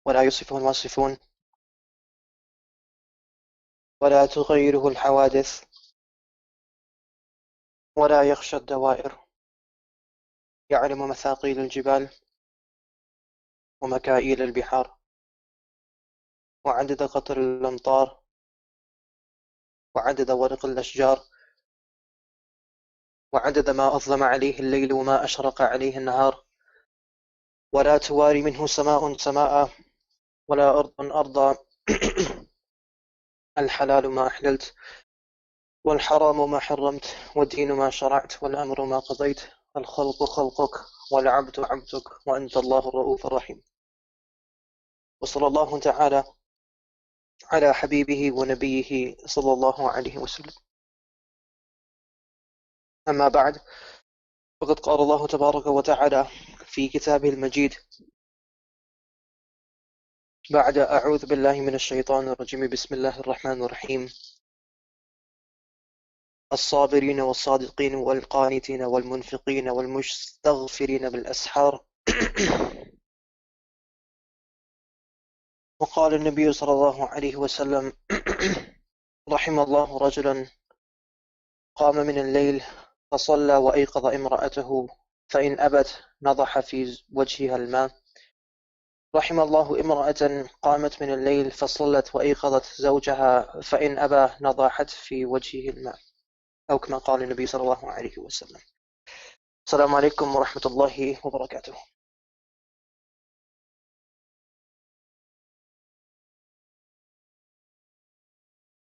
ولا يصفه الواصفون ولا تغيره الحوادث ولا يخشى الدوائر يعلم مثاقيل الجبال ومكائيل البحار وعدد قطر الأمطار وعدد ورق الأشجار وعدد ما أظلم عليه الليل وما أشرق عليه النهار ولا تواري منه سماء سماء ولا أرض أرضا الحلال ما أحللت والحرام ما حرمت والدين ما شرعت والأمر ما قضيت الخلق خلقك والعبد عبدك وأنت الله الرؤوف الرحيم. وصلى الله تعالى على حبيبه ونبيه صلى الله عليه وسلم. أما بعد، فقد قال الله تبارك وتعالى في كتابه المجيد بعد أعوذ بالله من الشيطان الرجيم بسم الله الرحمن الرحيم: الصابرين والصادقين والقانتين والمنفقين والمستغفرين بالأسحار. وقال النبي صلى الله عليه وسلم: رحم الله رجلا قام من الليل فصلى وأيقظ امرأته فإن أبت نضح في وجهها الماء. رحم الله امرأة قامت من الليل فصلت وأيقظت زوجها فإن أبى نضحت في وجهه الماء، أو كما قال النبي صلى الله عليه وسلم. السلام عليكم ورحمة الله وبركاته.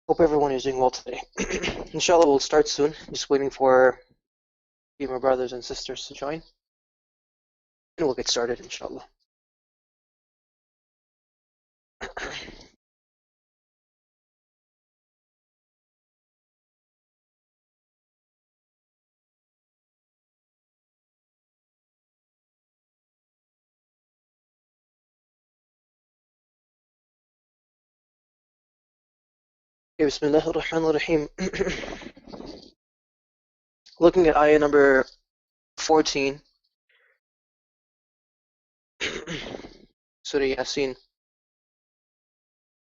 Hope everyone is doing well today. Inshallah, we'll start soon. Just waiting for my brothers and sisters to join. And we'll get started, inshallah. Okay, Bismillah ar-Rahman ar-Rahim. Looking at ayah number 14, Surah Yasin.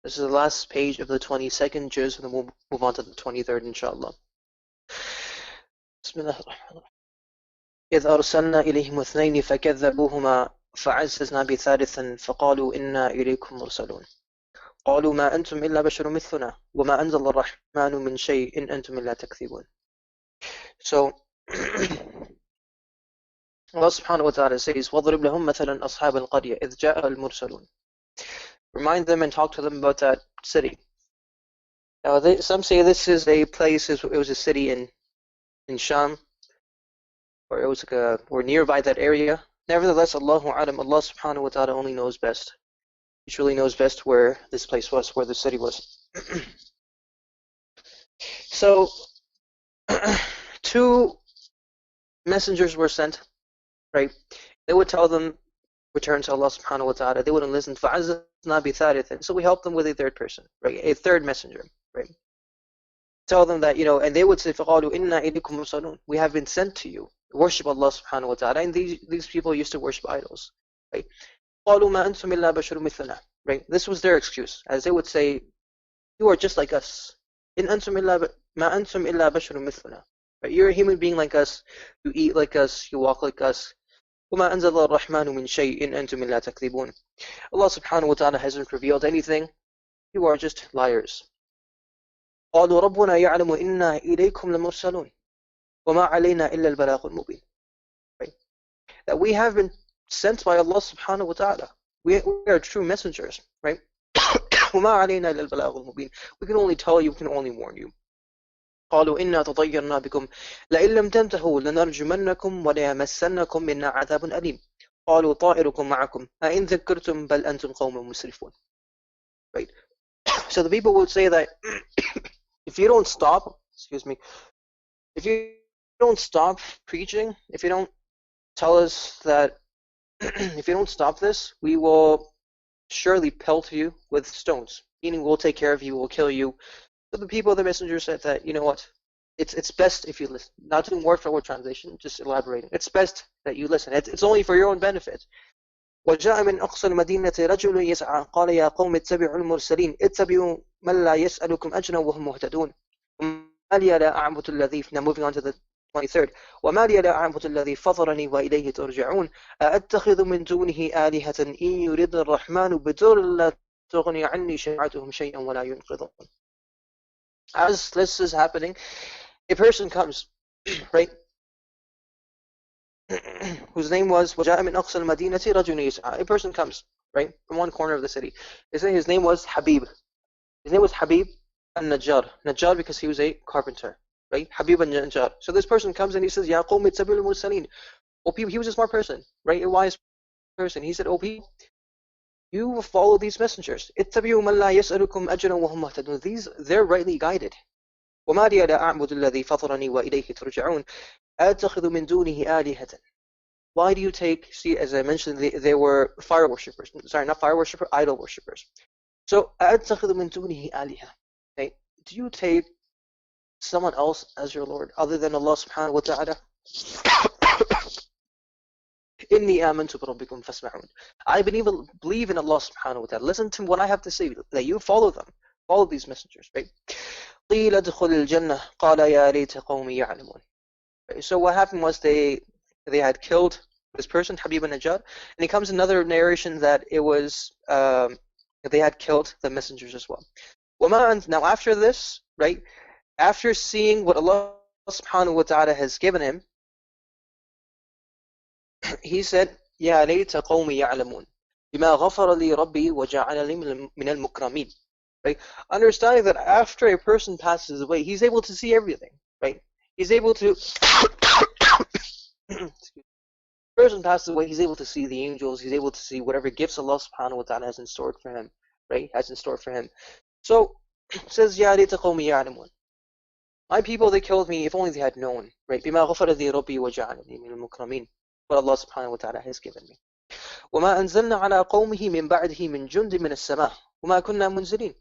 This is the last page of the 22nd juz, and then we'll move on to the 23rd, inshallah. Bismillah ar-Rahman ar-Rahim. إذ أرسلنا إليهم اثنين فكذبوهما فعززنا بثالث فقالوا إنا إليكم مرسلون قالوا ما أنتم إلا بشر مثلنا وما أنزل الرحمن من شيء إن أنتم إلا تكذبون. So Allah subhanahu wa ta'ala says, وَضْرِبْ لَهُمْ مَثَلًا أَصْحَابَ الْقَرْيَةِ إِذْ جَاءَ الْمُرْسَلُونَ. Remind them and talk to them about that city. Now, some say this is a place, it was a city in Sham, or it was or nearby that area. Nevertheless, Allahu Alam, Allah subhanahu wa ta'ala only knows best. He truly knows best where this place was, where the city was. So, two messengers were sent, right? They would tell them, return to Allah subhanahu wa ta'ala. They wouldn't listen. فَعَزَّزْنَا بِثَالِثٍ. So we helped them with a third person, right? A third messenger, right? Tell them that, and they would say, فَقَالُوا إِنَّا إِلَيْكُمْ مُرْسَلُونَ. We have been sent to you. Worship Allah subhanahu wa ta'ala. And these people used to worship idols, right? قَالُوا مَا أَنْتُمْ إِلَّا بَشَرٌ مِثْلُنَا. Right? This was their excuse, as they would say, you are just like us. إِنْ أَنْتُمْ إِلَّا مَا أَنْتُمْ إِلَّا بَشَرٌ مِثْلُنَا. Right? You're a human being like us. You eat like us. You walk like us. وَمَا أَنزَلَ الرَّحْمَنُ مِنْ شَيْءٍ إِنْ أَنْتُمْ إِلَّا تَكْذِبُونَ. Allah subhanahu wa ta'ala hasn't revealed anything. You are just liars. قَالُوا رَبُّنَا يَعْلَمُ إِنَّا إِلَيْكُمْ لَمُرْسَلُونَ وَمَا عَلَيْنَا إِلَّا الْبَلَاغُ الْمُبِينُ. Right? That we have been sent by Allah subhanahu wa ta'ala. We are true messengers, right? وَمَا عَلَيْنَا إِلَّا الْبَلَاغُ الْمُبِينُ. We can only tell you, we can only warn you. قالوا إنا تطيرنا بكم لئن لم تنتهوا لنرجمنكم وليمسنكم منا عذاب أليم قالوا طائركم معكم أئن ذكرتم بل أنتم قوم مسرفون. Right? So the people would say that if you don't stop, if you don't stop preaching, if you don't tell us that, if you don't stop this, we will surely pelt you with stones, meaning we'll take care of you, we'll kill you. So the people of the messenger said that, you know what, it's best if you listen. Not doing word for word translation, just elaborating. It's best that you listen. It's only for your own benefit. وجاء من أقصى المدينة رجل يسعى قال يا قوم اتبعوا المرسلين اتبعوا من لا يسألكم أجرا وهم مهتدون وما لي لا أعبد الذي. Now moving on to the 23rd. وما لي لا أعبد الذي فطرني وإليه ترجعون أأتخذ من دونه آلهة إن يريد الرحمن بضر لا تغني عني شفاعتهم شيئا ولا ينقذون. As this is happening, a person comes, right, whose name was وجاء من أقصى المدينة رجل يسعى. A person comes, right, from one corner of the city. They say his name was Habib. His name was Habib al-Najjar. Najjar because he was a carpenter, right? Habib al-Najjar. So this person comes and he says, Ya qawmi ittabi'u al-mursalin. Oh people, he was a smart person, right? A wise person. He said, oh people, you will follow these messengers. Ittabi'u man la yas'alukum ajran wa hum muhtadun. These, they're rightly guided. وما لي لا أعبد الذي فطرني وإليه ترجعون أتخذ من دونه آلهة. Why do you take, see, as I mentioned, they were fire worshippers. Sorry, not fire worshippers, idol worshippers. So, أتخذ من دونه آلهة. Okay, do you take someone else as your Lord other than Allah subhanahu wa ta'ala? إني آمنت بربكم فاسمعون. I believe in Allah subhanahu wa ta'ala. Listen to what I have to say, that you follow them. Follow these messengers, right? قيل ادخل الجنة قال يا ليت قومي يعلمون. So what happened was they had killed this person, Habib al-Najjar, and it comes another narration that it was they had killed the messengers as well. Now after this, right, after seeing what Allah subhanahu wa ta'ala has given him, he said, يا ليت قومي يعلمون بما غفر لي ربي وجعلني من المكرمين. Right? Understanding that after a person passes away, he's able to see everything, right? He's able to person passes away, he's able to see the angels, he's able to see whatever gifts Allah subhanahu wa ta'ala has in store for him, right? Has in store for him. So says Ya layta qawmi ya'lamun. My people, they killed me if only they had known, right? بما غفر لي ربي وجعلني من المكرمين. What Allah subhanahu wa ta'ala has given me. وما أنزلنا على قومه من بعده من جند من السماء وما كنا منزلين.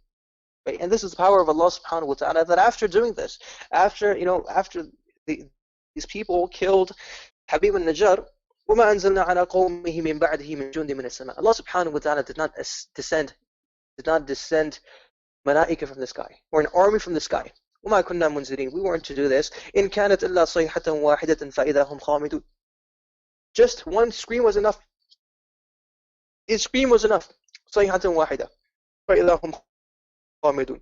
Right? And this is the power of Allah subhanahu wa ta'ala, that after doing this, after these people killed Habib al-Najjar, وما أنزلنا على قومه من بعده من جند من السماء. Allah subhanahu wa ta'ala did not descend malaika from the sky, or an army from the sky. وما كنا منزلين. We weren't to do this. إن كانت إلا صيحة واحدة فإذا هم خامدون. Just one scream was enough. His scream was enough. صيحة واحدة فإذا هم خامدون.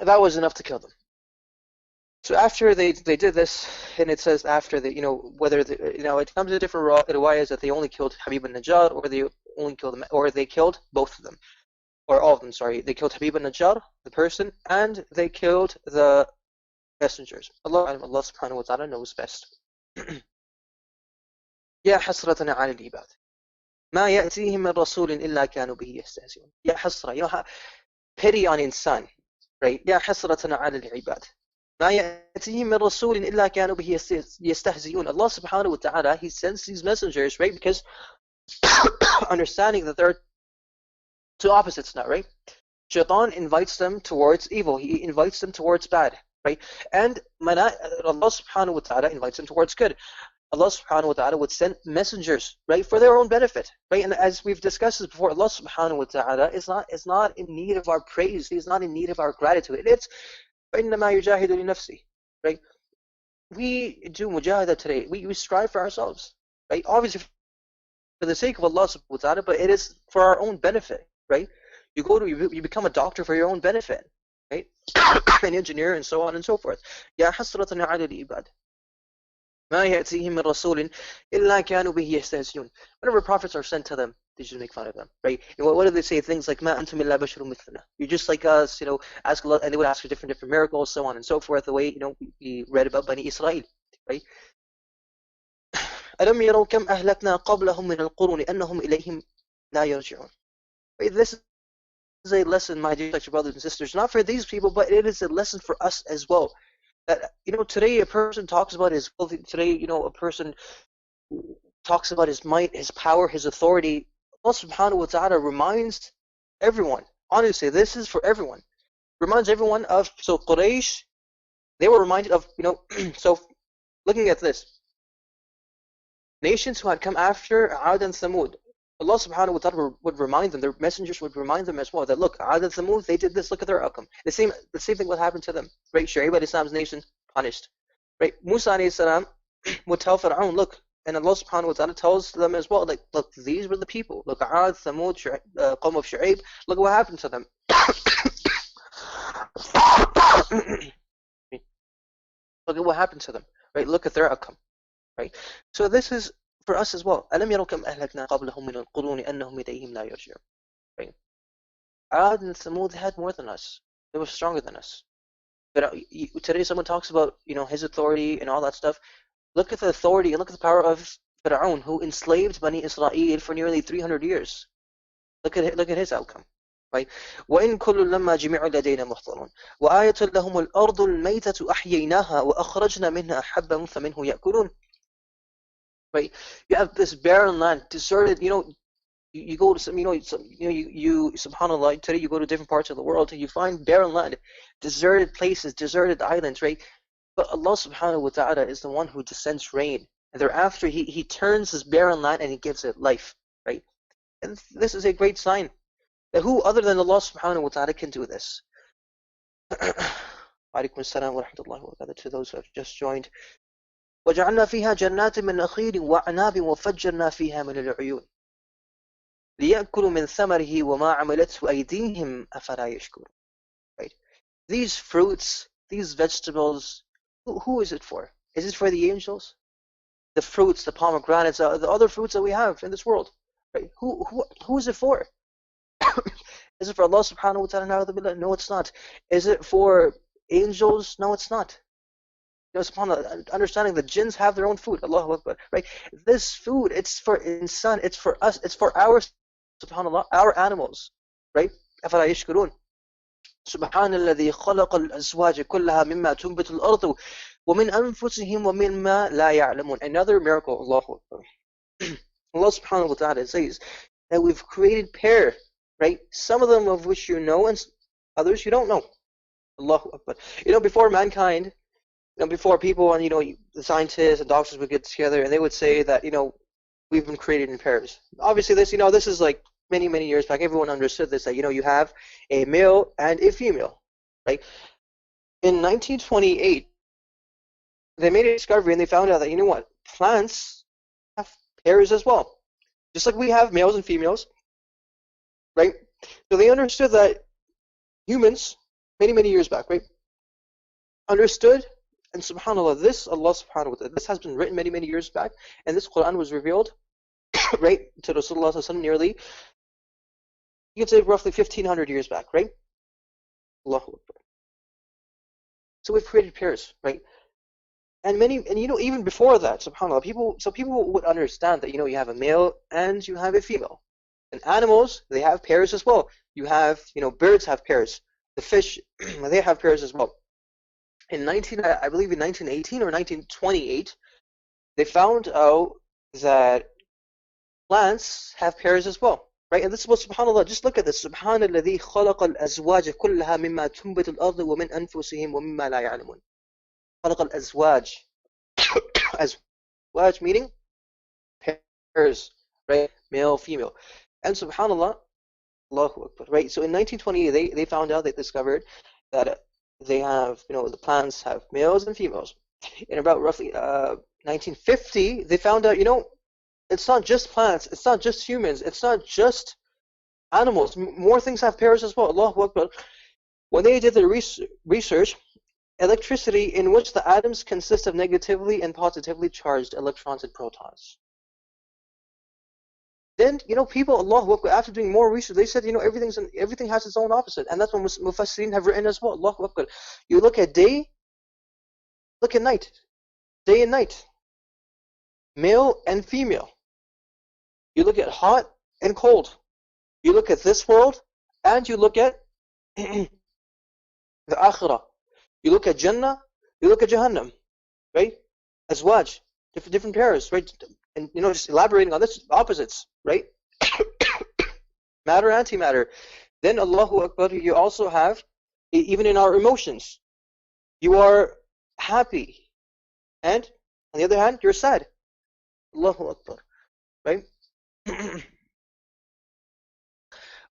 That was enough to kill them. So after they did this, and it says after that, whether it comes to different riwayas that they only killed Habib al-Najjar, or they only killed them, or they killed both of them, or all of them. Sorry, they killed Habib al-Najjar, the person, and they killed the messengers. Allah subhanahu wa ta'ala knows best. يا حسرة على العباد ما يأتيهم من رسول إلا كانوا به يستهزئون. يا حسرة, pity on insan, right? يا حسرة على العباد ما يأتيهم من رسول إلا كانوا به يستهزئون. Allah subhanahu wa ta'ala, he sends these messengers, right? Because understanding that there are two opposites now, right? Shaitan invites them towards evil. He invites them towards bad, right? And Allah subhanahu wa ta'ala invites them towards good. Allah subhanahu wa ta'ala would send messengers, right, for their own benefit, right? And as we've discussed this before, Allah subhanahu wa ta'ala is not in need of our praise. He's not in need of our gratitude. It's فَإِنَّمَا يُجَاهِدُ لِنَفْسِهِ, right? We do mujahada today. We strive for ourselves, right? Obviously for the sake of Allah subhanahu wa ta'ala, but it is for our own benefit, right? You become a doctor for your own benefit, right? An engineer and so on and so forth. يَا حَسْرَةً عَلَى الْعِبَادِ مَا يَأْتِيهِم مِّن رَّسُولٍ إِلَّا كَانُوا بِهِ يَسْتَهْزِئُونَ. Whenever prophets are sent to them, they just make fun of them, right? And what do they say? Things like مَا أَنْتُمْ إِلَّا بَشَرٌ مِثْلُنَا. You're just like us, ask Allah, and they would ask for different miracles, so on and so forth, the way, we read about Bani Israel, right? أَلَمْ يَرَوْا كَمْ أَهْلَكْنَا قَبْلَهُم مِّنَ الْقُرُونِ أَنَّهُمْ إِلَيْهِمْ لَا يَرْجِعُونَ. Right? This is a lesson, my dear brothers and sisters, not for these people, but it is a lesson for us as well. That, today a person talks about his wealth, today, a person talks about his might, his power, his authority. Allah subhanahu wa ta'ala reminds everyone, honestly, this is for everyone, reminds everyone of, so Quraysh, they were reminded of, so looking at this, nations who had come after Ad and Thamud, Allah subhanahu wa ta'ala would remind them, their messengers would remind them as well that look, Ad and Thamud, they did this, look at their outcome. The same thing would happen to them. Right? Shu'aib alayhi salam's nation punished. Right? Musa alayhi salam would tell Fir'aun, look, and Allah subhanahu wa ta'ala tells them as well, like, look, these were the people. Look, Ad, Thamud, Qawm of Shu'aib, look what happened to them. Look at what happened to them. Right? Look at their outcome. Right? So this is for us as well. أَلَمْ يَرَوْا كَمْ أَهْلَكْنَا قَبْلَهُم مِّنَ الْقُرُونِ أَنَّهُمْ إِلَيْهِمْ لَا يَرْجِعُونَ. Right? Ad and Thamud had more than us. They were stronger than us. But today someone talks about, his authority and all that stuff. Look at the authority and look at the power of Fir'aun, who enslaved Bani Israel for nearly 300 years. Look at his outcome. Right? وَإِن كُلٌّ لَمَّا جِمِيعٌ لَدَيْنَا مُحْضَرُونَ وَآيَةٌ لَهُمُ الْأَرْضُ الْمَيْتَةُ أَحْيَيْنَاهَا وَأَخْرَجْنَا مِنْهَا حَبًّا فَمِنْهُ يَأْكُلُونَ. Right? You have this barren land, deserted. You go to some, you subhanallah, today you go to different parts of the world and you find barren land, deserted places, deserted islands, right? But Allah subhanahu wa ta'ala is the one who descends rain. And thereafter he turns this barren land and he gives it life, right? And this is a great sign that who other than Allah subhanahu wa ta'ala can do this? Alaikum assalam wa rahmatullahi wa barakatuh to those who have just joined. وَجَعَلْنَا فِيهَا جَنَّاتٍ مِّن نَخِيلٍ وَأَعْنَابٍ وَفَجَّرْنَا فِيهَا مِنَ الْعُيُونِ لِيَأْكُلُوا مِنْ ثَمَرِهِ وَمَا عَمِلَتْهُ أَيْدِيهِمْ أَفَلَا يَشْكُرُونَ. Right? These fruits, these vegetables, who is it for? Is it for the angels? The fruits, the pomegranates, the other fruits that we have in this world, right? Who is it for? Is it for Allah subhanahu wa ta'ala? No, it's not. Is it for angels? No, it's not. SubhanAllah, understanding the jinns have their own food. Allahu Akbar, right? This food, it's for insan, it's for us, it's for our, subhanAllah, our animals, right? أَفَلَا يَشْكُرُونَ. سبحان الذي خلق الأزواج كلها مما تنبت الأرض ومن أنفسهم ومما لا يعلمون. Another miracle, Allahu Akbar. Allah subhanahu wa ta'ala says that we've created pair, right? Some of them of which you know and others you don't know. Allahu Akbar. Before mankind, before people and the scientists and doctors would get together and they would say that we've been created in pairs. Obviously this is like many years back. Everyone understood this, that you have a male and a female, right? In 1928 they made a discovery and they found out that plants have pairs as well, just like we have males and females, right? So they understood that humans many years back, right, understood. And subhanAllah, this Allah subhanahu wa ta'ala, this has been written many years back, and this Quran was revealed right to Rasulullah nearly, you can say roughly 1500 years back, right? Allahu Akbar. So we've created pairs, right? And even before that, subhanAllah, people would understand that you have a male and you have a female. And animals, they have pairs as well. You have, birds have pairs. The fish, they have pairs as well. I believe in 1918 or 1928, they found out that plants have pairs as well, right? And this is what, subhanAllah, just look at this. سبحان الذي خلق الأزواج كلها مما تنبت الأرض ومن أنفسهم ومما لا يعلمون. خلق الأزواج. Azwaj meaning pairs, right? Male, female. And subhanAllah, Allahu Akbar, right? So in 1928, they found out, they discovered that they have, the plants have males and females. In about roughly 1950, they found out, it's not just plants, it's not just humans, it's not just animals. More things have pairs as well. Allahu Akbar. When they did the research, electricity in which the atoms consist of negatively and positively charged electrons and protons. Then, people, Allahu Akbar, after doing more research, they said, everything has its own opposite. And that's what Mufassirin have written as well. Allahu Akbar. You look at day, look at night. Day and night. Male and female. You look at hot and cold. You look at this world, and you look at the Akhirah. You look at Jannah, you look at Jahannam, right? Azwaj, different pairs, right? And just elaborating on this, opposites, right? Matter, antimatter. Then Allahu Akbar, you also have, even in our emotions, you are happy, and on the other hand, you're sad. Allahu Akbar, right?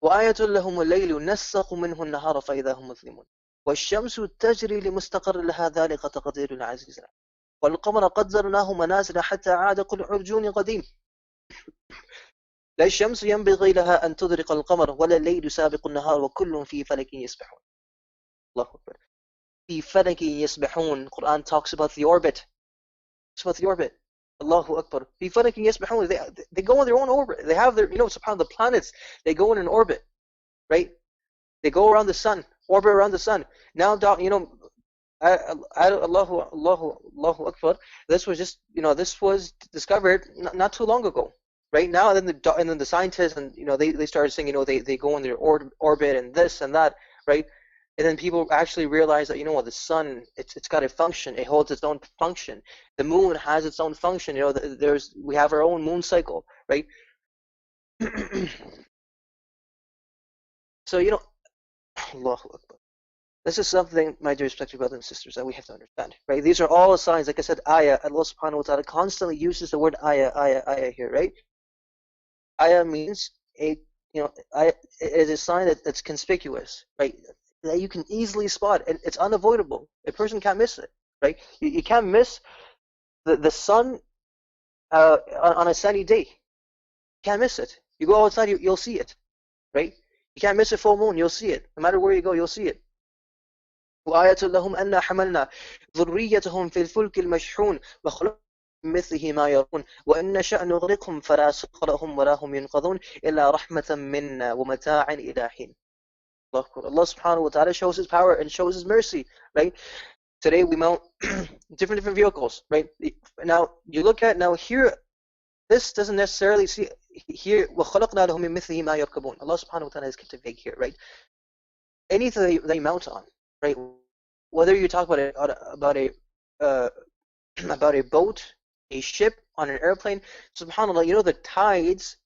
وآية لهم الليل نسق منه النهار فإذا هم مظلمون والشمس تجري لمستقر لها ذلك تقدير العزيز العليم والقمر قدرناه منازل حتى عاد كل عرجون قديم لا الشمس ينبغي لها أن تدرك القمر ولا الليل سابق النهار وكل في فلك يسبحون. الله أكبر. في فلك يسبحون. Quran talks about the orbit. It's about the orbit. Allahu Akbar. في فلك يسبحون. They go in their own orbit. They have their, subhanAllah, the planets, they go in an orbit, right? They go around the sun, orbit around the sun. Now, Allahu Akbar. This was just, this was discovered not too long ago, right? Now, and then the scientists, and they started saying, they go in their orbit and this and that, right? And then people actually realize that, the sun, it's got a function. It holds its own function. The moon has its own function. We have our own moon cycle, right? So, Allahu Akbar. This is something, my dear respected brothers and sisters, that we have to understand, right? These are all signs. Like I said, ayah. Allah subhanahu wa ta'ala constantly uses the word ayah here, right? Ayah means it is a sign that's conspicuous, right? That you can easily spot, and it's unavoidable. A person can't miss it, right? You can't miss the sun on a sunny day. You can't miss it. You go outside, you'll see it, right? You can't miss a full moon, you'll see it. No matter where you go, you'll see it. وآية لهم أنا حملنا ذريتهم في الفلك المشحون وخلقنا مثله ما يرون وإن نشأ نغرقهم فلا صرخ لهم ولا هم ينقذون إلا رحمة منا ومتاعا إلى حين. Allah subhanahu wa ta'ala shows his power and shows his mercy, right? Today we mount different vehicles, right? Now you look at here, this doesn't necessarily see here. وَخَلَقْنَا لَهُم مِّن مِّثْلِهِ مَا يَرْكَبُونَ. Allah subhanahu wa ta'ala has kept it vague here, right? Anything that you mount on, right? Whether you talk about a boat, a ship, on an airplane, subhanallah, the tides,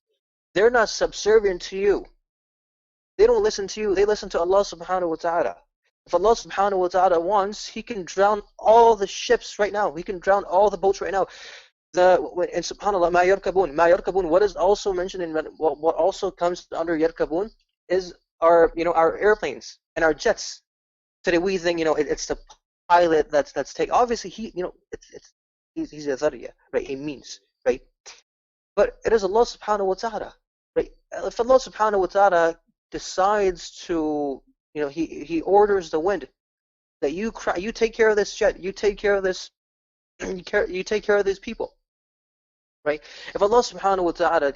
they're not subservient to you. They don't listen to you. They listen to Allah subhanahu wa ta'ala. If Allah subhanahu wa ta'ala wants, He can drown all the ships right now. He can drown all the boats right now. And subhanallah, ma yarkabun, what is also mentioned in what also comes under yarkabun is our airplanes and our jets. Today we think it's the pilot that's take. Obviously he's a dharya, right? A means, right? But it is Allah subhanahu wa ta'ala, right? If Allah subhanahu wa ta'ala decides to, he orders the wind that you take care of this jet, you take care of this, you take care of these people, right? If Allah subhanahu wa ta'ala,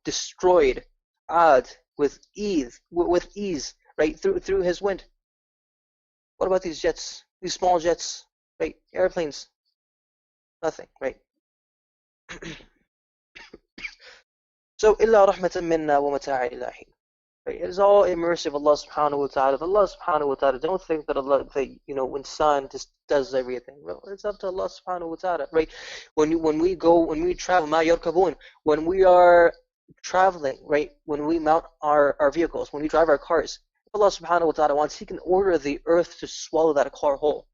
destroyed Ad with ease, right, through his wind, what about these jets, these small jets, right? Airplanes, nothing, right? So, إِلَّا رَحْمَةً مِنَّا وَمَتَاعًا إِلَىٰ حِينٍ. It is all a mercy of Allah subhanahu wa ta'ala. If Allah subhanahu wa ta'ala, don't think that when sun just does everything. Well, it's up to Allah subhanahu wa ta'ala, right? When we travel, ma yarkabun, when we are traveling, right? When we mount our vehicles, when we drive our cars, if Allah subhanahu wa ta'ala wants, He can order the earth to swallow that car whole,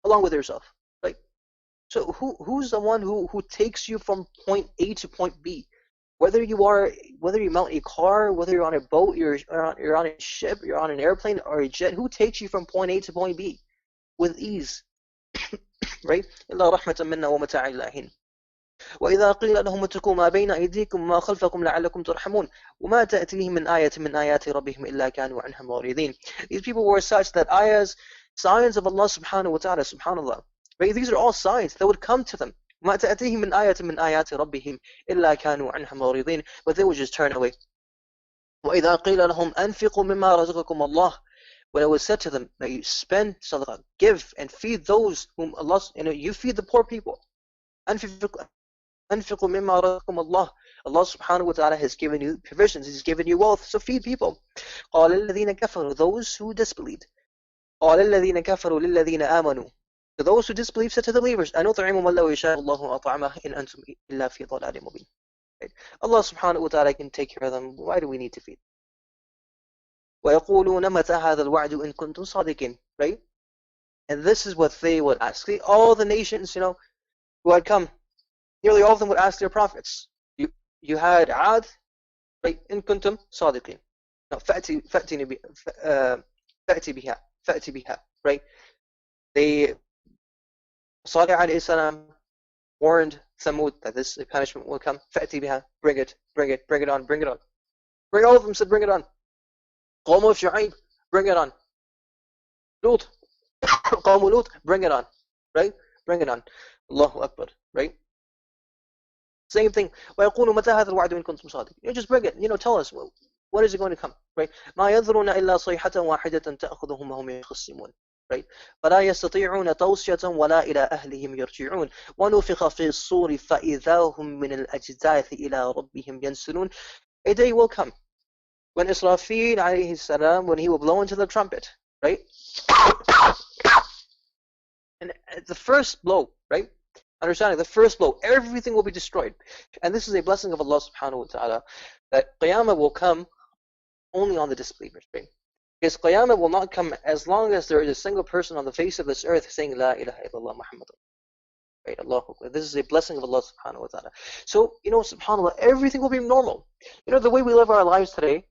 along with yourself, right? So who's the one who takes you from point A to point B? Whether you mount a car, whether you're on a boat, you're on a ship, you're on an airplane or a jet, who takes you from point A to point B with ease, right? إِلَّا رَحْمَةً مِنَّا وَمَتَاعًا إِلَىٰ حِينٍ. وإذا قيل لهم اتقوا ما بين أيديكم وما خلفكم لعلكم ترحمون وما تأتيهم من آية من آيات ربهم إلا كانوا عنها معرضين. These people were such that signs of Allah subhanahu wa ta'ala, subhanallah, right? These are all signs that would come to them. ما تأتيهم من آية من آيات ربهم إلا كانوا عنها معرضين, but they would just turn away. وإذا قيل لهم أنفقوا مما رزقكم الله, when it was said to them that you spend sadaqah, give and feed those whom Allah, you feed the poor people. أنفقوا مما رزقكم الله. Allah subhanahu wa ta'ala has given you provisions, He's given you wealth, so feed people. قال الذين كفروا, those who disbelieved. قال الذين كفروا للذين آمنوا, to those who disbelieve said to the believers, أنطعم من لو يشاء الله أطعمه إن أنتم إلا في ضلال مبين. Allah subhanahu wa ta'ala can take care of them. Why do we need to feed? ويقولون متى هذا الوعد إن كنتم صادقين, right? And this is what they would ask. All the nations, who had come, nearly all of them would ask their prophets. You had Ad, right? In kuntum sadiqin. No, فأتني فأتي بها فأتي بها, right? They, Salih alayhi salam warned Thamud that this punishment will come. فأتي بها, bring it, bring it, bring it on, bring it on. Bring all of them said, bring it on. قوم شعيب, bring it on. Lut, قوم Lut, bring it on, right? Bring it on. Allahu Akbar, right? Same thing. ويقول متى هذا الوعد إن كنتم صادقين. Just bring it. Tell us. When is it going to come? Right? ما ينظرون إلا صيحة واحدة تأخذهم وهم يخصمون. Right? فلا يستطيعون توصية ولا إلى أهلهم يرجعون. ونفخ في الصور فإذا هم من الأجداث إلى ربهم ينسلون. A day will come when Israfil alayhi salam, when he will blow into the trumpet, right? And the first blow, right? Understanding the first blow, everything will be destroyed. And this is a blessing of Allah subhanahu wa ta'ala, that Qiyamah will come only on the disbelievers, right? Because Qiyamah will not come as long as there is a single person on the face of this earth saying La ilaha illallah Muhammad. Right? Allahu Akbar. This is a blessing of Allah subhanahu wa ta'ala. So, subhanAllah, everything will be normal. The way we live our lives today,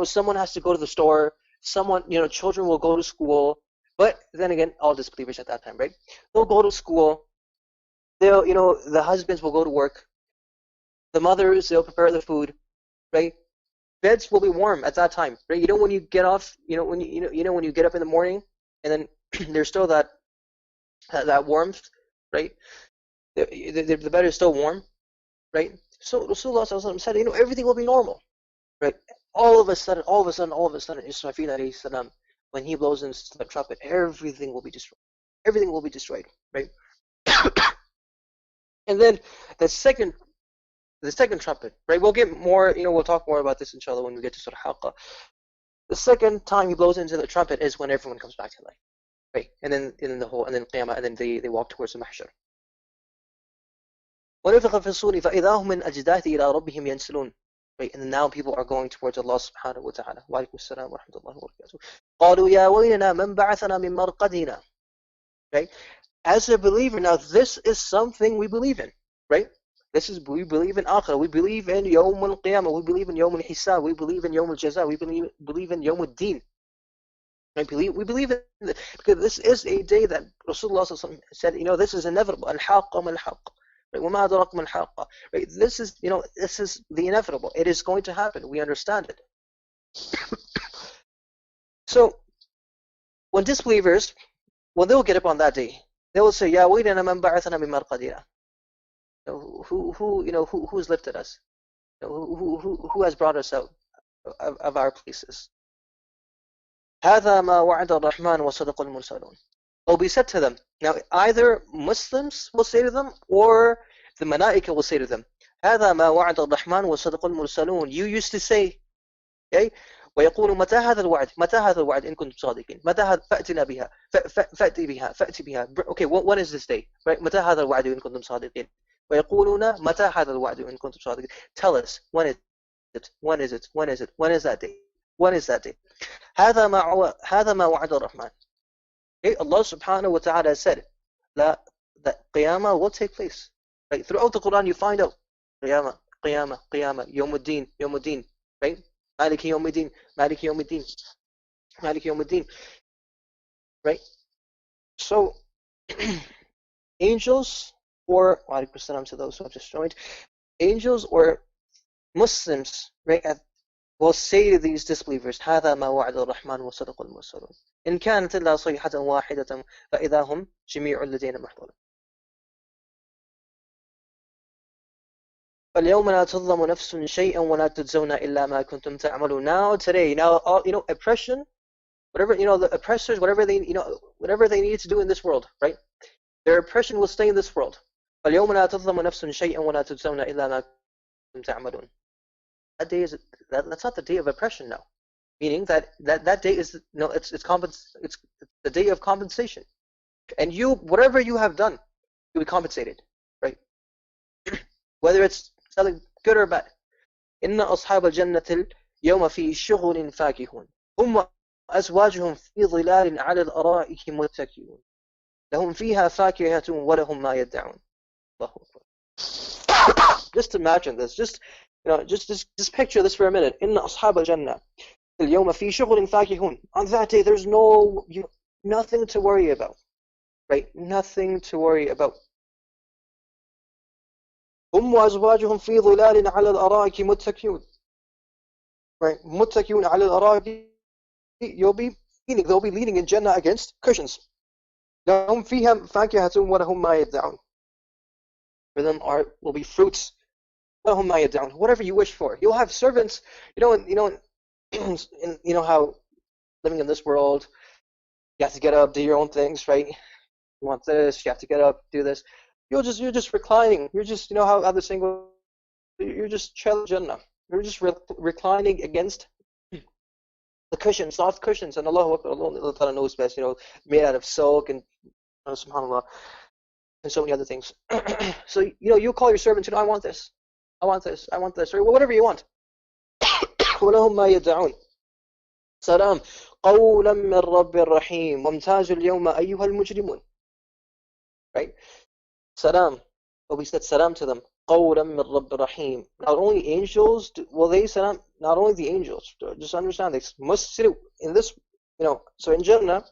someone has to go to the store, someone, children will go to school, but then again, all disbelievers at that time, right? They'll go to school, they'll, the husbands will go to work, the mothers, they'll prepare the food, right? Beds will be warm at that time, right? When you get off, when you get up in the morning, and then there's still that warmth, right? The bed is still warm, right? So Rasulullah said, everything will be normal, right? All of a sudden, Israfil alayhi salam, when he blows into the trumpet, everything will be destroyed. Everything will be destroyed, right? And then the second trumpet, right? We'll get more, we'll talk more about this inshallah when we get to Surah Haqqa. The second time he blows into the trumpet is when everyone comes back to life, right? And then Qiyamah, and then they walk towards the mahshar. ونفخ في الصور فإذا هم من أجداث إلى ربهم ينسلون. Right? And now people are going towards Allah subhanahu wa ta'ala. Wa alaikum assalam wa rahmatullahi wa barakatuh. قالوا يا ويلنا من بعثنا من مرقدنا. Right? As a believer, now this is something we believe in, right? We believe in Akhirah, we believe in Yawm al-Qiyamah, we believe in Yawm al-Hisab, we believe in Yawm al-Jaza, we believe in Yawm al-Din. We believe in because this is a day that Rasulullah said, this is inevitable. Al-Haqqa mal-Haqq. Right? وَمَا أَدْرَاكَ مَا الْحَاقَّةُ. Right? This is the inevitable. It is going to happen. We understand it. So, when disbelievers, when they'll get up on that day, they will say, "Ya waylana man ba'athana min marqadina." Who's lifted us? Who has brought us out of our places? هذا ما وعد الرحمن وصدق المرسلون. Will be said to them. Now, either Muslims will say to them, or the Malaika will say to them, هذا ما وعد الرحمن وصدق المرسلون. You used to say, okay? ويقول متى هذا الوعد؟ متى هذا الوعد إن كنتم صادقين؟ متى هذا فأتنا بها فأتي بها. Okay, when is this day? Right? متى هذا الوعد إن كنتم صادقين؟ ويقولون متى هذا الوعد إن كنتم صادقين. Tell us, when is it? When is it? When is it? When is that day? When is that day? هذا ما وعد الرحمن. Okay, Allah subhanahu wa ta'ala said that Qiyamah will take place. Right? Throughout the Quran you find out Qiyamah, Qiyamah, Qiyamah, Yawmuddin, Yawmuddin, right? Maliki Yawmuddin, Maliki Yawmuddin, Maliki Yawmuddin. Right? So angels, or wa alaikum salam to those who have just joined, angels or Muslims, right, will say to these disbelievers, هذا ما وعد الرحمن وصدق المرسلون. إن كانت إلا صيحة واحدة فإذا هم جميع الذين محضرون. فاليوم لا تظلم نفس شيئا ولا تجزون إلا ما كنتم تعملون. Now today, oppression, whatever, the oppressors, whatever they need to do in this world, right? Their oppression will stay in this world. فاليوم لا تظلم نفس شيئا ولا تجزون إلا ما كنتم تعملون. That day that's not the day of oppression now. Meaning that day is it's the day of compensation. And whatever you have done, you'll be compensated, right? Whether it's something good or bad. إن أصحاب الجنة اليوم في شغل فاكهون هم أزواجهم في ظلال على الأرائك متكئون لهم فيها فاكهة ولهم ما يدعون. الله أكبر. Just imagine this. Just picture this for a minute. إن أصحاب الجنة. اليوم في شغل فاكهون. On that day, there's nothing to worry about, right? Nothing to worry about. هم وأزواجهم في ظلال على الأرائك متكئون, right? متكئون على الأرائك. They'll be leaning in Jannah against cushions. لهم فيها فاكهة ولهم ما يدعون. For them will be fruits. ولهم ما يدعون. Whatever you wish for. You'll have servants. You know how living in this world, you have to get up, do your own things, right? You want this, you have to get up, do this. You're just reclining. You're just, how the saying goes, you're just chilling Jannah. You're just reclining against the cushions, soft cushions, and Allah Ta'ala knows best, made out of silk and subhanAllah, and so many other things. So, you call your servant, I want this, I want this, I want this, or whatever you want. وَلَهُمْ مَا يَدَّعُونَ سلام قولا من رب رحيم وامتازوا اليوم أيها المجرمون. Right? Salam. But we said salam to them. قولا من رب رحيم. Not only angels, will they salam? Not only the angels. Just understand this. Must sit in this, so in Jannah,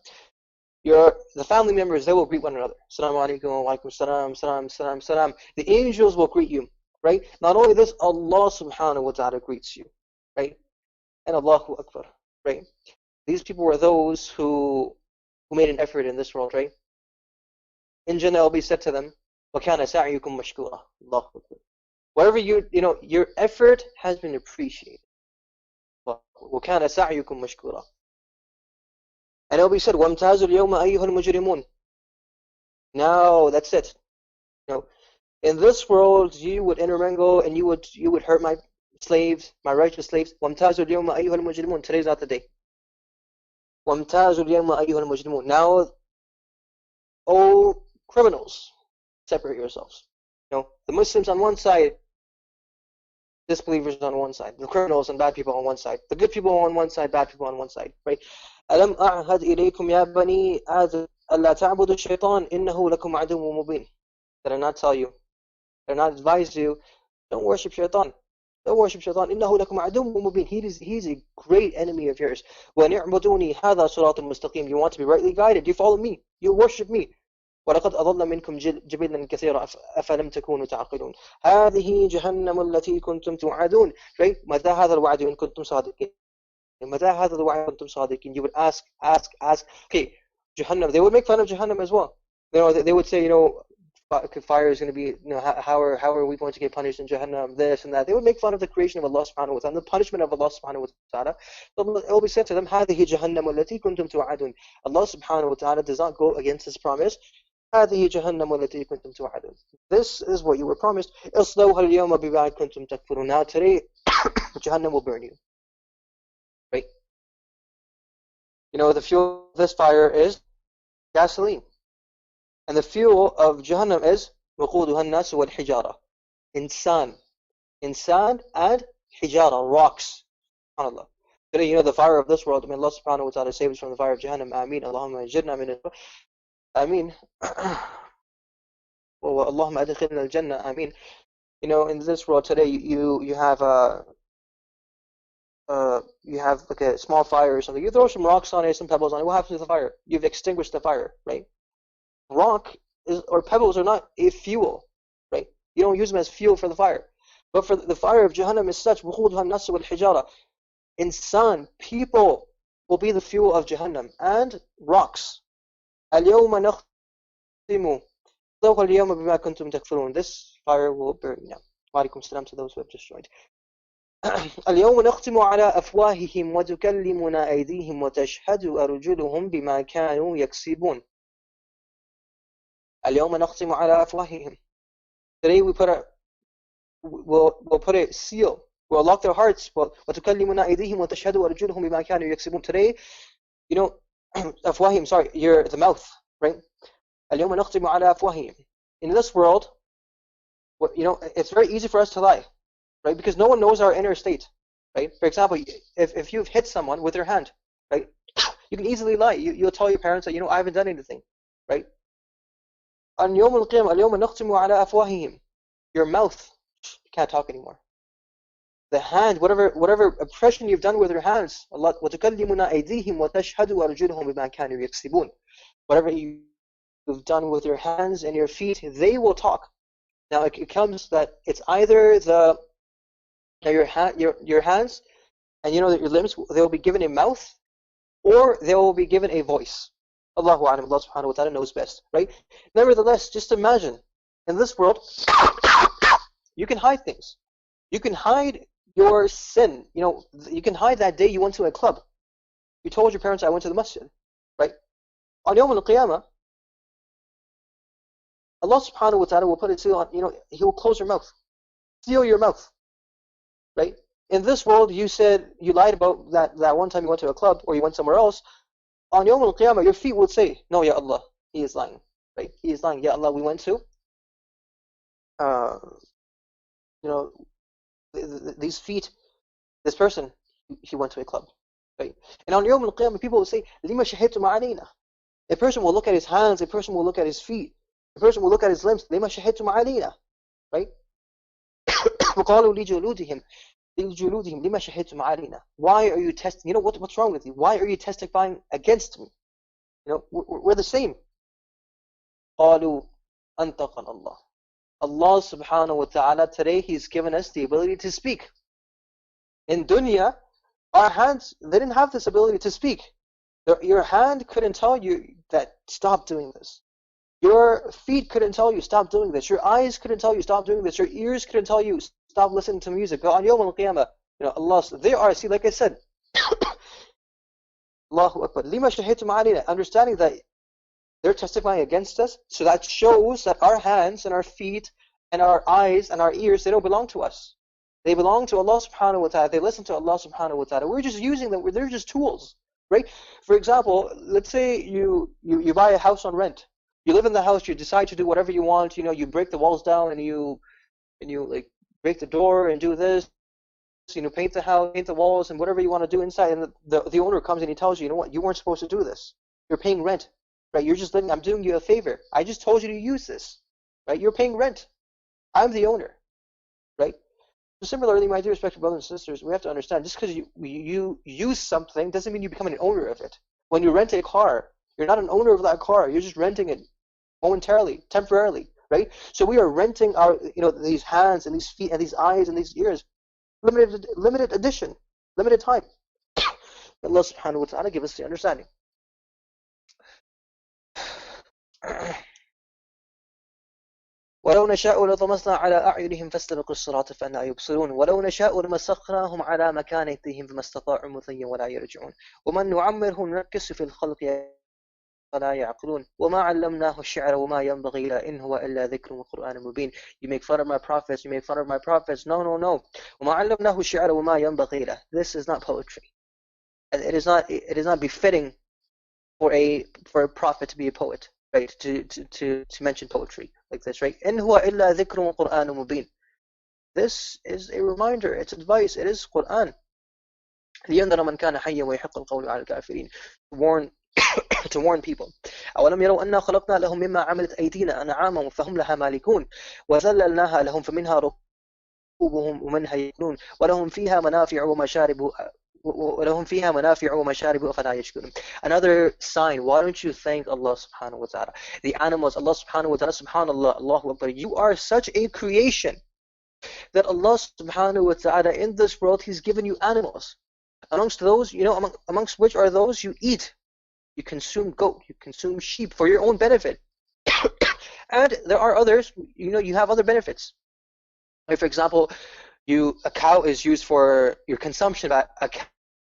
the family members, they will greet one another. Assalamu alaikum, wa alaikum salam, salam, salam, salam. The angels will greet you. Right? Not only this, Allah subhanahu wa ta'ala greets you. Right? And Allahu Akbar. Right? These people were those who made an effort in this world, right? In Jannah, it will be said to them, وَكَانَ سَعْيُكُمْ مَشْكُورًا. Allahu Akbar. Whatever your effort has been appreciated. وَكَانَ سَعْيُكُمْ مَشْكُورًا. And it will be said, وَامْتَازُوا الْيَوْمَ أَيُّهَا الْمُجْرِمُونَ. Now, that's it. In this world, you would intermingle and you would hurt my slaves, my righteous slaves. وَامْتَازُوا الْيَوْمَ أَيُّهَا الْمُجْرِمُونَ. Today's not the day. وَامْتَازُوا الْيَوْمَ أَيُّهَا الْمُجْرِمُونَ. Now, oh criminals, separate yourselves. The Muslims on one side, disbelievers on one side, the criminals and bad people on one side, the good people on one side, bad people on one side, right? أَلَمْ أَعْهَدْ إِلَيْكُمْ يَا بَنِي آدَمَ أَلَّا تَعْبُدُوا الشَّيْطَانَ إِنَّهُ لَكُمْ عَدُوٌّ مُبِينٌ. Did I not tell you? Did I not advise you? Don't worship shaitan. Don't worship shaitan. إِنَّهُ لَكُمْ عَدُوٌّ مُبِينٌ. He's a great enemy of yours. وَنِعْبُدُونِي هَذَا صِرَاطٌ مُسْتَقِيمٌ. You want to be rightly guided, you follow me, you worship me. ولقد أضل منكم جبلا كثيرا أفلم تكونوا تعقلون. هذه جهنم التي كنتم توعدون. Right? متى هذا الوعد إن كنتم صادقين. متى هذا الوعد إن كنتم صادقين. You would ask. Okay, Jahannam. They would make fun of Jahannam as well. They would say, fire is going to be, how are we going to get punished in Jahannam? This and that. They would make fun of the creation of Allah subhanahu wa ta'ala, the punishment of Allah subhanahu wa ta'ala. So it will be said to them, هذه جهنم التي كنتم توعدون. Allah subhanahu wa ta'ala does not go against His promise. هذه جهنم التي كنتم توعدون. This is what you were promised. اصلوها اليوم بما كنتم تكفرون. Now today, Jahannam will burn you. Right? The fuel of this fire is gasoline. And the fuel of Jahannam is وقودها الناس والحجارة. Insan and hijara, rocks. SubhanAllah. Today, the fire of this world, may Allah subhanahu wa ta'ala save us from the fire of Jahannam. Ameen. Allahumma ajirna min Ameen. Allahumma adkhilna al-Jannah. Ameen. In this world today, you have like a small fire or something. You throw some rocks on it, some pebbles on it. What happens to the fire? You've extinguished the fire, right? Rock or pebbles are not a fuel, right? You don't use them as fuel for the fire. But for the fire of Jahannam is such, وَقُودُهَا النَّاسُ وَالْحِجَارَةُ. Insan, people, will be the fuel of Jahannam, and rocks. الْيَوْمَ نَخْتِمُ ذَوْقَ الْيَوْمَ بِمَا كُنْتُمْ تَكْفُرُونَ. This fire will burn you. Wa alaikum salam to those who have just joined. اليوم نختم على أفواههم وتكلمنا أيديهم وتشهد أرجلهم بما كانوا يكسبون. اليوم نختم على أفواههم. Today we'll put a seal. We'll lock their hearts. وتكلمنا أيديهم وتشهد أرجلهم بما كانوا يكسبون. Today, أفواههم. Sorry, the mouth, right? اليوم نختم على أفواههم. In this world, it's very easy for us to lie. Right? Because no one knows our inner state, right? For example, if you've hit someone with your hand, right? You can easily lie. You'll tell your parents that, I haven't done anything, right? On يوم القيامة اليوم نختم على أفواههم. Your mouth, you can't talk anymore. The hand, whatever oppression you've done with your hands, Allah, وَتُكَلِّمُنَا أَيْدِيهِمْ وَتَشْهَدُ أَرْجُلُهُم بِمَا كَانُوا يَكْسِبُونَ. Whatever you've done with your hands and your feet, they will talk. Now it comes that it's either your hands and that your limbs, they will be given a mouth, or they will be given a voice. Allahu a'lam, Allah subhanahu wa ta'ala knows best, right? Nevertheless, just imagine, in this world, you can hide things. You can hide your sin. You can hide that day you went to a club. You told your parents, I went to the masjid, right? On Yawm al-Qiyamah, Allah subhanahu wa ta'ala will put a seal on, He will close your mouth, seal your mouth, right? In this world, you said, you lied about that one time you went to a club or you went somewhere else. On Yawm al-Qiyamah, your feet would say, no, Ya Allah, he is lying, right? He is lying. Ya Allah, we went to, you know, these feet, this person, he went to a club, right? And on Yawm al-Qiyamah, people will say, لِمَا شَهِدْتُمْ عَلَيْنَا. A person will look at his hands, a person will look at his feet, a person will look at his limbs, لِمَا شَهِدْتُمْ عَلَيْنَا, right? وَقَالُوا لِجُلُودِهِمْ لِمَا شَهِدْتُمْ عَلَيْنَا. Why are you testing? What's wrong with you? Why are you testifying against me? We're the same. قَالُوا أَنْتَقَنَ اللَّهُ. Allah subhanahu wa ta'ala, today He's given us the ability to speak. In dunya, our hands, they didn't have this ability to speak. Your hand couldn't tell you that stop doing this. Your feet couldn't tell you stop doing this. Your eyes couldn't tell you stop doing this. Your ears couldn't tell you stop listening to music. But on Yawm al-Qiyamah, Allah, they are, see, like I said, Allahu Akbar, lima shahidtum alayna, understanding that they're testifying against us, so that shows that our hands and our feet and our eyes and our ears, they don't belong to us. They belong to Allah subhanahu wa ta'ala. They listen to Allah subhanahu wa ta'ala. We're just using them. They're just tools, right? For example, let's say you buy a house on rent. You live in the house, you decide to do whatever you want, you break the walls down and you like break the door and do this, paint the house, paint the walls and whatever you want to do inside, and the owner comes and he tells you, you know what, you weren't supposed to do this. You're paying rent, right? You're just living, I'm doing you a favor. I just told you to use this, right? You're paying rent. I'm the owner, right? So similarly, my dear respected brothers and sisters, we have to understand, just because you use something doesn't mean you become an owner of it. When you rent a car, you're not an owner of that car. You're just renting it momentarily, temporarily, right? So we are renting our, these hands and these feet and these eyes and these ears, limited edition, limited time. Allah subhanahu wa ta'ala give us the understanding. ولو نشاء لطمسنا على أعينهم فاستبقوا الصراط فأنى يبصرون ولو نشاء لمسخناهم على مكانتهم فما استطاعوا مضيا ولا يرجعون ومن نعمره ننكس في الخلق فلا يعقلون وما علمناه الشعر وما ينبغي له إن هو إلا ذكر وقرآن مبين. You make fun of my prophets, you make fun of my prophets. No. وما علمناه الشعر وما ينبغي له. This is not poetry. It is not befitting for a prophet to be a poet, right? To mention poetry like this, right? إن هو إلا ذكر وقرآن مبين. This is a reminder, it's advice, it is Quran. لينذر من كان حيا ويحق القول على الكافرين. To warn people. أولم يروا أنا خلقنا لهم مما عملت أيدينا أنعاما فهم لها مالكون وذللناها لهم فمنها ركوبهم ومنها يأكلون ولهم فيها منافع ومشارب أفلا يشكرون. Another sign, why don't you thank Allah subhanahu wa ta'ala? The animals, Allah subhanahu wa ta'ala, subhanallah, Allahu Akbar, you are such a creation that Allah subhanahu wa ta'ala, in this world, He's given you animals. Amongst those, amongst which are those you eat. You consume goat, you consume sheep for your own benefit. And there are others, you have other benefits. Like for example, a cow is used for your consumption. A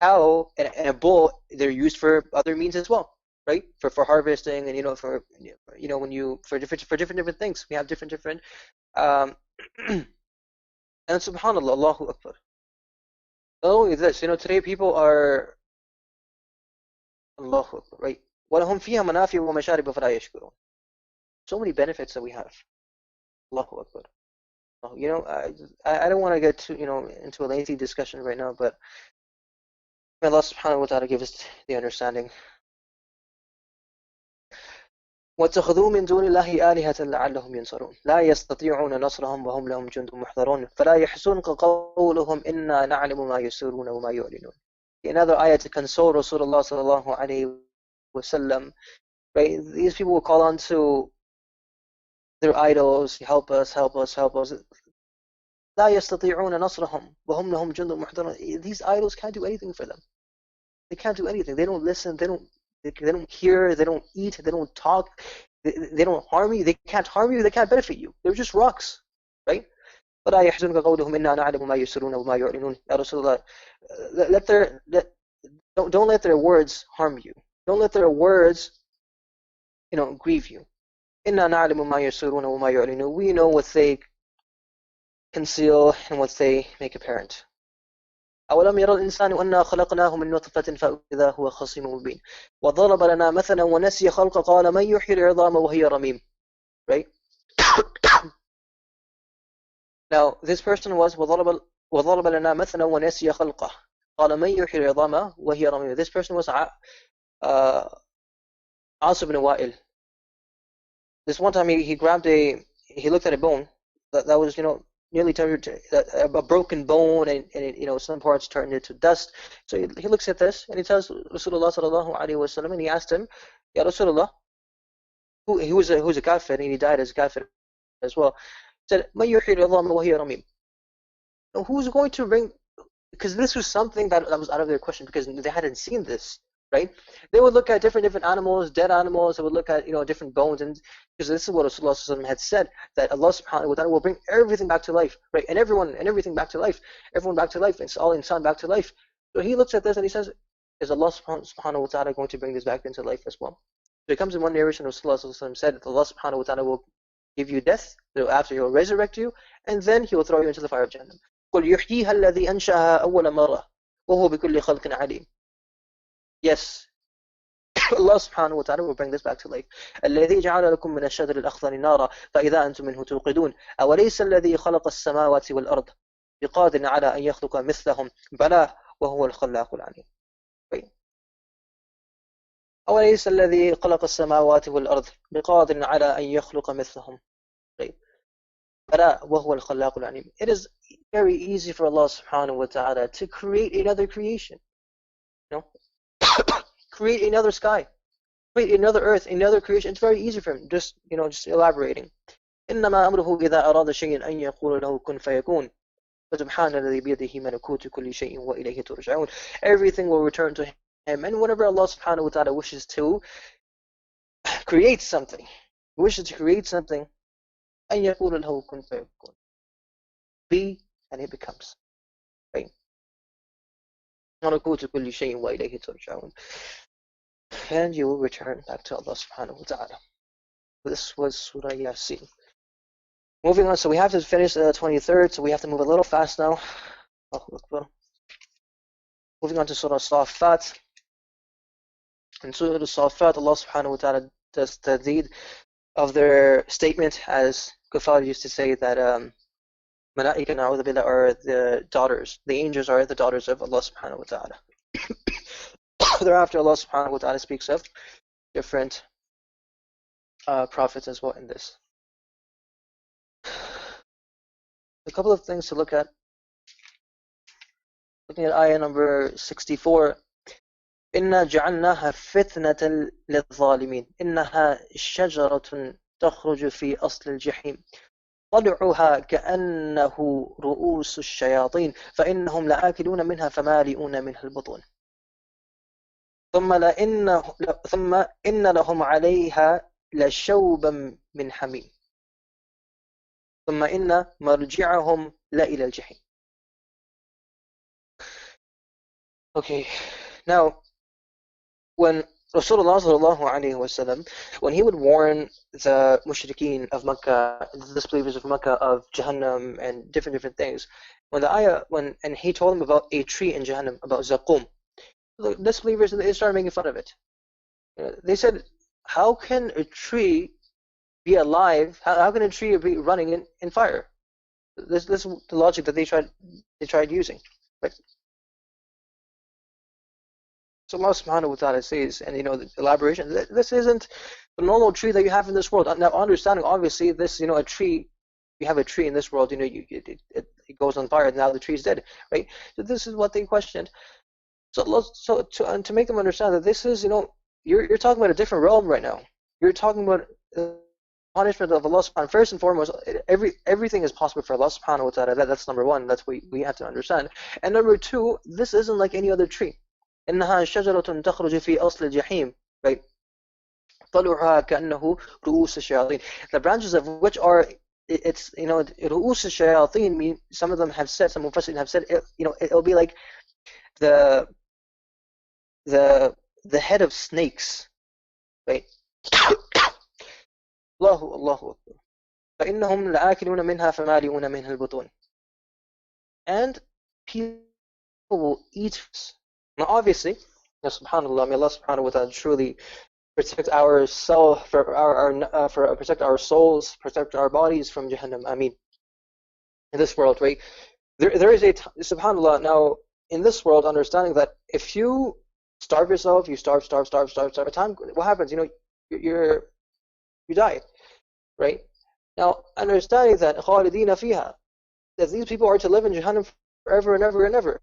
cow and a bull, they're used for other means as well, right? For harvesting and for different things. We have different and subhanallah, Allahu Akbar. Not only this, today people are Allahu Akbar, right? وَلَهُمْ فِيهَا مَنَافِعُ وَمَشَارِبُ فَلَا يَشْكُرُونَ. So many benefits that we have. Allahu Akbar. I don't want to get into a lengthy discussion right now, but may Allah subhanahu wa ta'ala give us the understanding. واتخذوا من دون الله آلهة لعلهم ينصرون لا يستطيعون نصرهم وهم لهم جند محضرون فلا يحزنك قولهم إنا نعلم ما يسرون وما يعلنون. Another ayah to console Rasulullah sallallahu alayhi wasallam. Right? These people will call on to their idols, help us, help us, help us. لا يستطيعون نصرهم وهم لهم جند محضرون. These idols can't do anything for them. They can't do anything. They don't listen. They don't hear. They don't eat. They don't talk. They don't harm you. They can't harm you. They can't benefit you. They're just rocks, right? فلا يحزنك قولهم إنا نعلم ما يسرون وما يعلنون. يا Rasulullah, don't let their words harm you. Don't let their words, grieve you. إنا نعلم ما يسرون وما يعلنون. We know what they conceal and what they make apparent. أولم يرى الإنسان أنا خلقناه من نطفة فإذا هو خصيم مبين وضرب لنا مثلا ونسي خلقه قال من يحيي العظام وهي رميم. Right? Now this person was وضرب لنا مثلا ونسي خلقه قال من يحيي العظام وهي رميم. This person was Aas ibn Wa'il. This one time he looked at a bone that was nearly turned a broken bone, and it, some parts turned into dust. So he looks at this and he tells Rasulullah sallallahu alaihi wasallam, and he asked him, Ya Rasulullah, who's a kafir, and he died as a kafir as well. He said, "Man yuhyi al-'idhama wa hiya ramim." Who's going to bring? Because this was something that was out of their question, because they hadn't seen this. Right? They would look at different animals, dead animals. They would look at different bones, and because this is what Rasulullah had said, that Allah subhanahu wa ta'ala will bring everything back to life, right? And everyone and everything back to life, everyone back to life, and all insan back to life. So he looks at this and he says, is Allah subhanahu wa ta'ala going to bring this back into life as well? So it comes in one narration, Rasulullah said that Allah subhanahu wa ta'ala will give you death, so after he will resurrect you, and then he will throw you into the fire of Jahannam. قُلْ يُحْيِيهَا الَّذِي أَنْشَأَهَا أَوَّلَ مَرَّةٍ وَهُوَ بِكُلِّ خَلْقٍ عَلِيمٍ. Yes, Allah subhanahu wa ta'ala will bring this back to life. الذي جعل لكم من الشجر الأخضر نارا فإذا أنتم منه توقدون أوليس الذي خلق السماوات والأرض بقادر على أن يخلق مثلهم بلى وهو الخلاق العليم. أوليس الذي خلق السماوات والأرض بقادر على أن يخلق مثلهم بلى وهو الخلاق العليم. It is very easy for Allah subhanahu wa ta'ala to create another creation. Create another sky, create another earth, another creation. It's very easy for him. Just elaborating. إنما أمره إذا أراد شيئا أن يقول له كن فيكون فسبحان الذي بيده ملكوت كل شيء وإليه ترجعون. Everything will return to him, and whenever Allah subhanahu wa ta'ala wishes to create something, أن يقول له كن فيكون. Be, and it becomes. Right? ملكوت كل شيء وإليه ترجعون. And you will return back to Allah subhanahu wa ta'ala. This was Surah Yasin. Moving on, so we have to finish the 23rd, so we have to move a little fast now. Moving on to Surah Safat. In Surah Safat, Allah subhanahu wa ta'ala does the deed of their statement, as Kufar used to say that Malaika na'udhu billah are the daughters. The angels are the daughters of Allah subhanahu wa ta'ala. Thereafter, Allah subhanahu wa ta'ala speaks of different prophets as well in this. A couple of things to look at. Looking at ayah number 64. إِنَّا جَعَلْنَاهَا فِتْنَةً لِلظَّالِمِينَ إِنَّهَا شَجَرَةٌ تَخْرُجُ فِي أَصْلِ الْجَحِيمِ طلعها كأنه رؤوس الشياطين فإنهم لآكلون منها فمالئون منها البطون ثم إن لهم عليها لشوبا من حميم ثم إن مرجعهم لإلى الجحيم. Okay, now when Rasulullah sallallahu alaihi wasallam, when he would warn the mushrikeen of Makkah, the disbelievers of Makkah, of Jahannam and different things, and he told them about a tree in Jahannam, about Zaqum, the disbelievers, they started making fun of it. They said, how can a tree be alive? How can a tree be running in fire? This is the logic that they tried using, right? So Allah subhanahu wa ta'ala says, and the elaboration, this isn't the normal tree that you have in this world. Now, understanding, obviously, this, a tree, you have a tree in this world, it goes on fire, and now the tree is dead, right? So this is what they questioned. So to make them understand that this is, you're talking about a different realm right now. You're talking about punishment of Allah subhanahu. First and foremost, everything is possible for Allah subhanahu wa ta'ala. That's number one. That's what we have to understand. And number two, this isn't like any other tree. إنها شجرة تخرج في أصل الجحيم, right? طلعها كأنه رؤوس الشياطين. The branches of which are, it's, رؤوس الشياطين mean, some of them have said, some Mufassirin have said, it'll be like the head of snakes, right? الله أكبر. فإنهم لآكلون منها فمالئون منها البطون. And people will eat. Now, obviously, subhanallah, may Allah subhanahu wa ta'ala truly protect our soul, protect our souls, protect our bodies from Jahannam. I mean, in this world, right? There is subhanallah. Now, in this world, understanding that if you starve yourself, you starve. At time, what happens? You die, right? Now, understanding that خالدين فيها, that these people are to live in Jahannam forever and ever and ever,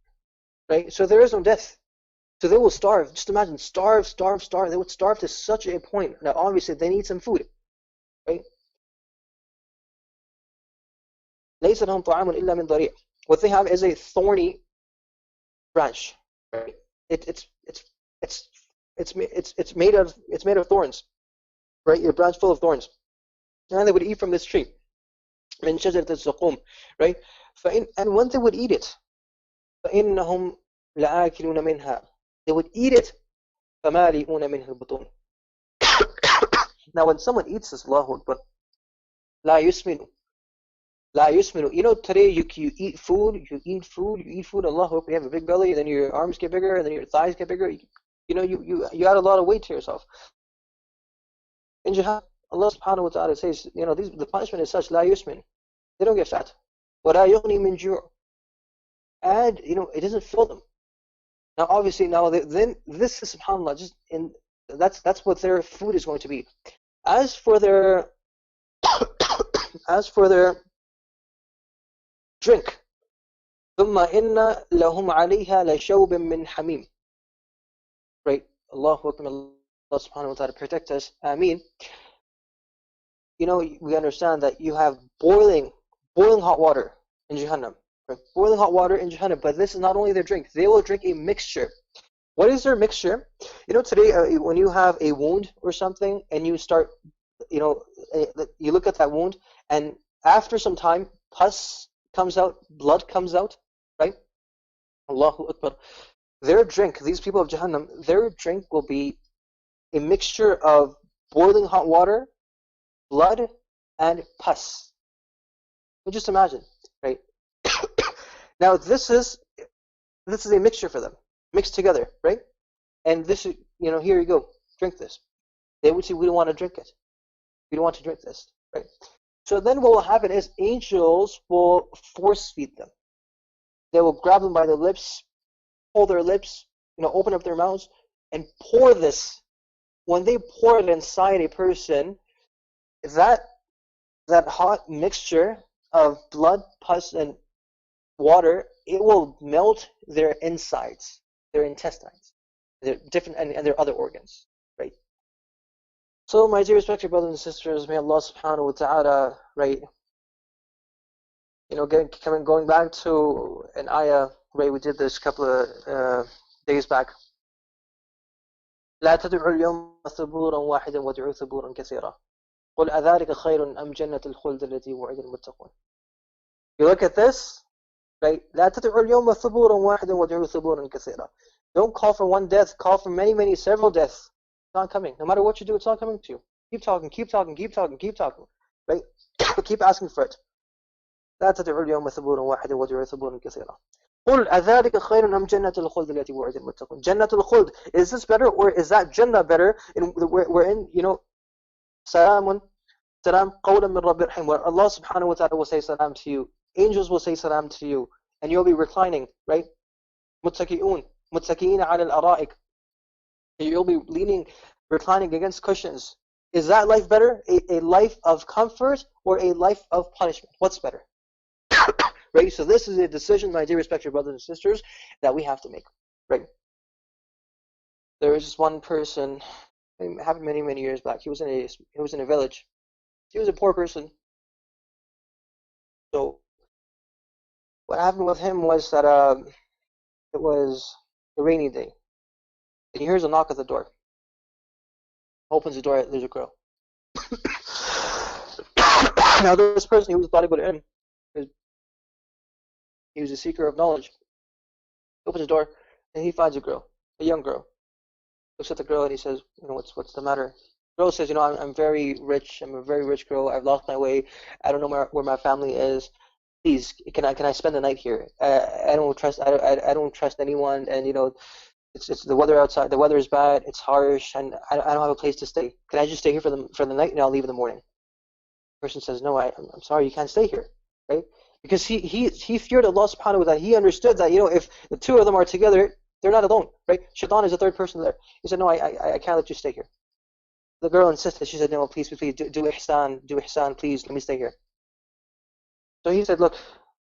right? So there is no death. So they will starve. Just imagine, starve. They would starve to such a point. Now, obviously, they need some food, right? ليس لهم طعام إلا من ضريع. What they have is a thorny branch, right? It's made of thorns, right? A branch full of thorns, and they would eat from this tree, من شجرة الزقوم, right? And when they would eat it, فإنهم لآكلون منها. They would eat it. فمالئون منها البطون. Now, when someone eats this, Allahu Akbar, لا يسمن. Today you eat food, Allahu Akbar, you have a big belly, then your arms get bigger, and then your thighs get bigger. You add a lot of weight to yourself. In Jahannam, Allah subhanahu wa ta'ala says, the punishment is such, لا يسمن. They don't get fat. ولا يغني من جوع. And, it doesn't fill them. Now, obviously, then this is subhanallah, that's what their food is going to be. As for their drink, ثم إن لهم عليها لشوب من حميم. Right? Allahu Akbar, Allah subhanahu wa ta'ala protect us. Ameen. We understand that you have boiling hot water in Jahannam. Right? Boiling hot water in Jahannam, but this is not only their drink. They will drink a mixture. What is their mixture? Today, when you have a wound or something, and you start, you look at that wound, and after some time, pus comes out, blood comes out, right? Allahu Akbar. Their drink, these people of Jahannam, their drink will be a mixture of boiling hot water, blood, and pus. Just imagine, right? Now, this is a mixture for them, mixed together, right? And this is, here you go, drink this. They would say, we don't want to drink it. We don't want to drink this, right? So then what will happen is angels will force feed them. They will grab them by the lips, pull their lips, open up their mouths, and pour this. When they pour it inside a person, that hot mixture of blood, pus, and water, it will melt their insides, their intestines, their different and their other organs, right? So, my dear respected brothers and sisters, may Allah subhanahu wa ta'ala, right, going back to an ayah, right, we did this a couple of days back. لا تدعوا اليوم ثبورا واحدا وادعوا ثبورا كثيرا قل أذلك خير أم جنة الخلد التي وعد المتقون. You look at this, right? لا تدعوا اليوم ثبورا واحدا وادعوا ثبورا كثيرا. Don't call for one death, call for many, several deaths. It's not coming. No matter what you do, it's not coming to you. Keep talking, right? Keep asking for it. لا تدعوا اليوم ثبورا واحدا وادعوا ثبورا كثيرا. قل أذلك خير أم جنة الخلد التي وعد المتقون. جنة الخلد, is this better, or is that Jannah better? We're in, salam qawlan min Rabbir Rahim, where Allah subhanahu wa ta'ala will say salam to you. Angels will say salam to you, and you'll be reclining, right? متكئين على الأرائك. You'll be leaning, reclining against cushions. Is that life better? A life of comfort or a life of punishment? What's better? Right? So this is a decision, my dear respected brothers and sisters, that we have to make. Right? There was just one person, it happened many, many years back. He was in a village. He was a poor person. So what happened with him was that it was a rainy day. And he hears a knock at the door. Opens the door, there's a girl. Now this person, he was about to go to him. He was a seeker of knowledge. He opens the door and he finds a girl, a young girl. Looks at the girl and he says, what's the matter? The girl says, I'm very rich. I'm a very rich girl. I've lost my way. I don't know where my family is. Please, can I spend the night here? I don't trust anyone, and it's the weather outside. The weather is bad. It's harsh, and I don't have a place to stay. Can I just stay here for the night, and I'll leave in the morning? The person says, no, I'm sorry, you can't stay here, right? Because he feared Allah subhanahu wa ta'ala. He understood that if the two of them are together, they're not alone, right? Shaitan is the third person there. He said, no, I can't let you stay here. The girl insisted. She said, no, please, do ihsan, please, let me stay here. So he said, look,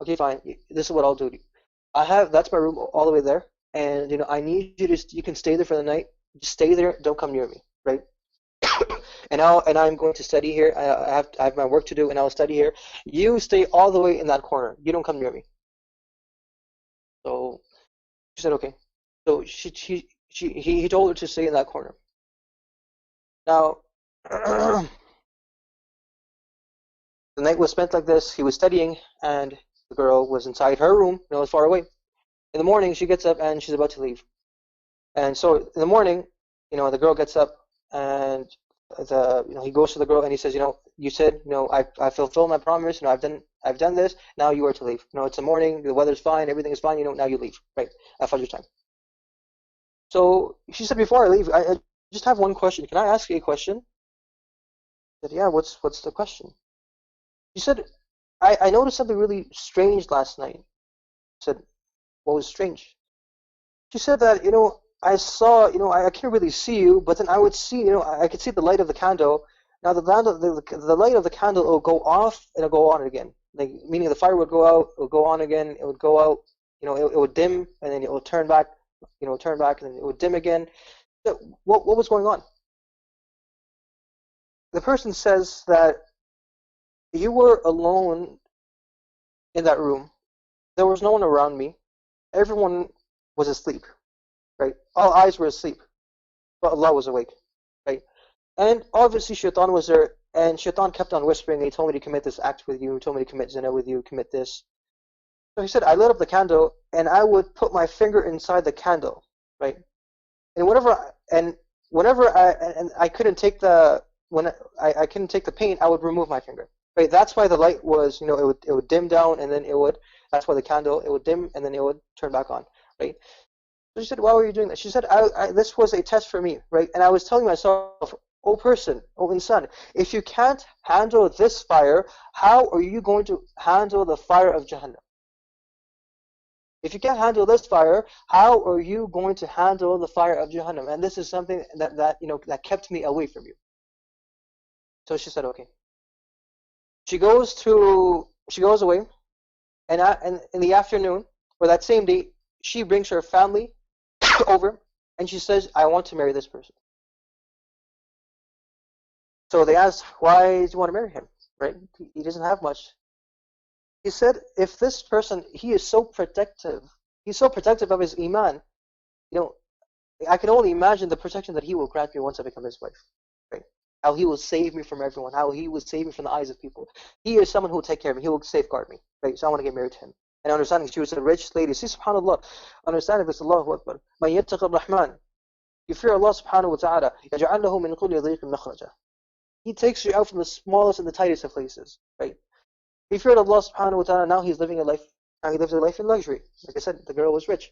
okay, fine. This is what I'll do. That's my room all the way there, and I need you can stay there for the night. Just stay there. Don't come near me, right? and I'm going to study here. I have my work to do, and I'll study here. You stay all the way in that corner. You don't come near me. So she said, okay. So he told her to stay in that corner. Now, the night was spent like this. He was studying, and the girl was inside her room, far away. In the morning, she gets up and she's about to leave. And so in the morning, the girl gets up and he goes to the girl and he says, you said, I fulfilled my promise. I've done this. Now you are to leave. It's the morning. The weather's fine. Everything is fine. Now you leave. Right at Fajr time. So she said, before I leave, I just have one question. Can I ask you a question? I said, yeah. What's the question? She said, I noticed something really strange last night. I said, what was strange? She said that, I saw, I can't really see you, but then I would see, I could see the light of the candle. Now the light of the candle will go off and it'll go on again. Like, meaning the fire would go out, it would go on again, it would go out, it would dim, and then it would turn back, and then it would dim again. So what was going on? The person says that you were alone in that room. There was no one around me. Everyone was asleep, right? All eyes were asleep, but Allah was awake, right? And obviously Shaitan was there, and Shaitan kept on whispering, he told me to commit this act with you, he told me to commit zina with you, commit this. So he said, I lit up the candle, and I would put my finger inside the candle, right? And whenever I couldn't take I couldn't take the paint, I would remove my finger, right? That's why the light was, it would dim down, and then that's why the candle, it would dim, and then it would turn back on, right? So she said, why were you doing that? She said, this was a test for me, right? And I was telling myself, oh person, oh insan, if you can't handle this fire, how are you going to handle the fire of Jahannam? If you can't handle this fire, how are you going to handle the fire of Jahannam? And this is something that kept me away from you. So she said, okay. She goes away, and in the afternoon, or that same day, she brings her family over, and she says, I want to marry this person. So they asked, why do you want to marry him? Right? He doesn't have much. He said, if this person, he's so protective of his iman, I can only imagine the protection that he will grant me once I become his wife. Right? How he will save me from everyone, how he will save me from the eyes of people. He is someone who will take care of me, he will safeguard me. Right? So I want to get married to him. And understanding she was a rich lady. See, subhanAllah, understanding this, Allahu Akbar. مَنْ يَتَّقِ الرَّحْمَنِ You fear Allah subhanahu wa ta'ala, يَجْعَلْ لَهُ مِنْ كُلِّ ضِيقٍ مَخْرَجًا He takes you out from the smallest and the tightest of places. Right? He feared Allah subhanahu wa ta'ala, now he lives a life in luxury. Like I said, the girl was rich.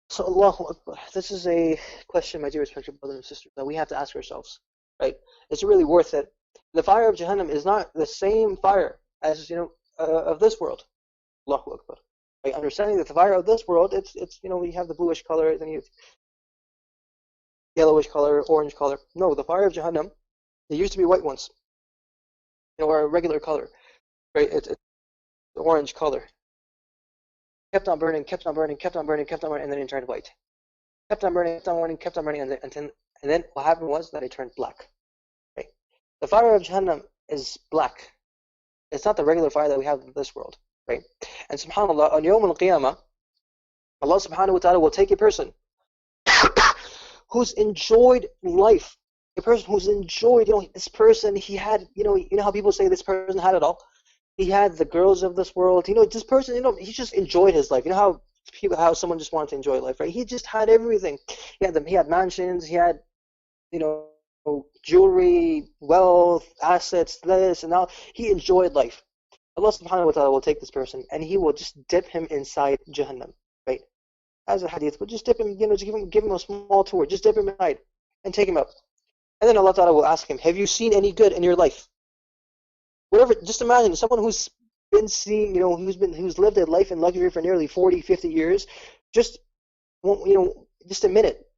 So Allahu Akbar. This is a question, my dear respected brothers and sisters, that we have to ask ourselves. Right? Is it really worth it? The fire of Jahannam is not the same fire as, of this world. Allahu Akbar. Right? Understanding that the fire of this world, it's you have the bluish color, then yellowish color, orange color. No, the fire of Jahannam, it used to be white once, or a regular color, right? It's orange color. Kept on burning, kept on burning, kept on burning, kept on burning, and then it turned white. Kept on burning, kept on burning, kept on burning, and then what happened was that it turned black. Right? The fire of Jahannam is black. It's not the regular fire that we have in this world, right? And subhanAllah, on Yawm al-Qiyamah, Allah subhanahu wa ta'ala will take a person who's enjoyed life, a person who's enjoyed, this person, he had, you know how people say this person had it all? He had the girls of this world, this person, he just enjoyed his life. You know how someone just wanted to enjoy life, right? He just had everything. He had mansions, he had, jewelry, wealth, assets, this and that. He enjoyed life. Allah subhanahu wa ta'ala will take this person and he will just dip him inside Jahannam, right? As a hadith, but just dip him, just give him a small tour, just dip him inside and take him out. And then Allah ta'ala will ask him, have you seen any good in your life? Whatever, just imagine someone who's been seeing, who's lived a life in luxury for nearly 40, 50 years, just a minute.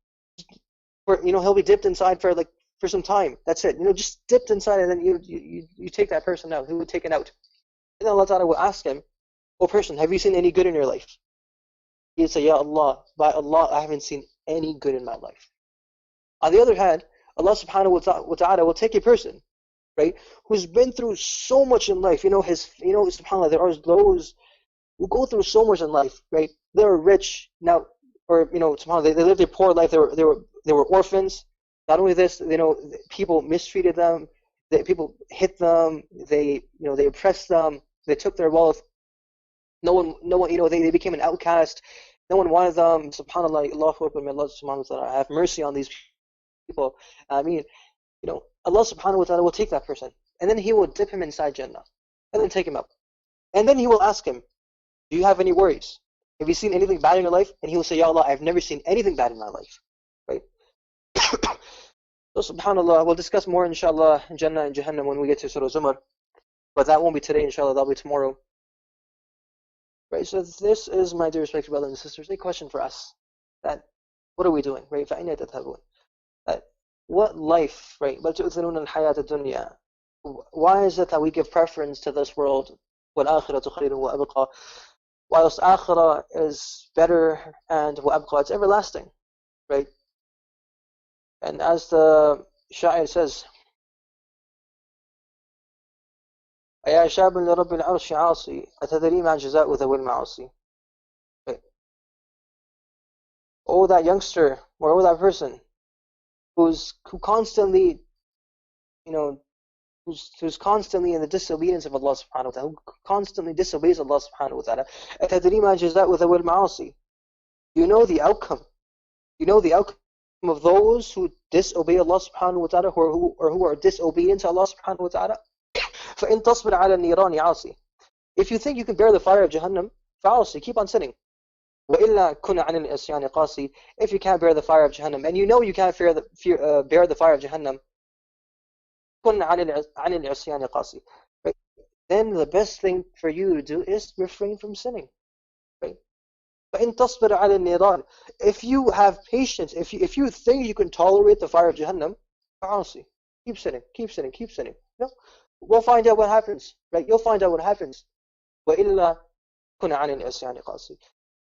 He'll be dipped inside for some time. That's it. Just dipped inside, and then you take that person out. He will be taken out. And then Allah Ta'ala will ask him, "Oh person, have you seen any good in your life?" He'll say, "Ya Allah, by Allah, I haven't seen any good in my life." On the other hand, Allah Subhanahu wa Ta'ala will take a person, right, who's been through so much in life. SubhanAllah, there are those who go through so much in life, right? They're rich now, or SubhanAllah, they lived a poor life. They were orphans. Not only this, people mistreated them. People hit them. They oppressed them. They took their wealth. No one, they became an outcast. No one wanted them. SubhanAllah, Allahu Akbar, may Allah Subhanahu wa Ta'ala have mercy on these people. I mean, Allah Subhanahu wa Ta'ala will take that person, and then He will dip him inside Jannah, and then take him up, and then He will ask him, "Do you have any worries? Have you seen anything bad in your life?" And he will say, "Ya Allah, I've never seen anything bad in my life." Right? So subhanAllah, we'll discuss more inshallah Jannah and Jahannam when we get to Surah Zumar, but that won't be today inshallah, that'll be tomorrow. Right, so this is, my dear respected brothers and sisters, a question for us, that what are we doing, right? That what life, right? Why is it that we give preference to this world, whilst akhirah is better and وَأَبْقَى, it's everlasting, right? And as the Sha'ir says, أَيَا شَابٌ لِرَبِّ الْعَرْشِ عَاصِي أَتَدْرِي مَا جَزَاءُ ذَوِي الْمَعَاصِي. Oh, that youngster, or oh, that person who constantly, who's constantly in the disobedience of Allah subhanahu wa ta'ala, who constantly disobeys Allah subhanahu wa ta'ala. أَتَدْرِي مَا جَزَاءُ ذَوِي الْمَعَاصِي. You know the outcome. You know the outcome of those who disobey Allah subhanahu wa ta'ala, who are disobedient to Allah subhanahu wa ta'ala. فَإِن تَصْبِرْ عَلَى النِّيرَانِ عَاصِي. If you think you can bear the fire of Jahannam, فَعَاصِي, keep on sinning. وَإِلَّا كُنَ عَنِ الْإِسْيَانِ قَاسِي. If you can't bear the fire of Jahannam, and you know you can't bear the fire of Jahannam, كُنَ عَنِ الْإِسْيَانِ قَاسِي. Right? Then the best thing for you to do is refrain from sinning. Right? فَإِن تَصْبِرْ عَلَى النِّيرَانِ. If you have patience, if you think you can tolerate the fire of Jahannam, فَعَاصِي. Keep sinning, keep sinning, keep sinning. We'll find out what happens, right? You'll find out what happens. وَإِلَّا كُنَ عَنِ الْإِسْيَانِ قَاسِي.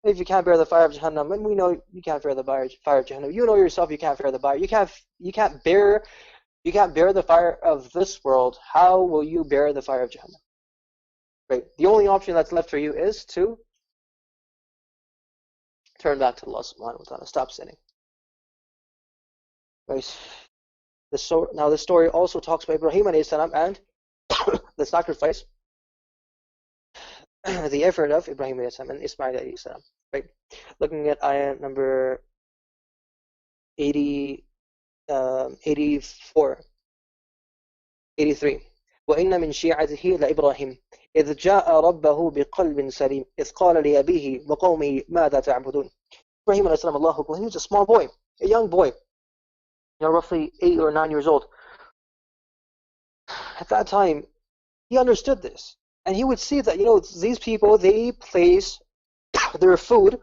If you can't bear the fire of Jahannam, and we know you can't bear the fire of Jahannam, you know yourself you can't bear the fire. You can't bear the fire of this world. How will you bear the fire of Jahannam? Right? The only option that's left for you is to turn back to Allah subhanahu wa ta'ala. Stop sinning. Right? Now the story also talks about Ibrahim alayhi salam and the sacrifice, the effort of Ibrahim alayhi salam and Ismail alayhi salam. Right? Looking at ayah number 84, 83. وَإِنَّ مِنْ شِيعَتِهِ لَإِبْرَاهِيمَ إِذْ جَاءَ رَبَّهُ بِقَلْبٍ سَلِيمٍ إِذْ قَالَ لِأَبِيهِ وَقَوْمِهِ مَاذَا تَعْبُدُونَ. Ibrahim alayhi salam, Allahu Akbar, he was a small boy, a young boy, roughly 8 or 9 years old. At that time, he understood this, and he would see that these people, they place their food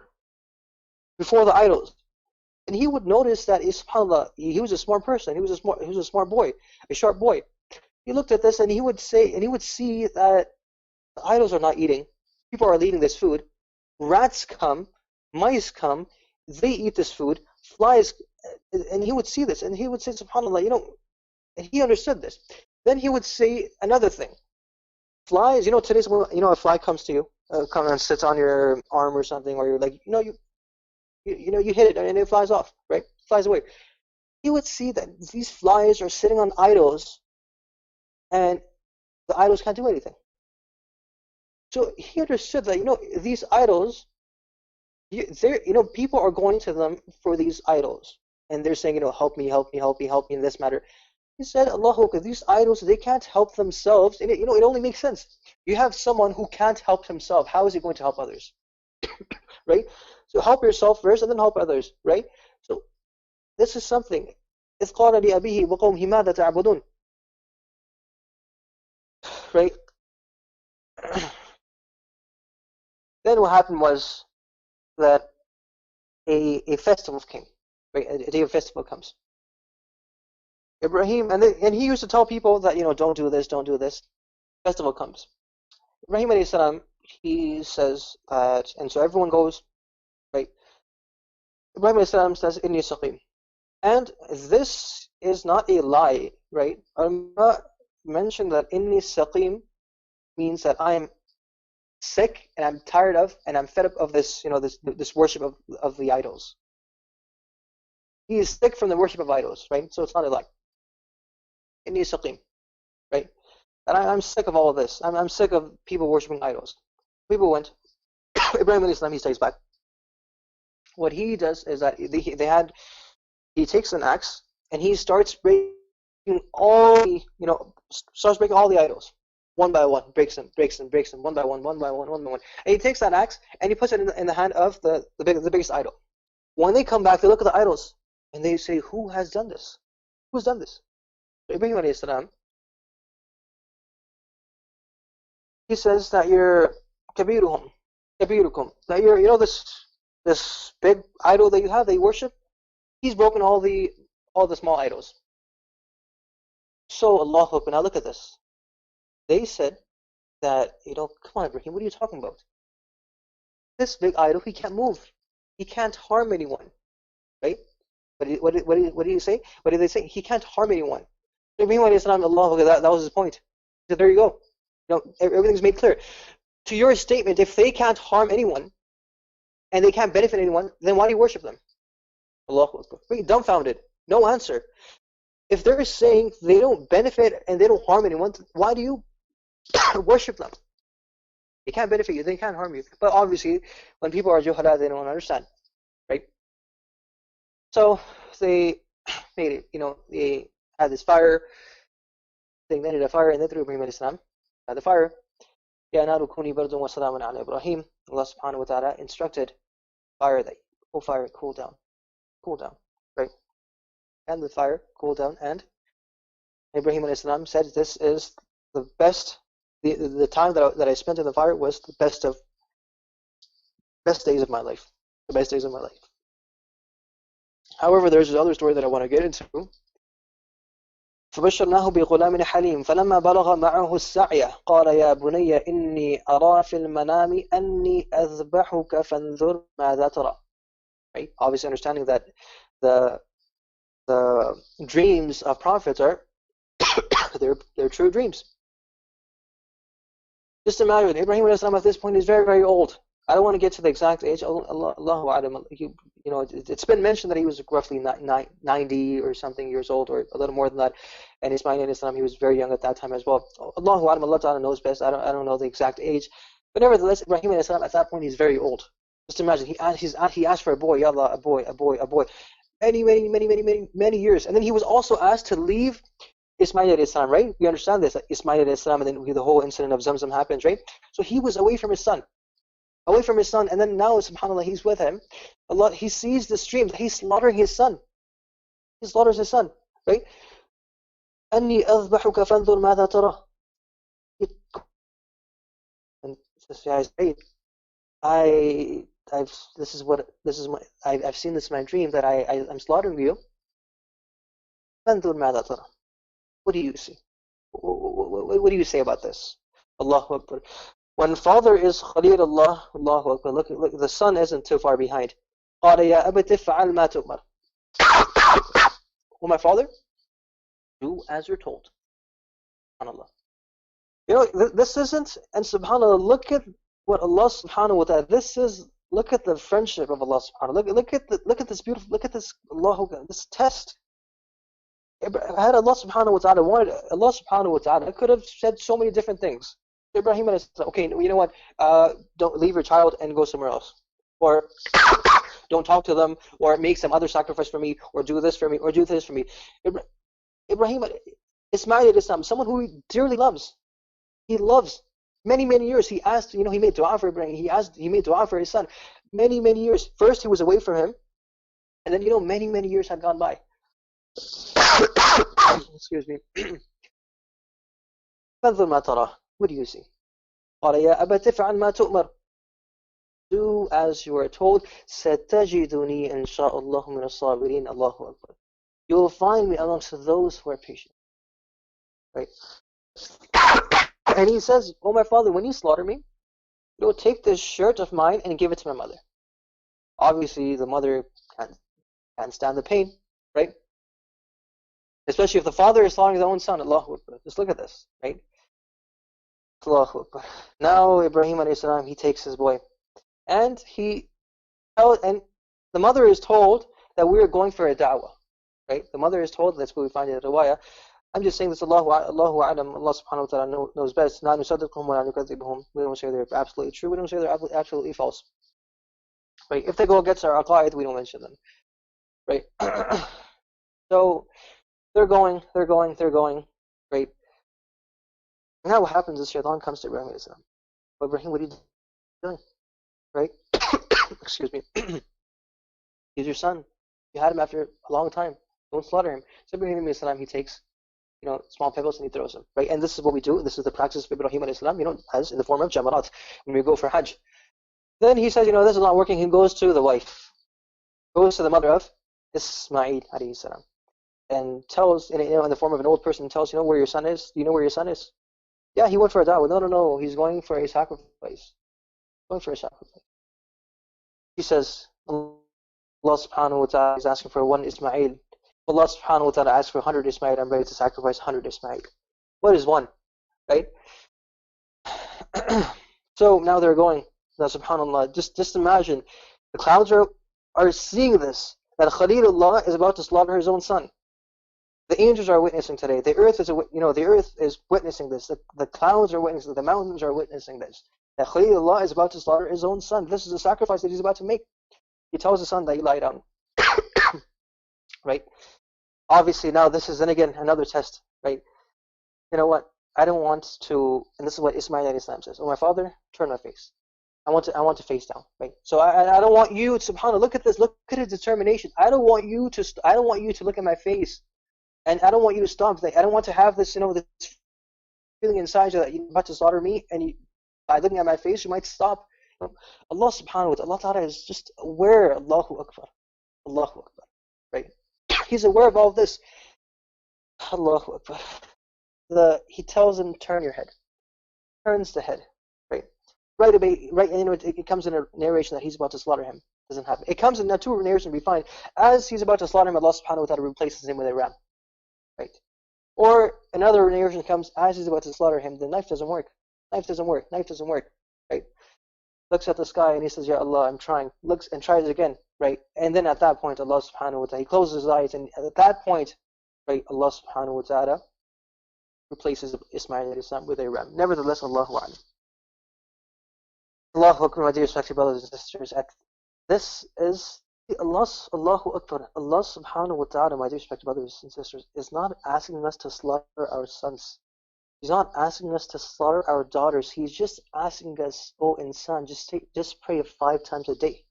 before the idols. And he would notice that, subhanAllah, he was a smart person. He was a smart boy, a sharp boy. He looked at this and he would say, and he would see that the idols are not eating. People are eating this food. Rats come, mice come, they eat this food, flies, and he would see this and he would say, subhanAllah, and he understood this. Then he would say another thing. Flies, today's, a fly comes to you, comes and sits on your arm or something, or you're like, you hit it and it flies off, right? Flies away. He would see that these flies are sitting on idols and the idols can't do anything. So he understood that, these idols, people are going to them for these idols. And they're saying, help me, help me, help me, help me in this matter. He said, Allahu Akbar, these idols, they can't help themselves. And it only makes sense. You have someone who can't help himself. How is he going to help others? Right? So help yourself first and then help others. Right? So this is something. إِذْ قَالَ لِأَبِيهِ وَقَوْمِهِ مَاذَا تَعْبُدُونَ. Right? Then what happened was that a festival came. Right? A day of festival comes. Ibrahim, and he used to tell people that, don't do this, don't do this. Festival comes. Ibrahim alayhi salam, he says that, and so everyone goes, right? Ibrahim alayhi salam says, Inni saqim. And this is not a lie, right? Ulama mentioned that Inni saqim means that I am sick and I'm tired of and I'm fed up of this, this worship of the idols. He is sick from the worship of idols, right? So it's not a lie. Inni saqim, right? And I'm sick of all of this. I'm sick of people worshiping idols. People went. Ibrahim alayhi salam, he stays back. What he does is that he takes an axe and he starts breaking starts breaking all the idols one by one, breaks them, one by one, one by one, one by one. And he takes that axe and he puts it in the hand of the biggest idol. When they come back, they look at the idols and they say, "Who has done this? Who's done this?" So Ibrahim alayhi salam, he says that you're kabirukum, that you're, this big idol that you have, that you worship, he's broken all the small idols. So Allahu Akbar, now look at this. They said that, come on Ibrahim, what are you talking about? This big idol, he can't move. He can't harm anyone. Right? What did he say? What did they say? He can't harm anyone. Ibrahim alayhi salam, Allahu Akbar, that was his point. He said, there you go. Everything's made clear. To your statement, if they can't harm anyone and they can't benefit anyone, then why do you worship them? Allahu Akbar. Dumbfounded. No answer. If they're saying they don't benefit and they don't harm anyone, why do you worship them? They can't benefit you, they can't harm you. But obviously, when people are juhala, they don't understand. Right? So they made it, they had this fire, they ignited a fire, and they threw Ibrahim alayhi salam at the fire. Ya naru kuni bardun wa salamun ala Ibrahim. Allah subhanahu wa ta'ala instructed fire that, oh fire, cool down, right? And the fire cooled down, and Ibrahim alayhi salam said, this is the best, the time that I spent in the fire was the best days of my life, the best days of my life. However, there's another story that I want to get into. فبشرناه بغلام حليم فلما بلغ معه السعي قال يا بني إني أرى في المنام أني أذبحك فانظر ماذا ترى. Right? Obviously understanding that the dreams of prophets are they're true dreams. Just imagine Ibrahim alayhi salam at this point is very, very old. I don't want to get to the exact age. Allahu a'lam. It's been mentioned that he was roughly 90 or something years old, or a little more than that. And Ismail alayhi salam, he was very young at that time as well. Allahu a'lam. Allah ta'ala knows best. I don't know the exact age, but nevertheless, Ibrahim alayhi salam at that point he's very old. Just imagine he asked for a boy. Ya Allah, a boy. Many years, and then he was also asked to leave Ismail alayhi salam, right? We understand this, Ismail alayhi salam, and then the whole incident of Zamzam happens, right? So he was away from his son, and then now, subhanAllah, he's with him. Allah, he sees the stream, he's slaughtering his son. He slaughters his son, right? أَنِّي أَذْبَحُكَ فَانْظُرْ مَاذَا تَرَى. And says, I I've seen this in my dream that I'm slaughtering you. فانظر ماذا ترى. What do you see? What do you say about this? Allahu Akbar. When father is Khalil Allah, Allahu Akbar, look, the son isn't too far behind. قال يا أبت افعل ما تؤمر. Oh, my father, do as you're told. SubhanAllah. You know, this isn't, and SubhanAllah, look at what Allah Subhanahu wa Ta'ala, look at the friendship of Allah Subhanahu. Look at this beautiful, look at this, this test. Had Allah Subhanahu wa Ta'ala wanted, Allah Subhanahu wa Ta'ala could have said so many different things. Ibrahim said, okay, you know what, don't leave your child and go somewhere else. Or don't talk to them, or make some other sacrifice for me, or do this for me, or do this for me. Ibrahim, Ismail Islam, someone who he dearly loves. He loves. Many years he asked, he made dua for Ibrahim. He made dua for his son. Many years. First he was away from him, and then many years had gone by. Excuse me. What do you see? قال يا أبت افعل ما تؤمر. Do as you are told. ستجدني إن شاء الله من الصابرين. Allahu Akbar. You will find me amongst those who are patient. Right? And he says, oh my father, when you slaughter me, take this shirt of mine and give it to my mother. Obviously, the mother can't stand the pain, right? Especially if the father is slaughtering his own son. Allahu Akbar. Just look at this, right? Allahu Akbar. Now Ibrahim alayhi salam, he takes his boy, and the mother is told that we are going for a da'wah, right? The mother is told, that's what we find in the riwayah. I'm just saying this, Allahu A'lam, Allah Subhanahu wa Ta'ala knows best. We don't say they're absolutely true, we don't say they're absolutely false. Right? If they go against our aqaid, we don't mention them. Right? So they're going, right? Now what happens is Shaitan comes to Ibrahim. Well, Ibrahim, what are you doing? Right? Excuse me. He's your son. You had him after a long time. Don't slaughter him. So Ibrahim, he takes small pebbles and he throws them, right? And this is what we do. This is the practice of Ibrahim alayhi salam, as in the form of jamarat when we go for Hajj. Then he says, this is not working. He goes to the wife, goes to the mother of Ismail alayhi salam, and tells, in the form of an old person, tells, where your son is. Do you know where your son is? Yeah, he went for a da'wah. No, he's going for a sacrifice. He says, Allah Subhanahu wa Ta'ala is asking for one Ismail. Allah Subhanahu wa Ta'ala asks for 100 Ismail. I'm ready to sacrifice 100 Ismail. What is one? Right? So now they're going. Now SubhanAllah, just imagine, the clouds are seeing this, that Khalilullah is about to slaughter his own son. The angels are witnessing today. The earth is witnessing this. The clouds are witnessing. The mountains are witnessing this. That Khalilullah is about to slaughter his own son. This is the sacrifice that he's about to make. He tells the son that he lie down. Right? Obviously, now this is then again another test. Right? You know what? I don't want to, and this is what Ismail alayhi salam says. Oh, my father, turn my face. I want to face down. Right? So I don't want you. SubhanAllah, look at this. Look at his determination. I don't want you to look at my face. And I don't want you to stop. I don't want to have this, this feeling inside you that you're about to slaughter me, and by looking at my face, you might stop. Allah Subhanahu wa Ta'ala, Allah Ta'ala is just aware. Allahu Akbar. Allahu Akbar. Right? He's aware of all this. Allahu Akbar. He tells him, turn your head. Turns the head. Right? Right. It comes in a narration that he's about to slaughter him. Doesn't happen. It comes in two narrations we find. As he's about to slaughter him, Allah Subhanahu wa Ta'ala replaces him with a ram. Right? Or another narration comes, as he's about to slaughter him, the knife doesn't work. Knife doesn't work. Right? Looks at the sky and he says, Ya Allah, I'm trying. Looks and tries again. Right? And then at that point, Allah Subhanahu wa Ta'ala, he closes his eyes, and at that point, right, Allah Subhanahu wa Ta'ala replaces Ismail alayhi salam with a ram. Nevertheless, Allahu A'lam. Allahu Akbar, my dear respected brothers and sisters. This is Allahu Akbar. Allah Subhanahu wa Ta'ala, my dear respected brothers and sisters, is not asking us to slaughter our sons. He's not asking us to slaughter our daughters. He's just asking us, oh insan, just pray 5 times a day.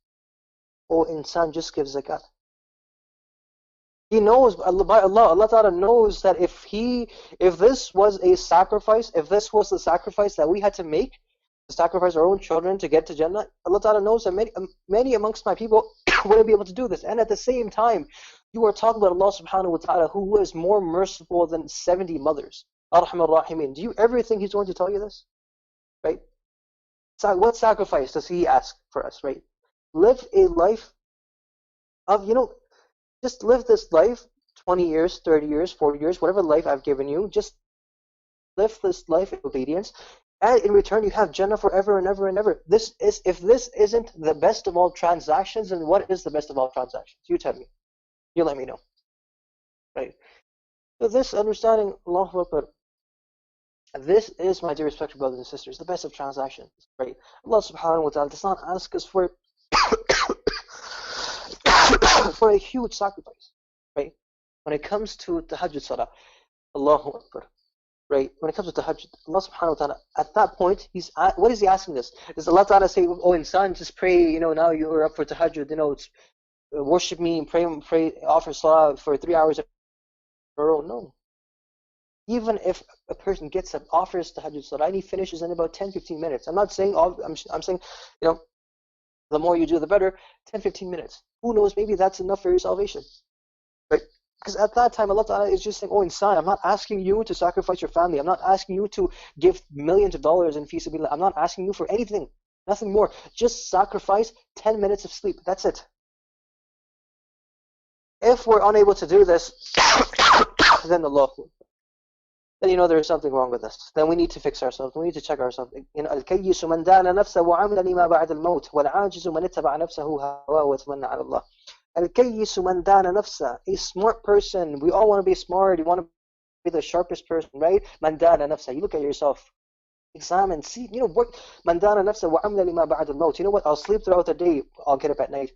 Oh insan, just give zakat. He knows, Allah Ta'ala knows that if this was a sacrifice, if this was the sacrifice that we had to make, to sacrifice our own children to get to Jannah, Allah Ta'ala knows that many amongst my people wouldn't be able to do this. And at the same time, you are talking about Allah subhanahu wa ta'ala, who is more merciful than 70 mothers. Arhamar Rahimin. Do you ever think He's going to tell you this? Right? So what sacrifice does He ask for us, right? Live a life of, just live this life, 20 years, 30 years, 40 years, whatever life I've given you, just live this life in obedience, and in return you have Jannah forever and ever and ever. If this isn't the best of all transactions, then what is the best of all transactions? You tell me. You let me know. Right? So this understanding, Allahu Akbar, this is, my dear respected brothers and sisters, the best of transactions. Right? Allah subhanahu wa ta'ala does not ask us for for a huge sacrifice. Right? When it comes to Tahajjud Salah, Allahu Akbar. Right? When it comes to Tahajjud, Allah subhanahu wa ta'ala, at that point, what is He asking us? Does Allah ta'ala say, oh, insan, just pray, now you're up for Tahajjud, worship me and pray, offer Salah for 3 hours in a row? No. Even if a person gets up, offers Tahajjud Salah, and he finishes in about 10-15 minutes. I'm not saying, I'm saying, the more you do, the better. 10-15 minutes. Who knows, maybe that's enough for your salvation. Right? Because at that time, Allah Ta'ala is just saying, oh, insan, I'm not asking you to sacrifice your family. I'm not asking you to give millions of dollars in fi sabilillah. I'm not asking you for anything. Nothing more. Just sacrifice 10 minutes of sleep. That's it. If we're unable to do this, then then there is something wrong with us. Then we need to fix ourselves. We need to check ourselves. الكيس من دان نفسه وعمل لما بعد الموت والعاجز من اتبع نفسه هواه وتمنى على الله. الكيس من دان نفسه. A smart person. We all want to be smart. You want to be the sharpest person, right? من دان نفسه. You look at yourself. Examine. See. What? من دان نفسه وعمل لما بعد الموت. You know what? I'll sleep throughout the day. I'll get up at night.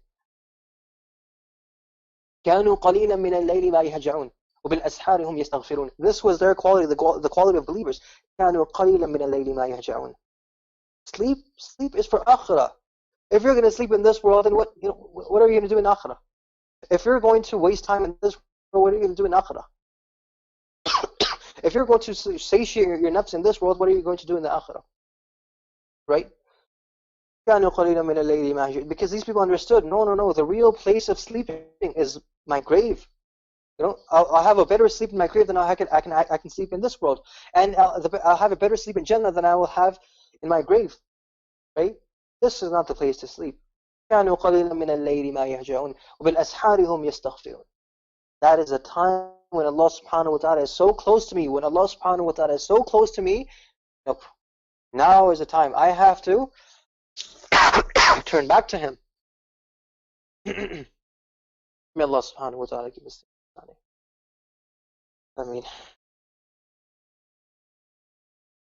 كانوا قليلا من الليل ما يهجعون. وبالأسحار هم يستغفرون. This was their quality, the quality of believers. كانوا قليلا من الليل ما يهجعون. Sleep is for akhirah. If you're going to sleep in this world, then what are you going to do in akhirah? If you're going to waste time in this world, what are you going to do in akhirah? If you're going to satiate your nafs in this world, what are you going to do in the akhirah? Right? كانوا قليلا من الليل ما يهجعون. Because these people understood, no, the real place of sleeping is my grave. I'll have a better sleep in my grave than I can sleep in this world, and I'll have a better sleep in Jannah than I will have in my grave. Right? This is not the place to sleep. كانوا قليلا من الليل ما يهجعون وبالأسحار هم يستغفرون. That is a time when Allah subhanahu wa ta'ala is so close to me. When Allah subhanahu wa ta'ala is so close to me, now is the time. I have to turn back to Him. May Allah subhanahu wa ta'ala give us.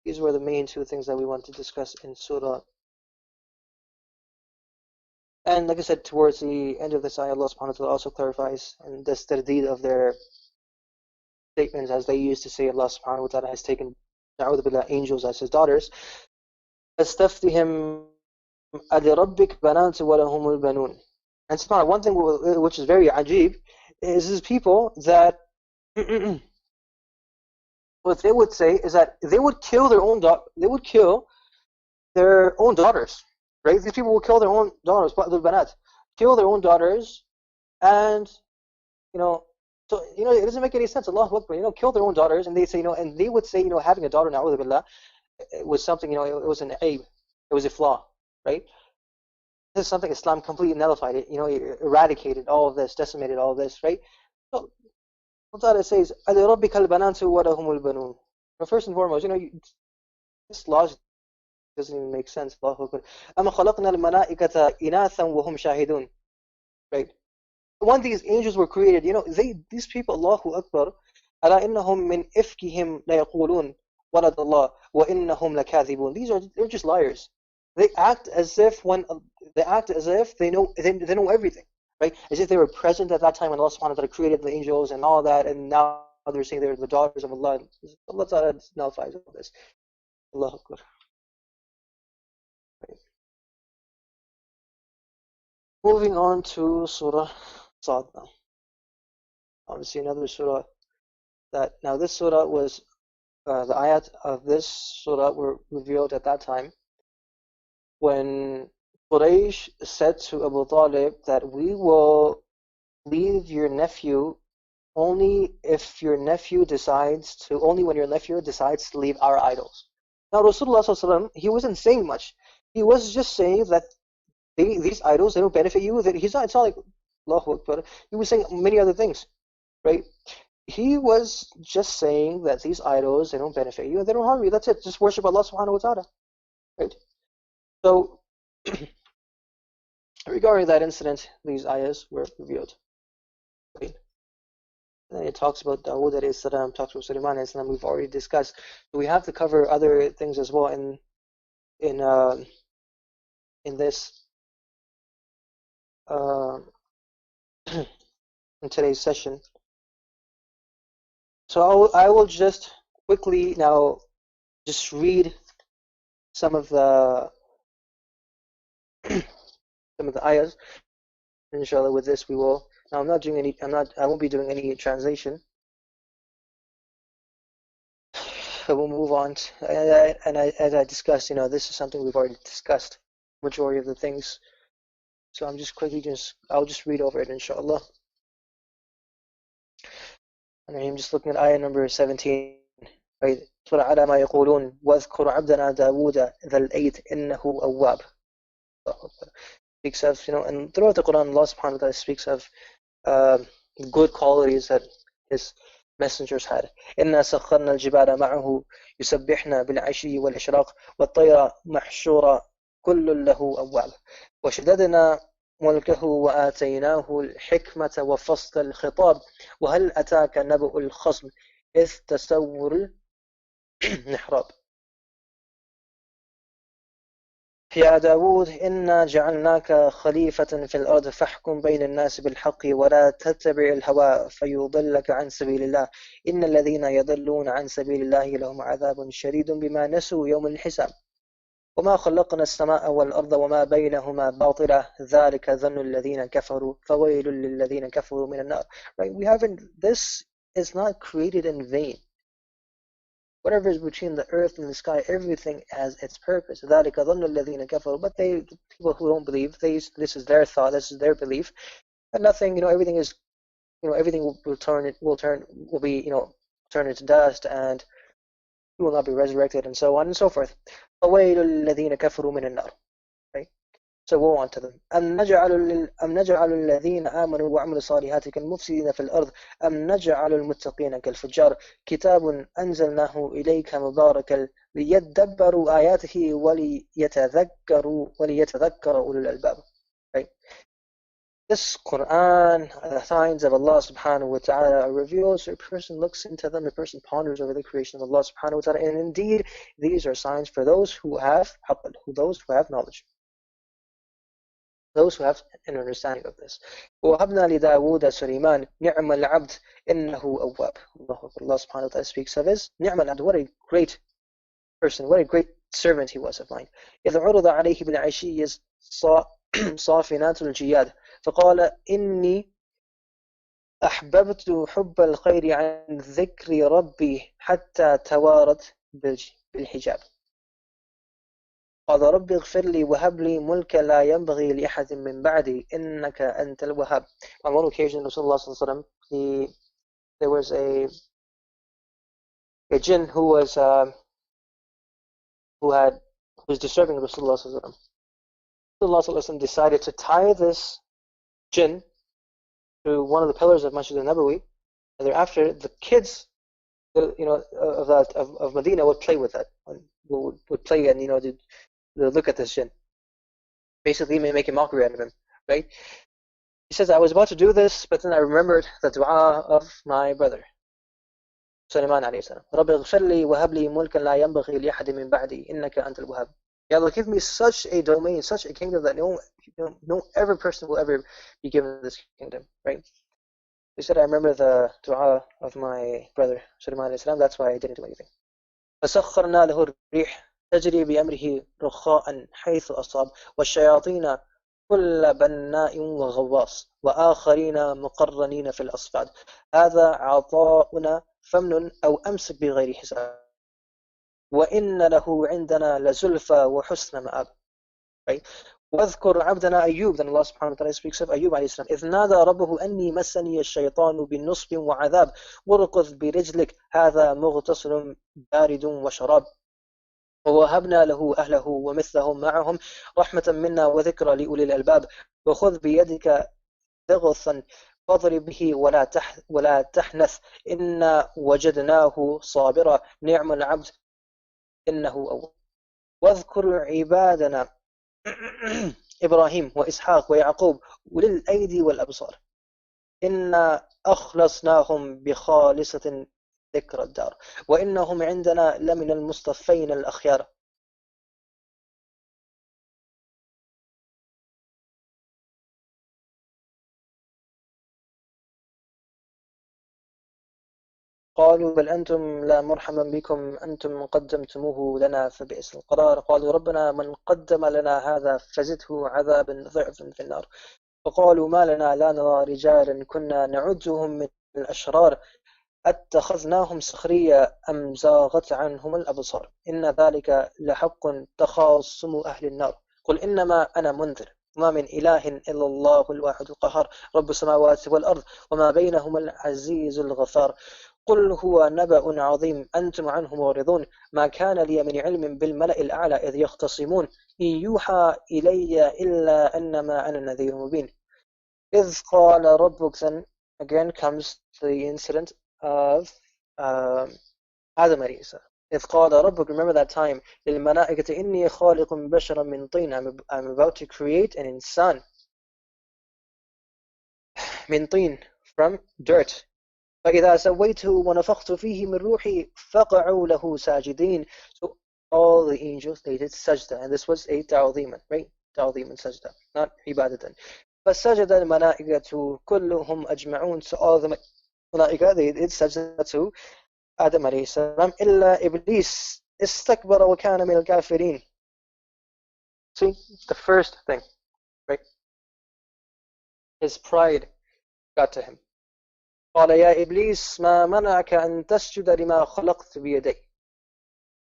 These were the main two things that we want to discuss in Surah. And like I said, towards the end of this ayah, Allah subhanahu wa ta'ala also clarifies and this tardeed of their statements, as they used to say Allah subhanahu wa ta'ala has taken na'udhu billah, angels as His daughters. فَاسْتَفْتِهِمْ أَلِرَبِّكَ بَنَاتُ وَلَهُمُ الْبَنُونَ. And subhanAllah, one thing which is very ajib is people that what they would say is that they would kill their own daughters, right? These people will kill their own daughters, kill their own daughters, and so it doesn't make any sense. Allahu Akbar, kill their own daughters, and they say, and they would say, having a daughter, na'udhu billah, it was something, it was an aib, it was a flaw, right? This is something Islam completely nullified it, eradicated all of this, decimated all of this, right? So Allah says, أَلِرَبِّكَ الْبَنَاتُ وَلَهُمُ الْبَنُونَ. But first and foremost, this logic doesn't even make sense. Allahu Akbar. أَمَا خَلَقْنَا الْمَلَائِكَةَ إِنَاثًا وَهُمْ شَاهِدُونَ. Right? When these angels were created, these people, Allahu Akbar, أَلَا إِنَّهُمْ مِنْ إِفْكِهِمْ لَيَقُولُونَ وَلَدَ اللَّهِ وَإِنَّهُمْ لَكَاذِبُونَ. They're just liars. They act as if they know everything. Right? As if they were present at that time when Allah subhanahu wa ta'ala created the angels and all that, and now they're saying they're the daughters of Allah. Allah ta'ala nullifies all this. Allahu Akbar. Right. Moving on to Surah Sad now. Obviously another surah now this surah was, the ayat of this surah were revealed at that time. when Quraysh said to Abu Talib that we will leave your nephew only when your nephew decides to leave our idols. Now Rasulullah ﷺ, he wasn't saying much. He was just saying that these idols, they don't benefit you. That it's not like Allahu Akbar. He was saying many other things, right? He was just saying that these idols, they don't benefit you, they don't harm you. That's it. Just worship Allah subhanahu wa ta'ala, right? So regarding that incident, these ayahs were revealed. Right? And it talks about Dawood alayhi salam, talks about Sulaiman alayhi salam. We've already discussed. So we have to cover other things as well in this in today's session. So I will just quickly now just read some of the ayahs. Inshallah, with this we will. Now I won't be doing any translation. So we'll move on. As I discussed, this is something we've already discussed, majority of the things. So I'm just quickly I'll just read over it, inshallah. And I'm just looking at ayah number 17. Right? على ما يقولون واذكر عبدنا داوود ذا الأيد إنه أواب. Speaks of, and throughout the Quran, Allah subhanahu wa ta'ala speaks of good qualities that his messengers had. إنا سخرنا الجبال معه يسبحنا بالعشي والإشراق والطير محشورة كل له أواب وشددنا ملكه وآتيناه الحكمة وفصل الخطاب وهل أتاك نبأ الخصم إذ تسور المحراب يا داود إنا جعلناك خليفة في الأرض فاحكم بين الناس بالحق ولا تتبع الهوى فيضلك عن سبيل الله إن الذين يضلون عن سبيل الله لهم عذاب شديد بما نسوا يوم الحساب وما خلقنا السماء والأرض وما بينهما باطلا ذلك ظن الذين كفروا فويل للذين كفروا من النار. Right? This is not created in vain. Whatever is between the earth and the sky, everything has its purpose. ذلك ظن الذين كفروا. But the people who don't believe, this is their thought, this is their belief, and nothing, everything is, everything will turn into dust, and you will not be resurrected, and so on and so forth. فويل للذين كفروا من النار. Right? So we'll on to them. أم نجعل الذين آمنوا وعملوا الصالحات كالمفسدين في الأرض أم نجعل المتقين كالفجار كتاب أنزلناه إليك مباركا ليدبروا آياته وليتذكر أولو الألباب. Right? This Quran, the signs of Allah subhanahu wa ta'ala are revealed, so a person looks into them, a person ponders over the creation of Allah subhanahu wa ta'ala, and indeed these are signs for those who have aql, those who have knowledge, those who have an understanding of this. وَهَبْنَا لِدَاوُودَ سُلَيْمَانَ نِعْمَ الْعَبْدِ إِنَّهُ أَوَّابٌ. Allah subhanahu wa ta'ala speaks of his نِعْمَ الْعَبْدِ. What a great person, what a great servant he was of mine. إِذْ عُرِضَ عَلَيْهِ بِالْعَشِيِّ صافنات الجياد فقال إني أحببت حب الخير عن ذكر ربي حتى توارت بالحجاب قال رب اغفر لي وهب لي ملكا لا ينبغي لأحد من بعدي إنك أنت الوهاب. On one occasion, Rasulullah sallallahu alaihi wasallam, there was a jinn who was disturbing Rasulullah sallallahu alaihi wasallam. Rasulullah sallallahu alaihi wasallam decided to tie this jinn to one of the pillars of Masjid al-Nabawi, and thereafter the kids, of Medina would play with that, would play and they look at this jinn, basically make a mockery out of him, right? He says, I was about to do this, but then I remembered the dua of my brother Sulaiman alayhi salam. رَبِّ اغْفِرْ لِي وَهَبْ لِي مُلْكًا لَا يَنبَغِي لِأَحَدٍ مِّن بَعْدِي إِنَّكَ أَنْتَ الْوَهَّابُ. Ya Allah, give me such a domain, such a kingdom that no every person will ever be given this kingdom, right? He said, I remember the dua of my brother Sulaiman alayhi salam, that's why I didn't do anything. فَسَخَّرْنَا لَهُ الرِّيحَ تجري بأمره رخاء حيث أصاب والشياطين كل بناء وغواص وآخرين مقرنين في الأصفاد هذا عطاؤنا فمن أو أمسك بغير حساب وإن له عندنا لزلفى وحسن مآب. right? واذكر عبدنا أيوب, then Allah subhanahu wa ta'ala speaks of Ayyub alayhi salam, إذ نادى ربه أني مسني الشيطان بنصب وعذاب واركض برجلك هذا مغتسل بارد وشراب ووهبنا له أهله ومثلهم معهم رحمة منا وذكرى لأولي الألباب وخذ بيدك ضغثا فاضرب به ولا تحنث إنا وجدناه صابرا نعم العبد إنه أواب واذكر عبادنا إبراهيم وإسحاق ويعقوب أولي الأيدي والأبصار إنا أخلصناهم بخالصة ذكر الدار وإنهم عندنا لمن المصطفين الأخيار قالوا بل أنتم لا مرحبا بكم أنتم قدمتموه لنا فبئس القرار قالوا ربنا من قدم لنا هذا فزده عذابا ضعفا في النار فقالوا ما لنا لا نرى رجالا كنا نعدهم من الأشرار أتخذناهم سخريا أم زاغت عنهم الأبصار إن ذلك لحق تخاصم أهل النار قل إنما أنا منذر وما من إله إلا الله الواحد القهار رب السماوات والأرض وما بينهما العزيز الغفار قل هو نبأ عظيم أنتم عنه معرضون ما كان لي من علم بالملأ الأعلى إذ يختصمون إن يوحى إلي إلا أنما أنا نذير مبين إذ قال ربك, then again comes the incident of Adam alayhi salam. إذ قال ربك, remember that time, للملائكة إني خالق بشرا من طين, I'm about to create an insan من طين, from dirt. فإذا سويته ونفخت فيه من روحي فقعوا له ساجدين. So all the angels, they did sajda, and this was a ta'ziman, right? تعظيما sajda, not ibadatan. فسجد الملائكة كلهم أجمعون. So all the malaika, they did sajda to Adam alayhi salam إلا إبليس استكبر وكان من الكافرين. See, the first thing, right? His pride got to him. قال يا إبليس ما منعك أن تسجد لما خلقت بيدي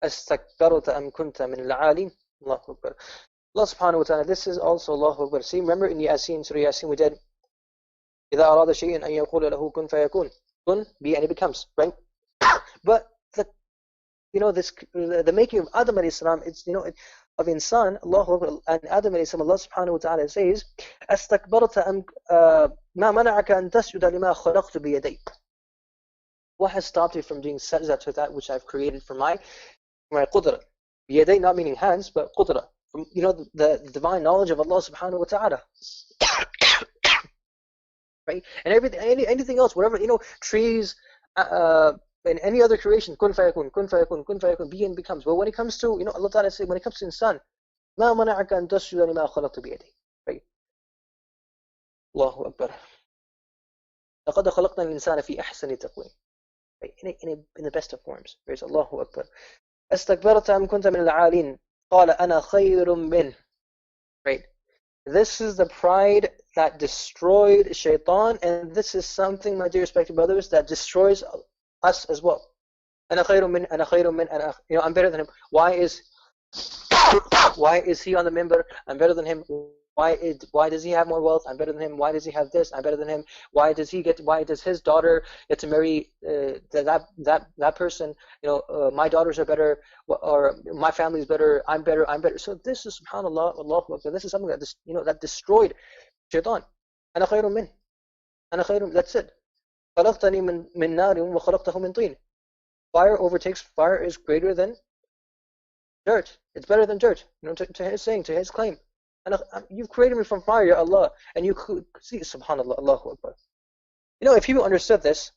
استكبرت أم كنت من العالين. الله أكبر. Allah subhanahu wa ta'ala, this is also Allahu Akbar. See, remember in Yasin, Surah Yasin, we did إذا أراد شيئا أن يقول له كن فيكون. Kun, be, and it becomes, right? But the making of Adam alayhi salam, it's of insan, Allahu Akbar, and Adam alayhi salam, Allah subhanahu wa ta'ala says استكبرت أم ما منعك أن تسجد لما خلقت بيدي. What has stopped you from doing sajda to that which I've created for my qudra? Biyadai not meaning hands, but qudra, from the divine knowledge of Allah subhanahu wa ta'ala. Right? And anything else, whatever, trees, and any other creation, kun fayakun, kun fayakun, kun fayakun, be and becomes. But when it comes to, Allah ta'ala says, when it comes to insan, ما منعك أن تسجد لما خلقت بيدي. Right? Allahu Akbar. لقد خلقنا الإنسان في أحسن تقويم. Right? In the best of forms. Praise Allahu Akbar. استكبرت أم كنت من العالين قال أنا خير منه. Right? This is the pride that destroyed shaitan, and this is something, my dear respected brothers, that destroys us as well. أنا خير من أنا خير من أنا, I'm better than him. Why is he on the member? I'm better than him. Why does he have more wealth? I'm better than him. Why does he have this? I'm better than him. Why does his daughter get to marry that person? My daughters are better, or my family is better. I'm better. So this is, subhanallah, Allahu Akbar, this is something that that destroyed shaitan. أنا خير منه. أنا خير. That's it. خلقتني من نار وخلقته من طين. Fire overtakes. Fire is greater than dirt. It's better than dirt. To his saying, to his claim. And you've created me from fire, Ya Allah, and you could see, subhanallah, Allahu Akbar. If people understood this,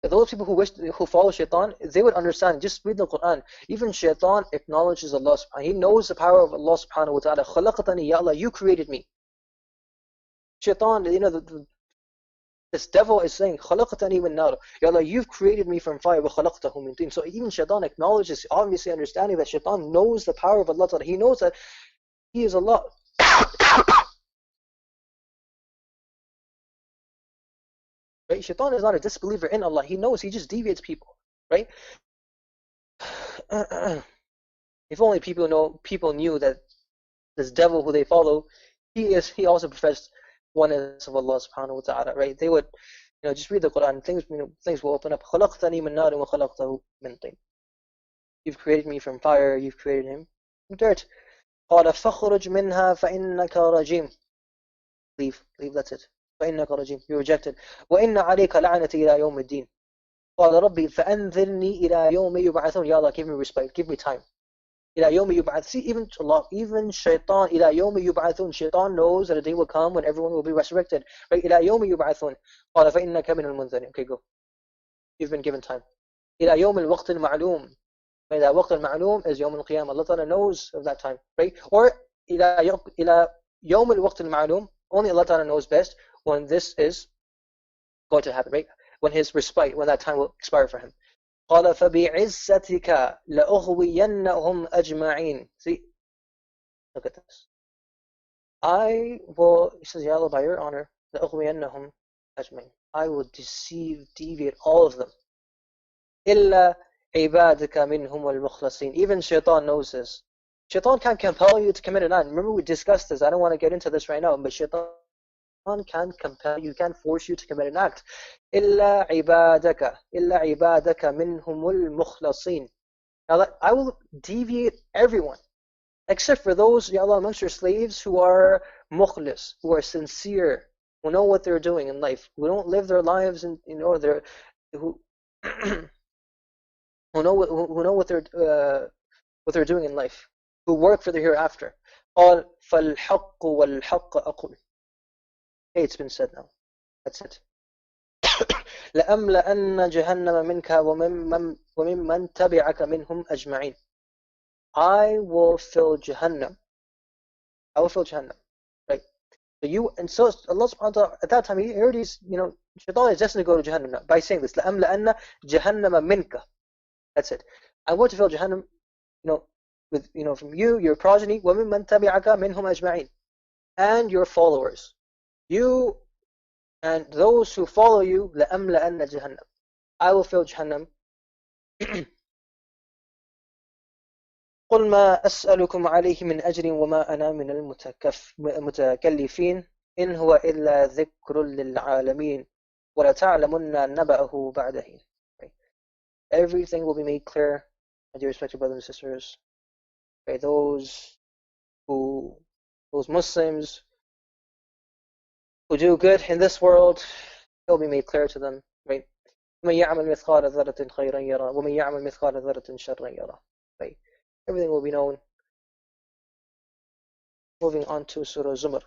those people who follow shaitan, they would understand. Just read the Quran. Even shaitan acknowledges Allah subhanahu wa ta'ala. He knows the power of Allah subhanahu wa ta'ala. خلقتني, Ya Allah, you created me. Shaitan, this devil is saying, خلقتني من نار. Ya Allah, you've created me from fire. وخلقته من طين. So even shaitan acknowledges, obviously understanding that shaitan knows the power of Allah ta'ala. He knows that He is Allah. Right? Shaitan is not a disbeliever in Allah. He knows. He just deviates people. Right? If only people knew that this devil who they follow, he also professed oneness of Allah subhanahu wa ta'ala, right? They would, just read the Quran, things will open up. خَلَقْتَنِي مِن نَارٍ وَخَلَقْتَهُ مِن طِينٍ. You've created me from fire, you've created him from dirt. قَالَ فَخْرُجْ مِنْهَا فَإِنَّكَ رَجِيمٌ. Leave, that's it. فَإِنَّكَ رَجِيمٌ. You're rejected. وَإِنَّ عَلَيْكَ لَعْنَتِي إِلَى يَوْمِ الدِّينِ. قَالَ رَبِّي فَأَنذِرْنِي إِلَى يَوْمِ يُبْعَثُونَ. Ya Allah, give me respite, give me time. إِلَى يَوْمِ يُبْعَثُونَ. See, even shaitan, إِلَى يَوْمِ يُبْعَثُونَ. Shaitan knows that a day will come when everyone will be resurrected. Right? إِلَى يَوْمِ يُبْعَثُونَ. قَالَ فَإِنَّكَ مِنَ الْمُنذَرِينَ. Okay, go. You've been given time. إِلَى يَوْمِ الْوَقْتِ الْمَعْلُومِ. That waqt al-ma'loom is Yawm al-Qiyamah. Allah Ta'ala knows of that time, right? Or ila Yawm al-Waqt al-Ma'loom, only Allah Ta'ala knows best when this is going to happen, right? When his respite, when that time will expire for him. قَالَ فَبِعِزَّتِكَ لَأُغْوِيَنَّهُمْ أَجْمَعِينَ. See, look at this. He says, Ya Allah, by your honor, لَأُغْوِيَنَّهُمْ أَجْمَعِينَ. I will deviate all of them. إِلَّا عِبَادِكَ مِنْهُمُ الْمُخْلَصِينَ. Even shaitan knows this. Shaitan can't compel you to commit an act. Remember, we discussed this. I don't want to get into this right now, but shaitan can't compel you, can't force you to commit an act. إِلَّا عِبَادَكَ مِنْهُمُ الْمُخْلَصِينَ. Now, I will deviate everyone, except for those, Ya Allah, amongst your slaves who are mukhlis, who are sincere, who know what they're doing in life, who don't live their lives in, who who know what they're doing in life, who work for the hereafter. قال فالحق والحق أقول. Okay, it's been said now. That's it. لأملأن جهنم منك وممن تبعك منهم أجمعين. I will fill Jahannam. Right? So Allah subhanahu wa ta'ala, at that time, he already, shaitan is destined to go to Jahannam by saying this. لأملأن جهنم منك. That's it. I'm going to fill Jahannam, with, from you, your progeny, وَمِمَّنْ تَبِعَكَ مِنْهُمْ أَجْمَعِينَ, and your followers. You and those who follow you, لَأَمْلَأَنَّ جَهَنَّمَ. I will fill Jahannam. قُلْ مَا أَسْأَلُكُمْ عَلَيْهِ مِنْ أَجْرٍ وَمَا أَنَا مِنَ الْمُتَكَلِّفِينَ إِنْ هُوَ إِلَّا ذِكْرٌ لِلْعَالَمِينَ وَلَتَعْلَمُنَّ نَبَأَهُ بَعْدَ حِينٍ. Everything will be made clear, my dear respected brothers and sisters. Okay, those Muslims who do good in this world, it will be made clear to them, right? وَمَنْ يَعْمَلْ مِثْقَالَ ذَرَّةٍ خَيْرًا يَرَى وَمَنْ يَعْمَلْ مِثْقَالَ ذَرَّةٍ شَرًّا يَرَى. Right? Everything will be known. Moving on to Surah Zumar.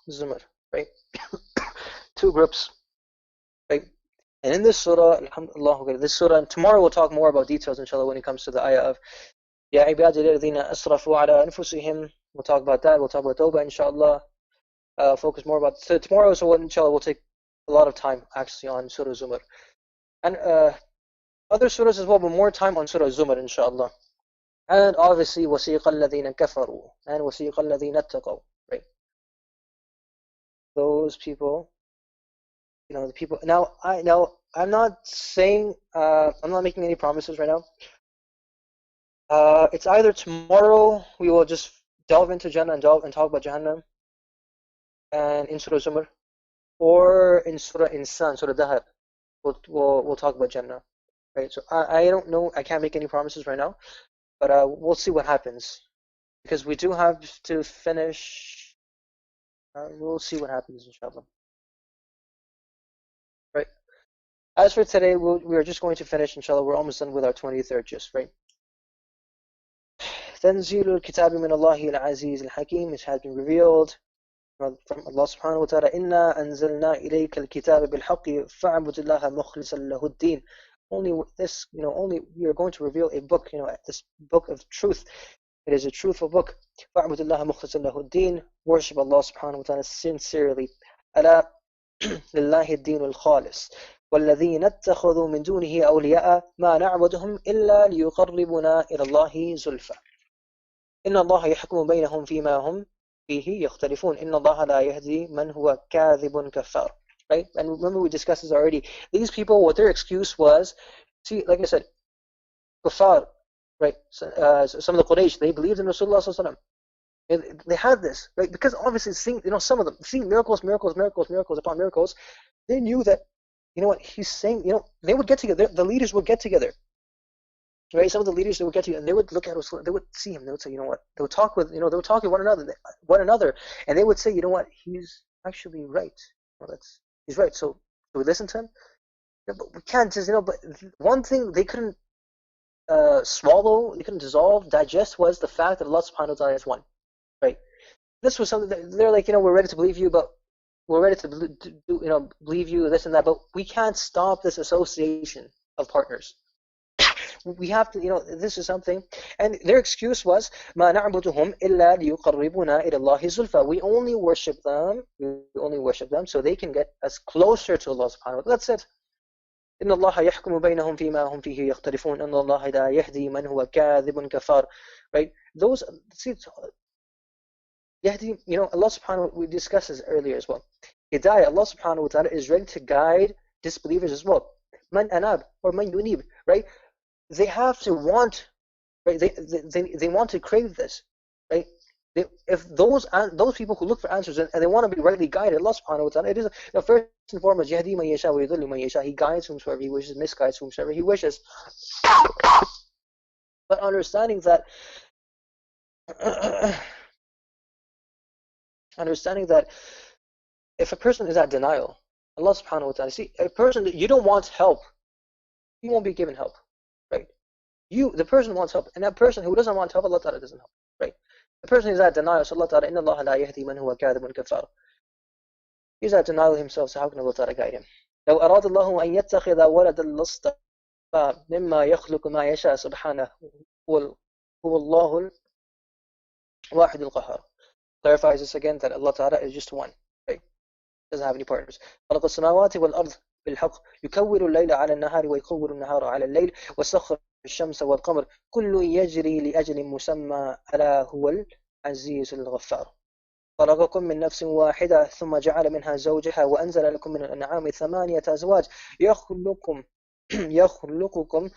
Zumar, right? Two groups, right? And in this surah, alhamdulillah, this surah, and tomorrow we'll talk more about details, inshallah, when it comes to the ayah of Ya ibadi alladhina asrafu ala anfusihim. We'll talk about that. We'll talk about Tawbah, inshallah. Focus more about tomorrow, so inshallah we'll take a lot of time actually on Surah Zumar. And other surahs as well, but more time on Surah Zumar, inshallah. And obviously, وَسِيقَ الَّذِينَ كَفَرُوا and وَسِيقَ الَّذِينَ اتَّقَوْا. Right? Those people, the people. Now, I'm not saying, I'm not making any promises right now. It's either tomorrow we will just delve into Jannah and talk about Jahannam and in Surah Zumar, or in Surah Insan, Surah Dahab, we'll talk about Jannah. Right? So I don't know, I can't make any promises right now, but we'll see what happens, because we do have to finish. We'll see what happens, inshallah. Right? As for today, we are just going to finish, inshallah. We're almost done with our 23rd juz, right? تنزيل الكتاب من الله العزيز الحكيم. It has been revealed from Allah subhanahu wa ta'ala. إنا أنزلنا إليك الكتاب بالحق فاعبد الله مخلصا له الدين. Only this, only we are going to reveal a book, this book of truth. It is a truthful book. فاعبد الله مخلصا له الدين. Worship Allah subhanahu wa ta'ala sincerely. ألا لله الدين الخالص والذين اتخذوا من دونه أولياء ما نعبدهم إلا ليقربنا إلى الله زلفى إن الله يحكم بينهم فيما هم فيه يختلفون إن الله لا يهدي من هو كاذب كفار. right? And remember we discussed this already. These people, what their excuse was, see, like I said, kuffar, right? Some of the Quraysh, they believed in Rasulullah sallallahu alaihi wasallam. They had this, right? Because obviously, seeing, some of them seeing miracles, miracles, miracles, miracles upon miracles, they knew that, what he's saying. They would get together. The leaders would get together, right? Some of the leaders, they would get together, and they would look at Rasulullah. They would see him. They would say, what? They would talk with, they would talk with one another, and they would say, what? He's actually right. He's right. So we listen to him. But we can't just, but one thing they couldn't swallow, they couldn't dissolve, digest, was the fact that Allah subhanahu wa ta'ala is one, right? This was something that they're like, we're ready to believe you, but we're ready to believe you, this and that, but we can't stop this association of partners. We have to, this is something, and their excuse was, ما نعبدهم إلا ليقربونا إلى الله زلفى. We only worship them so they can get us closer to Allah subhanahu wa ta'ala. That's it. إن الله يحكم بينهم فيما هم فيه يختلفون إن الله لا يهدي من هو كاذب كفار. Right? Those, see, Yahdi, Allah subhanahu wa ta'ala, we discussed this earlier as well. Hidayah, Allah subhanahu wa ta'ala is ready to guide disbelievers as well. Man anab, or man yunib, right? They have to want, right? They want to crave this, right? If those people who look for answers and they want to be rightly guided, Allah subhanahu wa ta'ala, it is, first and foremost, Yahdi man yasha wa yudhillu man yasha. He guides whomsoever He wishes, misguides whomsoever He wishes. But understanding that if a person is at denial, Allah subhanahu wa ta'ala, see, a person that you don't want help, he won't be given help, right? The person wants help, and that person who doesn't want help, Allah ta'ala doesn't help, right? The person is at denial, so Allah ta'ala, إِنَّ اللَّهَ لَا يَهْدِي مَنْ هُوَ كَاذِبٌ كَفَّارٌ. He's at denial himself, so how can Allah ta'ala guide him? لو أراد الله أن يتخذ ولدا لاصطفى مما يخلق ما يشاء سبحانه هو الله الواحد القهار. Clarifies this again, that Allah ta'ala is just one, right? Doesn't have any partners. خلق السماوات والأرض بالحق يكور الليل على النهار ويكور النهار على الليل وسخر الشمس والقمر كل يجري لأجل مسمى ألا هو العزيز الغفار. خلقكم من نفس واحدة ثم جعل منها زوجها وأنزل لكم من الأنعام 8 أزواج يخلقكم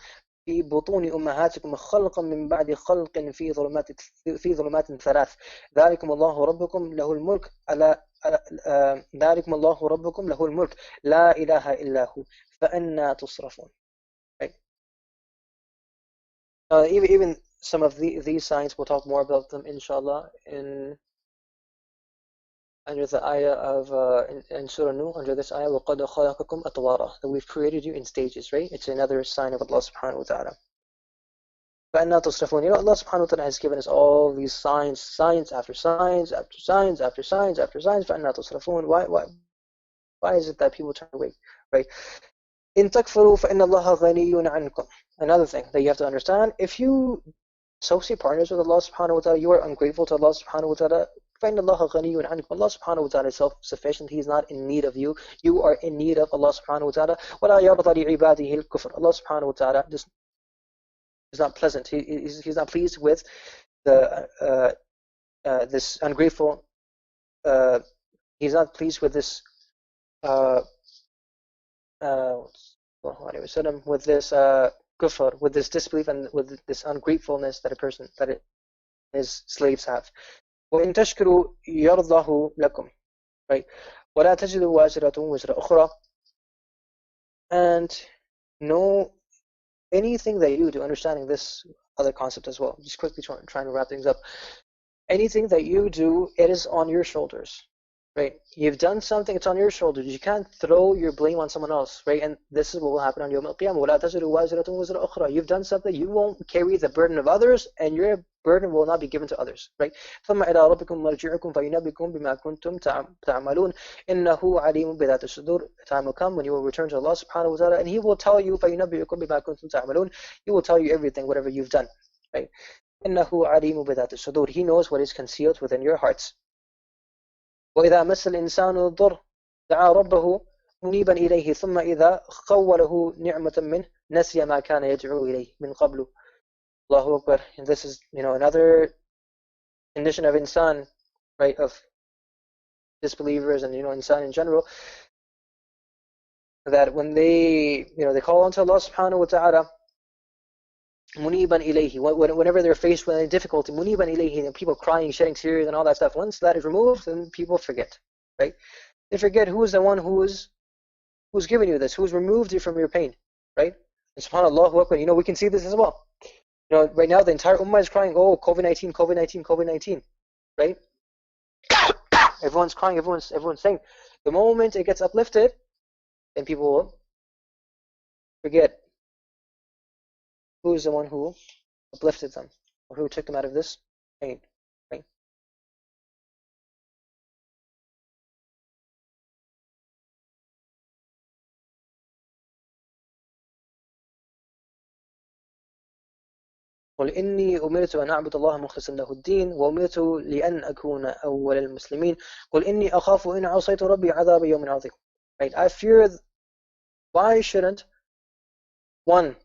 في بطون أمهاتكم خلقا من بعد خلق في ظلمات 3 ذلكم الله ربكم له الملك لا إله إلا هو فأنا تصرفون. Right? Even some of these signs, we'll talk more about them inshallah under the ayah of in Surah Nuh, under this ayah, وَقَدْ خَلَقَكُمْ أَطْوَارًا, that we've created you in stages, right? It's another sign of Allah subhanahu wa ta'ala. فَأَنَّا تُصْرَفُونَ. Allah subhanahu wa ta'ala has given us all these signs after signs after signs after signs after signs. فَأَنَّا تُصْرَفُونَ. Why is it that people turn away, right? إِن تَكْفُرُوا فَإِنَّ اللَّهَ غَنِيٌّ عَنْكُمْ. Another thing that you have to understand, if you associate partners with Allah subhanahu wa ta'ala, you are ungrateful to Allah subhanahu wa ta'ala. فَإِنَّ اللَّهَ غَنِيٌّ عَنْكُمْ. Allah subhanahu wa ta'ala is self-sufficient. He is not in need of you. You are in need of Allah subhanahu wa ta'ala. وَلَا يَرْضَى لِعِبَادِهِ الْكُفْرَ. Allah subhanahu wa ta'ala is not pleasant. He's not pleased with this ungrateful. He's not pleased with this with this kufr, with this disbelief, and with this ungratefulness that his slaves have. وَإِن تَشْكُرُوا يَرْضَهُ لَكُمْ. Right? وَلَا تَجِدُ وَازِرَةٌ وِزْرَ أُخْرَى. And no, anything that you do, understanding this other concept as well, just quickly trying to wrap things up. Anything that you do, it is on your shoulders. Right? You've done something, it's on your shoulders. You can't throw your blame on someone else, right? And this is what will happen on Yawm al-Qiyamah. وَلَا تَزِرُ وَازِرَةٌ وِزْرَ أُخْرَى. You've done something, you won't carry the burden of others, and your burden will not be given to others, right? ثُمَّ إِلَىٰ رَبِّكُمْ مَرْجِعُكُمْ فَيُنَبِّئُكُم بِمَا كُنتُمْ تَعْمَلُونَ إِنَّهُ عَلِيمٌ بِذَاتِ الصُّدُورِ. The time will come when you will return to Allah subhanahu wa ta'ala, and He will tell you فَيُنَبِّئُكُم بِمَا كُنتُمْ تَعْمَلُونَ. He will tell you everything, whatever you've done, right? إِنَّهُ عَلِيمٌ بِذَاتِ الصُّدُورِ. He knows what is concealed within your hearts. وإذا مس الإنسان الضر دعا ربه منيبا إليه ثم إذا خوله نعمة منه نسي ما كان يدعو إليه من قبل. Allahu Akbar. And this is, another condition of insan, right, of disbelievers and, insan in general. that when they call onto Allah subhanahu wa ta'ala, muniban ilayhi, whenever they're faced with any difficulty, muniban ilayhi, and people crying, shedding tears, and all that stuff. Once that is removed, then people forget, right? They forget who is the one who's given you this, who's removed you from your pain, right? And subhanAllah, we can see this as well. Right now the entire ummah is crying, oh, COVID-19, COVID-19, COVID-19, right? Everyone's crying, everyone's saying. The moment it gets uplifted, then people will forget who is the one who uplifted them, or who took them out of this pain, right? قل إني أمرت أن أعبد الله مخلصا له الدين وأمرت لأن أكون أول المسلمين قل إني أخاف إن عصيت ربي عذاب يوم عظيم. Right? I fear. Why shouldn't one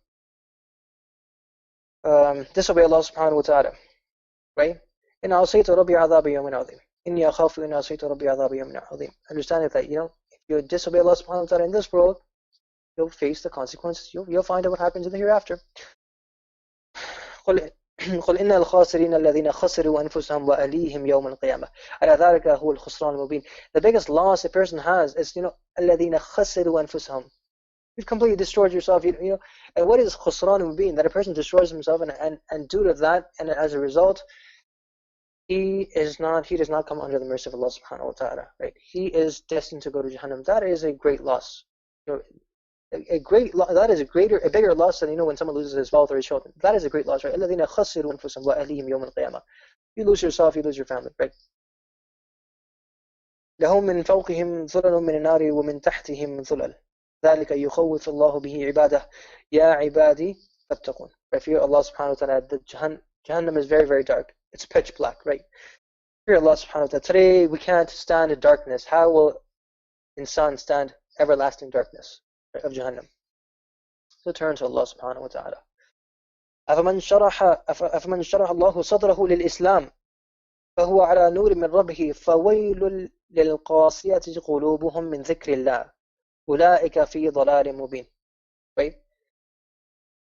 disobey Allah subhanahu wa ta'ala? Right? إن عصيت ربي عذاب يوم عظيم. إني أخاف إن عصيت ربي عذاب يوم عظيم. Understanding that if you disobey Allah subhanahu wa ta'ala in this world, you'll face the consequences. You'll find out what happens in the hereafter. قل إن الخاسرين الذين خسروا أنفسهم وأهليهم يوم القيامة ألا ذلك هو الخسران المبين. The biggest loss a person has is الذين خسروا أنفسهم. You've completely destroyed yourself. And what is خسران المبين? That a person destroys himself, and due to that, and as a result, he does not come under the mercy of Allah subhanahu wa ta'ala. Right? He is destined to go to Jahannam. That is a great loss. That is a bigger loss than when someone loses his wealth or his children. That is a great loss, right? الذين خسروا أنفسهم وأهليهم يوم القيامة. You lose yourself, you lose your family, right? لهم من فوقهم ظلل من النار ومن تحتهم ظلل ذلك يخوف الله به عباده يا عبادي فاتقون. Right? Fear Allah subhanahu wa ta'ala. The Jahannam is very, very dark. It's pitch black, right? Fear Allah subhanahu wa ta'ala. Today we can't stand in darkness. How will insan stand everlasting darkness of Jahannam? So turn to Allah subhanahu wa ta'ala. أفمن شرح الله صدره للإسلام فهو على نور من ربه فويل للقاسية قلوبهم من ذكر الله أولئك في ضلال مبين. Right?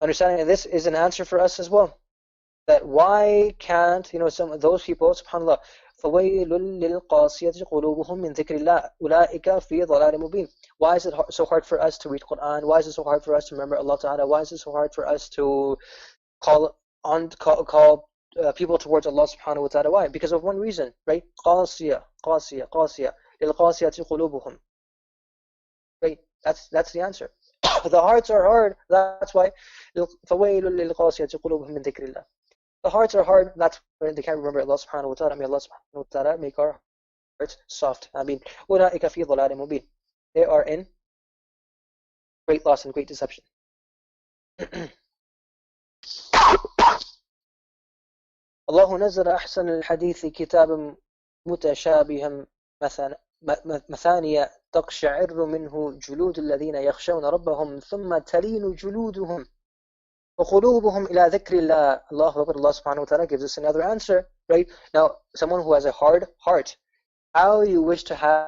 Understanding this is an answer for us as well. That why can't some of those people, subhanAllah, فويل للقاسية قلوبهم من ذكر الله أولئك في ضلال مبين. Why is it so hard for us to read Quran? Why is it so hard for us to remember Allah Ta'ala? Why is it so hard for us to call people towards Allah Subhanahu wa Ta'ala? Why? Because of one reason, right? قاسية للقاسية قلوبهم. Right? That's the answer. The hearts are hard. That's why فويل للقاسية قلوبهم من ذكر الله. The hearts are hard. That's why they can't remember Allah Subhanahu wa Ta'ala. May Allah Subhanahu wa Ta'ala make our hearts soft. أولئك في ضلال مبين. They are in great loss and great deception. الله نزل أحسن الحديث كتابا متشابها مثانية تقشعر منه جلود الذين يخشون ربهم ثم تلين جلودهم وقلوبهم إلى ذكر الله. Allahu Akbar. Allah subhanahu wa ta'ala gives us another answer, right? Now, someone who has a hard heart, how you wish to have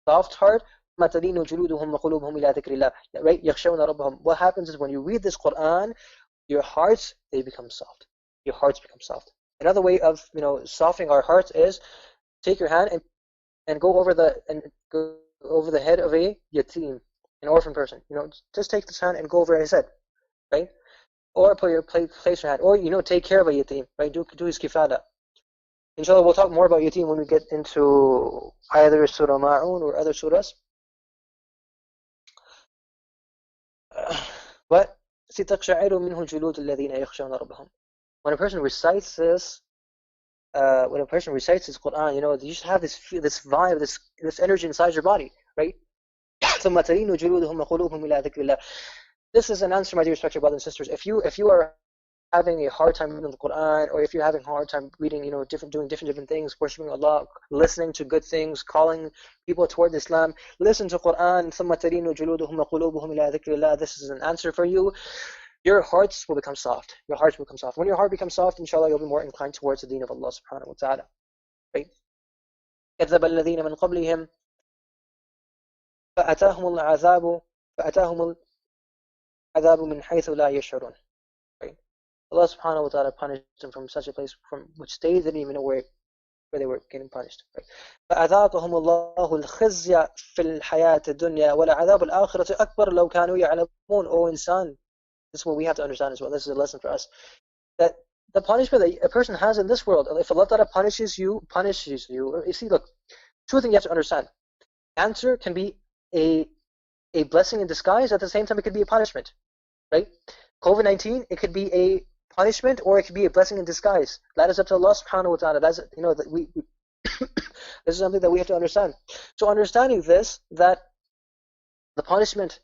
a soft heart, ثم تلين جلودهم وقلوبهم إلى ذكر الله, right? يخشون ربهم. What happens is when you read this Quran, your hearts, they become soft. Your hearts become soft. Another way of softening our hearts is take your hand and go over the head of a yatim, an orphan person. Just take this hand and go over his head, right? Or place your hand, or take care of a yatim, right? Do his kifada. Inshallah, we'll talk more about yatim when we get into either Surah Ma'un or other surahs. But تقشعر منه جلود الذين يخشون ربهم. When a person recites this, Quran, you just have this vibe, this energy inside your body, right? ثم تلين جلودهم وقلوبهم إلى ذكر الله. This is an answer, my dear respected brothers and sisters. If you are having a hard time reading the Quran, or if you're having a hard time reading, doing different things, worshiping Allah, listening to good things, calling people toward Islam, listen to Quran. ثم تلين جلودهم وقلوبهم إلى ذكر الله. This is an answer for you. Your hearts will become soft. Your hearts will become soft. When your heart becomes soft, inshallah, you'll be more inclined towards the deen of Allah subhanahu wa ta'ala. Right? كذب الذين من قبلهم فأتاهم العذاب فأتاهم العذاب من حيث لا يشعرون. Right? Allah subhanahu wa ta'ala punished them from such a place from which they didn't even know where they were getting punished. Right? فأذاقهم الله الخزي في الحياة الدنيا ولعذاب الآخرة أكبر لو كانوا يعلمون. O insan, this is what we have to understand as well. This is a lesson for us. That the punishment that a person has in this world, if Allah Ta'ala punishes you. You see, look, two things you have to understand. Answer can be a blessing in disguise. At the same time, it could be a punishment. Right? COVID-19, it could be a punishment or it could be a blessing in disguise. That is up to Allah subhanahu wa ta'ala. That's, that we this is something that we have to understand. So understanding this, that the punishment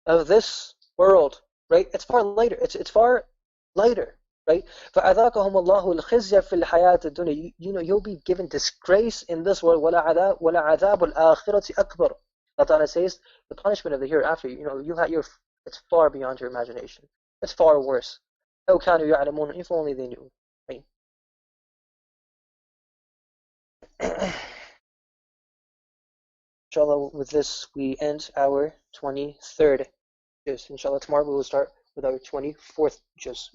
of this world, right, it's far lighter. It's far lighter, right? فَأَذَاقَهُمُ اللَّهُ الْخِزْيَ فِي الْحَيَاةِ الدُّنْيَا. You'll be given disgrace in this world. وَلَعَذَابُ الْآخِرَةِ أَكْبَرُ. Allah Ta'ala says the punishment of the hereafter, it's far beyond your imagination. It's far worse. لو كانوا يعلمون, if only they knew. Right? Inshallah, with this we end our 23rd juz. Inshallah, tomorrow we will start with our 24th juz.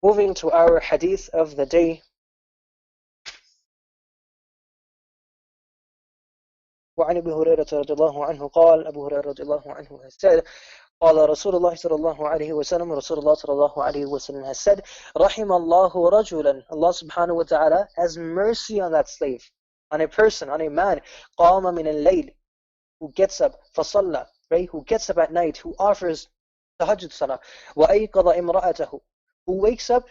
Moving to our hadith of the day. وعن أبي هريرة رضي الله عنه قال, Abu Hurairah رضي الله عنه has said, قال رسول الله صلى الله عليه وسلم, Rasulullah صلى الله عليه وسلم has said, رحم الله رجلا, Allah subhanahu wa ta'ala has mercy on that slave, on a person, on a man, قام من الليل, who gets up, فصلى, right, who gets up at night, who offers tahajjud salah, وأيقظ امرأته, who wakes up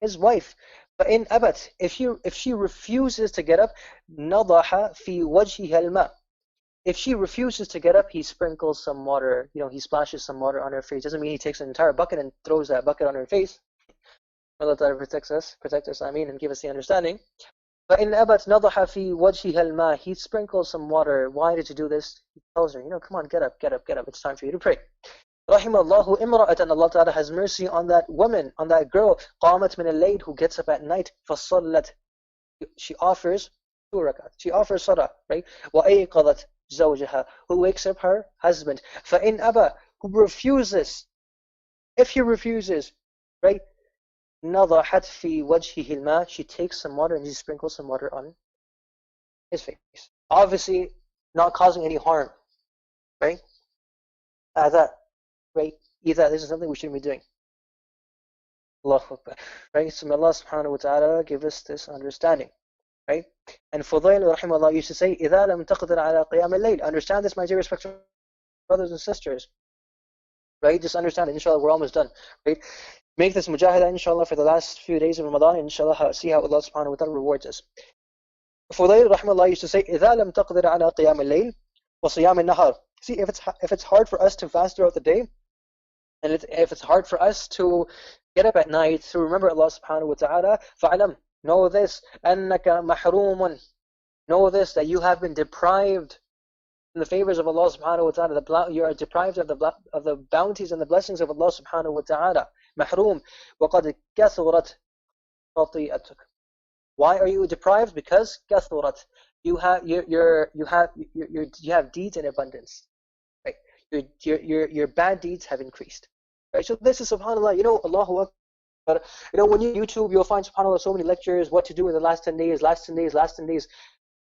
his wife, فإن أبت, if she refuses to get up, نضح في وجهها الماء, if she refuses to get up, he sprinkles some water, he splashes some water on her face. Doesn't mean he takes an entire bucket and throws that bucket on her face. Allah Ta'ala protect us, and give us the understanding. فإن أبت نضح في وجهها الماء, he sprinkles some water. Why did you do this? He tells her, come on, get up, it's time for you to pray. رحم الله امرأة, Allah Ta'ala has mercy on that woman, on that girl, قامت من الليل, who gets up at night, فصلت, she offers 2 rakat, she offers salah, right? وأيقظت زوجها, who wakes up her husband. فإن أبى, who refuses, if he refuses, right? نضحت في وجهه الماء, she takes some water and she sprinkles some water on his face. Obviously, not causing any harm, right? That, right? Either this is something we shouldn't be doing. Allahu Akbar. Right? So may Allah subhanahu wa ta'ala give us this understanding. Right? And Fudayl rahimahullah used to say, إِذَا لَمْ تَقْدِرْ عَلَى قِيَامِ اللَّيْلِ. Understand this, my dear respected brothers and sisters. Right? Just understand it. Inshallah, we're almost done. Right? Make this mujahidah, inshallah, for the last few days of Ramadan, and inshallah, see how Allah subhanahu wa ta'ala rewards us. Fudayl rahimahullah used to say, إِذَا لَمْ تَقْدِرْ عَلَى قِيَامِ اللَّيْلِ وَصِيَامِ النَّهَارِ. See, if it's hard for us to fast throughout the day, and if it's hard for us to get up at night to remember Allah subhanahu wa ta'ala, فَعْلَمْ, know this, أَنَّكَ مَحْرُومٌ, know this, that you have been deprived in the favors of Allah subhanahu wa ta'ala. You are deprived of the bounties and the blessings of Allah subhanahu wa ta'ala. محروم وقد كثرت خطيئتك. Why are you deprived? Because كثرت, you have deeds in abundance. Right? Your bad deeds have increased. Right? So this is subhanallah. Allahu Akbar. When you YouTube, you'll find subhanallah so many lectures, what to do in the last 10 days.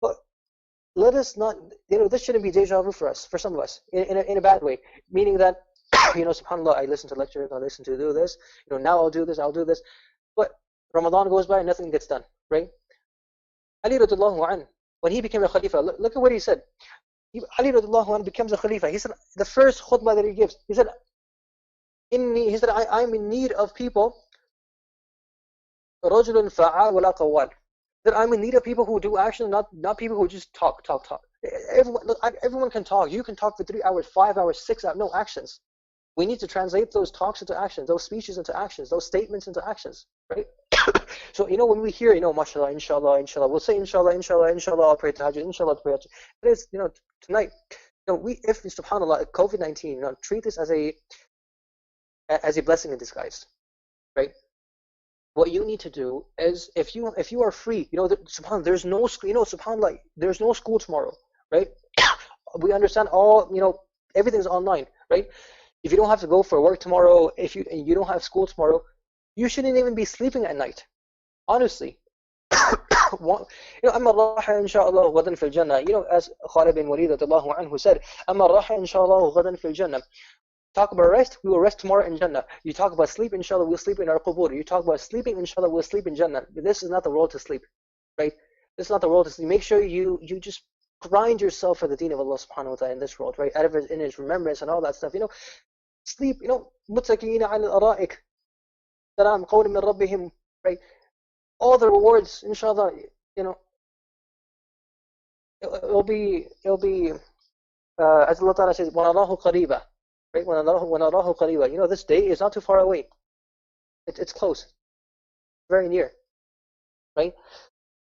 But let us not, this shouldn't be deja vu for us, for some of us, in a bad way. Meaning that, subhanallah, I listen to lectures, I listen to do this, now I'll do this. But Ramadan goes by and nothing gets done, right? Ali radiallahu anhu, when he became a Khalifa, look at what he said. Ali radiallahu anhu becomes a Khalifa. He said, the first khutbah that he gives, he said, I'm in need of people, رَجُلٌ فَعَالٌ وَلَا قَوَّالٌ, that I'm in need of people who do action, not people who just talk. Everyone can talk. You can talk for 3 hours, 5 hours, 6 hours, no actions. We need to translate those talks into actions, those speeches into actions, those statements into actions, right? So, when we hear, mashallah, inshallah, we'll say inshallah, I'll pray tahajjud, inshallah, I'll pray tahajjud. But it's, tonight, if subhanallah, COVID-19, treat this as a blessing in disguise, right? What you need to do is, if you are free, subhanallah, there's no school tomorrow, right? We understand everything's online, right? If you don't have to go for work tomorrow, if you don't have school tomorrow, you shouldn't even be sleeping at night. Honestly. أما الراحة إن شاء الله غدا في الجنة. As Khalid bin Walid radiallahu anhu said, أما الراحة إن شاء الله غدا في الجنة. Talk about rest, we will rest tomorrow in Jannah. You talk about sleep, inshallah, we'll sleep in our qubur. You talk about sleeping, inshallah, we'll sleep in Jannah. This is not the world to sleep, right? This is not the world to sleep. Make sure you just grind yourself for the deen of Allah subhanahu wa ta'ala in this world, right? Out of in His remembrance and all that stuff. Sleep, متكئين على الأرائك سلام قول من ربهم, right? All the rewards, inshallah, it'll be as Allah Ta'ala says, وَنَرَاهُ قَرِيبًا, right? وَنَرَاهُ قَرِيبًا. This day is not too far away. It's close, very near, right?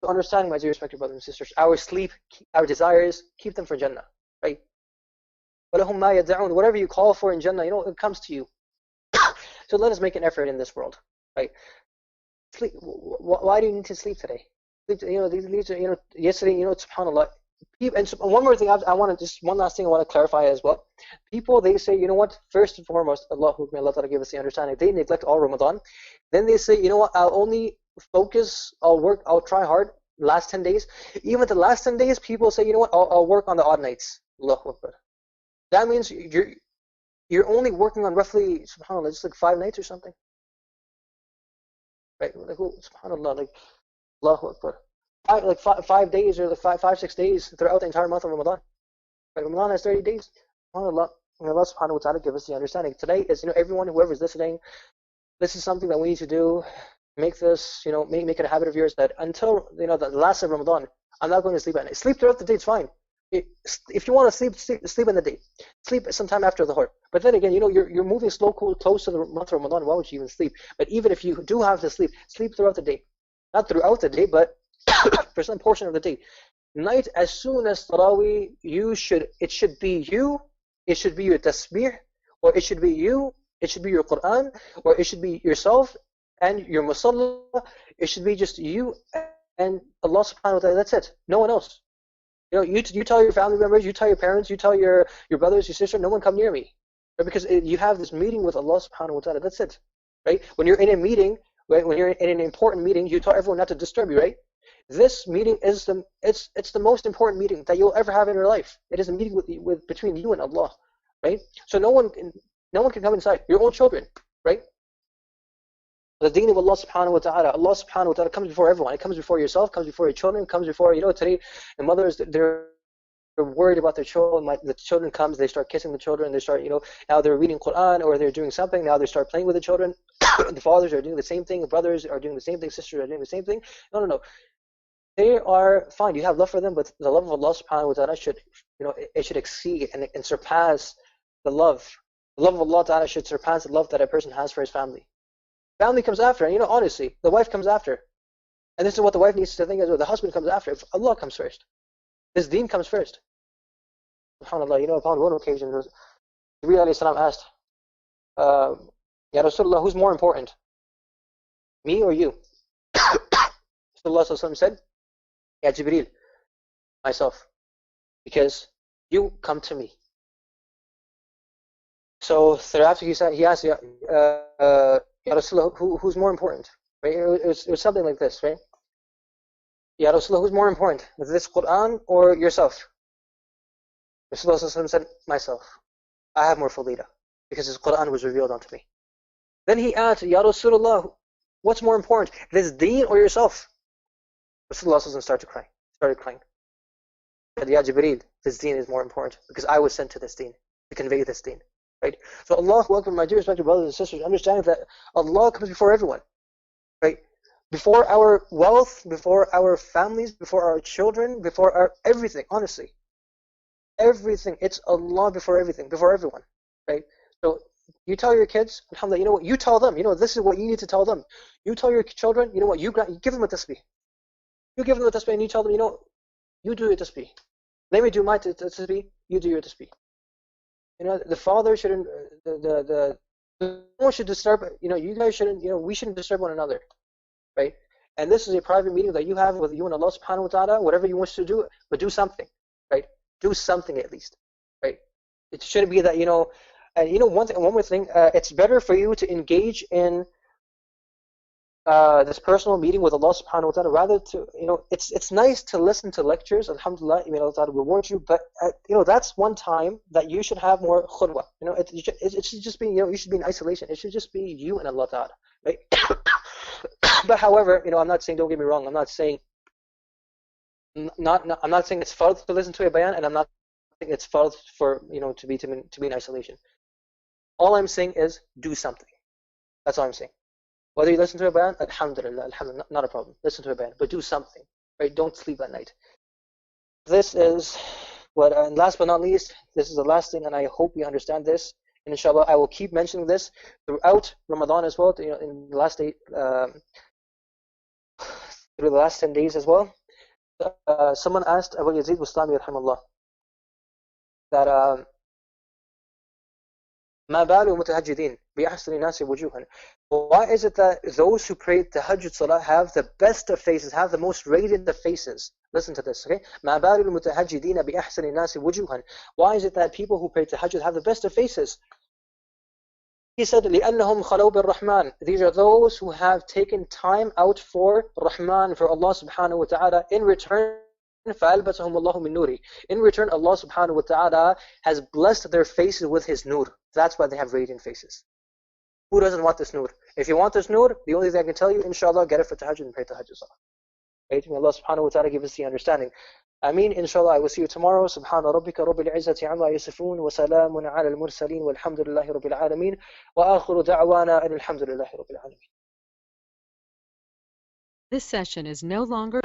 So understanding, my dear respected brothers and sisters, our sleep, our desires, keep them for Jannah, right? وَلَهُمْ مَا يَدَّعُونَ. Whatever you call for in Jannah, it comes to you. So let us make an effort in this world, right? Sleep. Why do you need to sleep today? These are, yesterday, subhanAllah. And one more thing, I want to just, one last thing I want to clarify as well. People, they say, what? First and foremost, Allah Ta'ala give us the understanding. They neglect all Ramadan. Then they say, what? I'll only focus, I'll work, I'll try hard last 10 days. Even the last 10 days, people say, what? I'll work on the odd nights. Allahu Akbar. That means you're only working on roughly, subhanAllah, just like 5 nights or something. Right? Like, subhanAllah, like, Allahu Akbar. 5 days or 5-6 days throughout the entire month of Ramadan. Right? Ramadan has 30 days. SubhanAllah. Allah subhanahu wa ta'ala give us the understanding. Today is, everyone, whoever's listening, this is something that we need to do. Make this, make it a habit of yours that until, the last of Ramadan, I'm not going to sleep at night. Sleep throughout the day, it's fine. If you want to sleep in the day. Sleep sometime after the Dhuhr. But then again, you're moving close to the month of Ramadan. Why would you even sleep? But even if you do have to sleep throughout the day. Not throughout the day, but for some portion of the day. Night, as soon as Taraweeh, it should be your tasbih, or it should be your Quran, or it should be yourself and your musalla. It should be just you and Allah subhanahu wa ta'ala. That's it. No one else. You tell your family members, you tell your parents, you tell your brothers, your sister, no one come near me. Right? Because you have this meeting with Allah subhanahu wa ta'ala. That's it. Right? When you're in a meeting, right? When you're in an important meeting, you tell everyone not to disturb you, right? This meeting is the most important meeting that you'll ever have in your life. It is a meeting between you and Allah, right? So no one can come inside. Your own children, right? The deen of Allah subhanahu wa ta'ala. Allah subhanahu wa ta'ala comes before everyone. It comes before yourself, comes before your children, comes before, today the mothers, they're worried about their children. The children comes, they start kissing the children, they start, now they're reading Quran or they're doing something, now they start playing with the children. The fathers are doing the same thing, the brothers are doing the same thing, sisters are doing the same thing. No. They are fine. You have love for them, but the love of Allah subhanahu wa ta'ala should, it should exceed and surpass the love. The love of Allah ta'ala should surpass the love that a person has for his family. Family comes after, and honestly, the wife comes after. And this is what the wife needs to think as well. The husband comes after. If Allah comes first. This deen comes first. SubhanAllah, upon one occasion, Jibreel alayhi salam asked, Ya Rasulullah, who's more important? Me or you? Rasulullah said, Ya Jibreel, myself. Because you come to me. So thereafter he asked, Ya Rasulullah, who's more important? Right? It was something like this, right? Ya Rasulullah, who's more important? This Quran or yourself? Rasulullah said, myself. I have more fadila because this Quran was revealed unto me. Then he asked, Ya Rasulullah, what's more important? This deen or yourself? Rasulullah started crying. He said, Ya Jibreel, this deen is more important because I was sent to this deen to convey this deen. Right? So Allahu Akbar, my dear respected brothers and sisters, understanding that Allah comes before everyone. Right? Before our wealth, before our families, before our children, before our everything, honestly. Everything. It's Allah before everything, before everyone. Right? So you tell your kids, alhamdulillah, you know what, you tell them, this is what you need to tell them. You tell your children, you know what, you give them a tasbih. You give them a tasbih and you tell them, you do your tasbih. Let me do my tasbih, you do your tasbih. The father shouldn't, no one should disturb, you guys shouldn't, we shouldn't disturb one another, right? And this is a private meeting that you have with you and Allah subhanahu wa ta'ala, whatever you wish to do, but do something, right? Do something at least, right? It shouldn't be that, And one more thing, it's better for you to engage in this personal meeting with Allah subhanahu wa ta'ala rather to, it's nice to listen to lectures, alhamdulillah, Allah ta'ala reward you, but that's one time that you should have more khulwa. It should just be, you should be in isolation. It should just be you and Allah ta'ala, right? But however, I'm not saying, don't get me wrong, I'm not saying it's fard to listen to a bayan, and I'm not saying it's fard for, to be in isolation. All I'm saying is do something. That's all I'm saying. Whether you listen to a bayan, alhamdulillah, not a problem. Listen to a bayan, but do something, right? Don't sleep at night. This is what, and last but not least, this is the last thing, and I hope you understand this. And inshallah, I will keep mentioning this throughout Ramadan as well. In the last through the last 10 days as well. Someone asked Abu Yazid Bustami rahimahullah that ما بال المتهجدين بأحسن الناس وجوها. Why is it that those who pray tahajjud salah have the best of faces, have the most radiant of faces? Listen to this, okay? ما بال المتهجدين بأحسن الناس وجوها. Why is it that people who pray tahajjud have the best of faces? He said, لأنهم خلوا بالرحمن. These are those who have taken time out for Rahman, for Allah subhanahu wa ta'ala. In return, فَأَلْبَسَهُمُ اللَّهُ مِن نُورِ. In return, Allah subhanahu wa ta'ala has blessed their faces with His nur. That's why they have radiant faces. Who doesn't want this nur? If you want this nur, the only thing I can tell you, inshallah, get it for tahajjud and pray tahajjud salah. Right? May Allah subhanahu wa ta'ala give us the understanding. Ameen. Inshallah, I will see you tomorrow. Subhana rabbika rabbil izzati amma yasifun wa salamun ala al-mursaleen walhamdulillahi rabbil alameen wa akhiru da'wana alhamdulillahi rabbil alameen. This session is no longer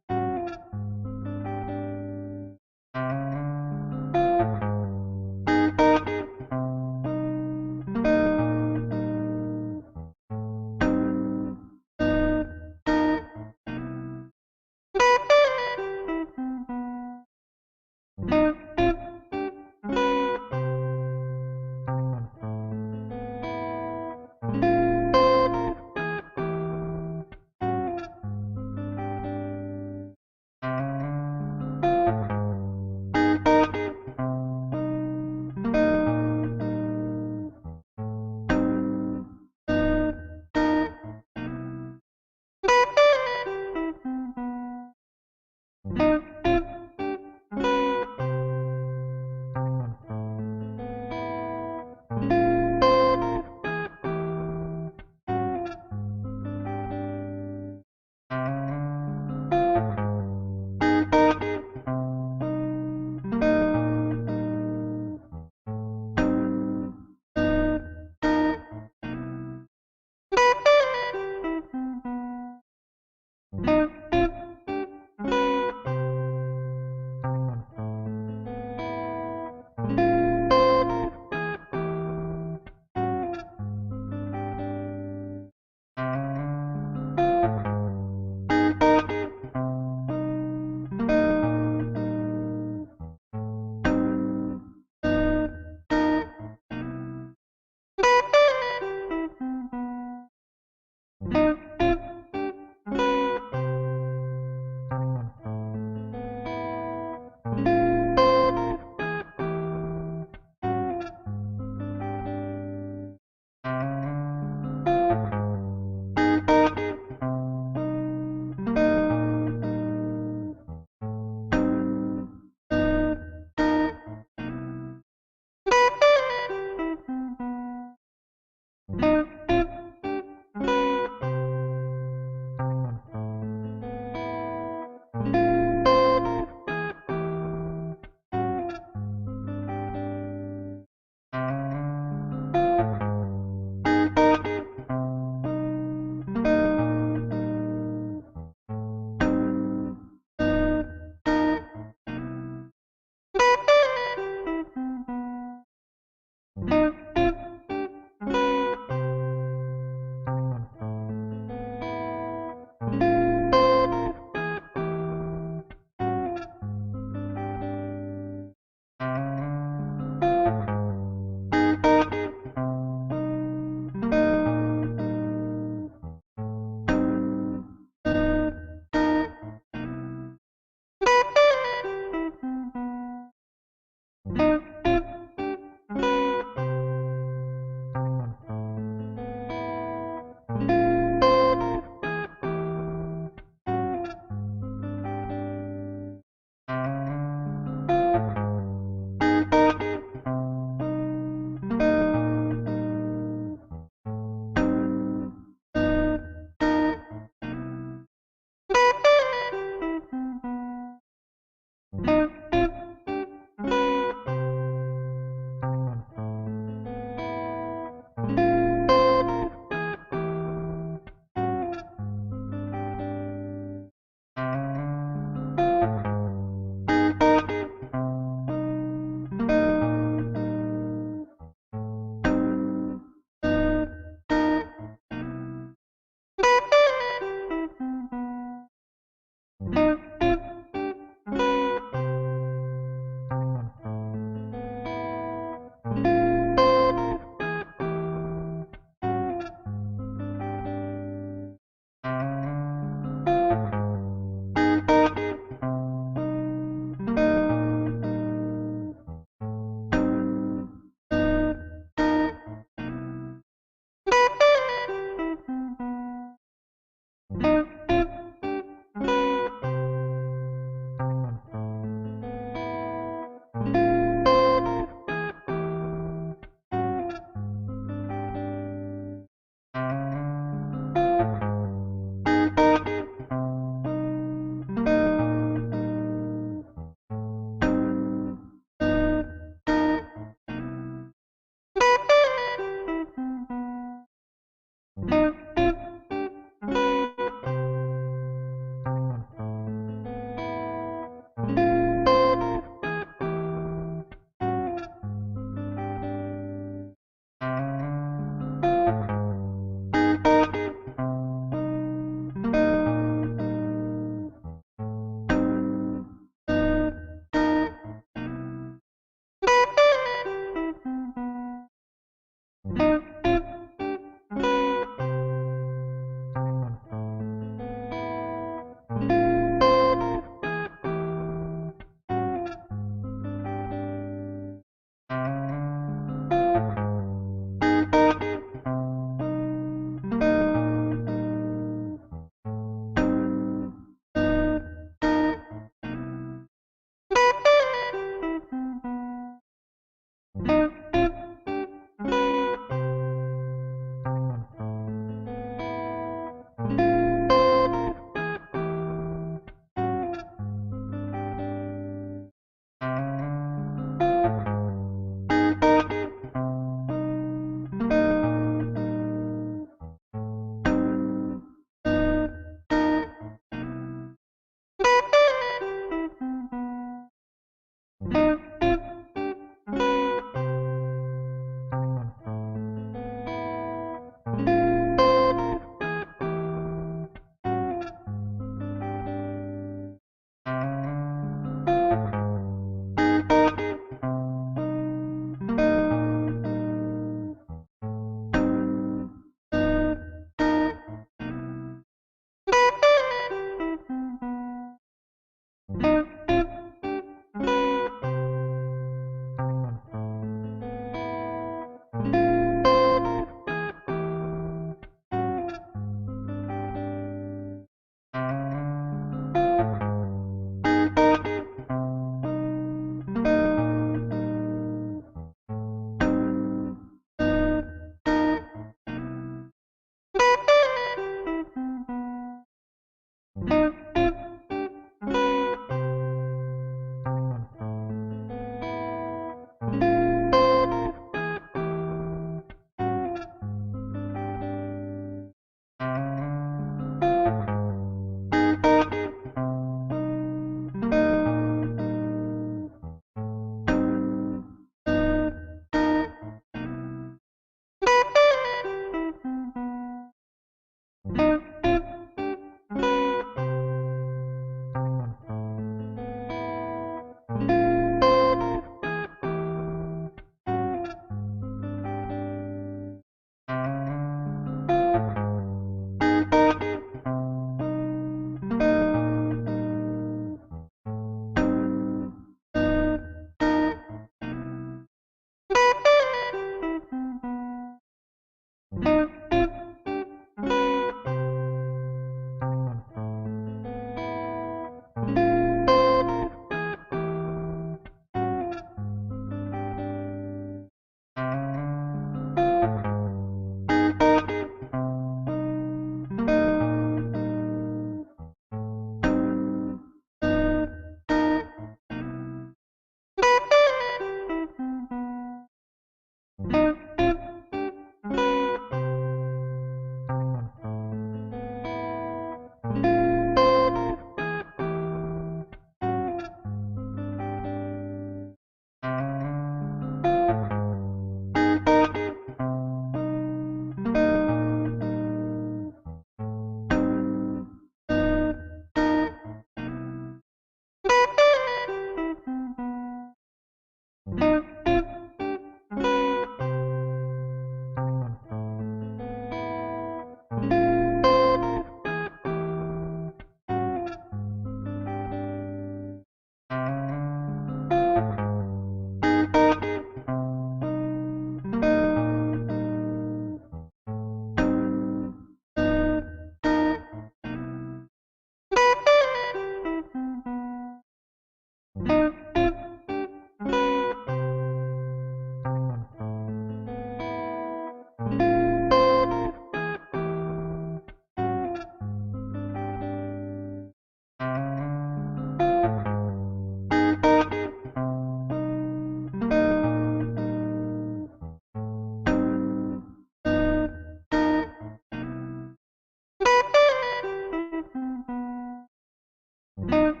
recorded.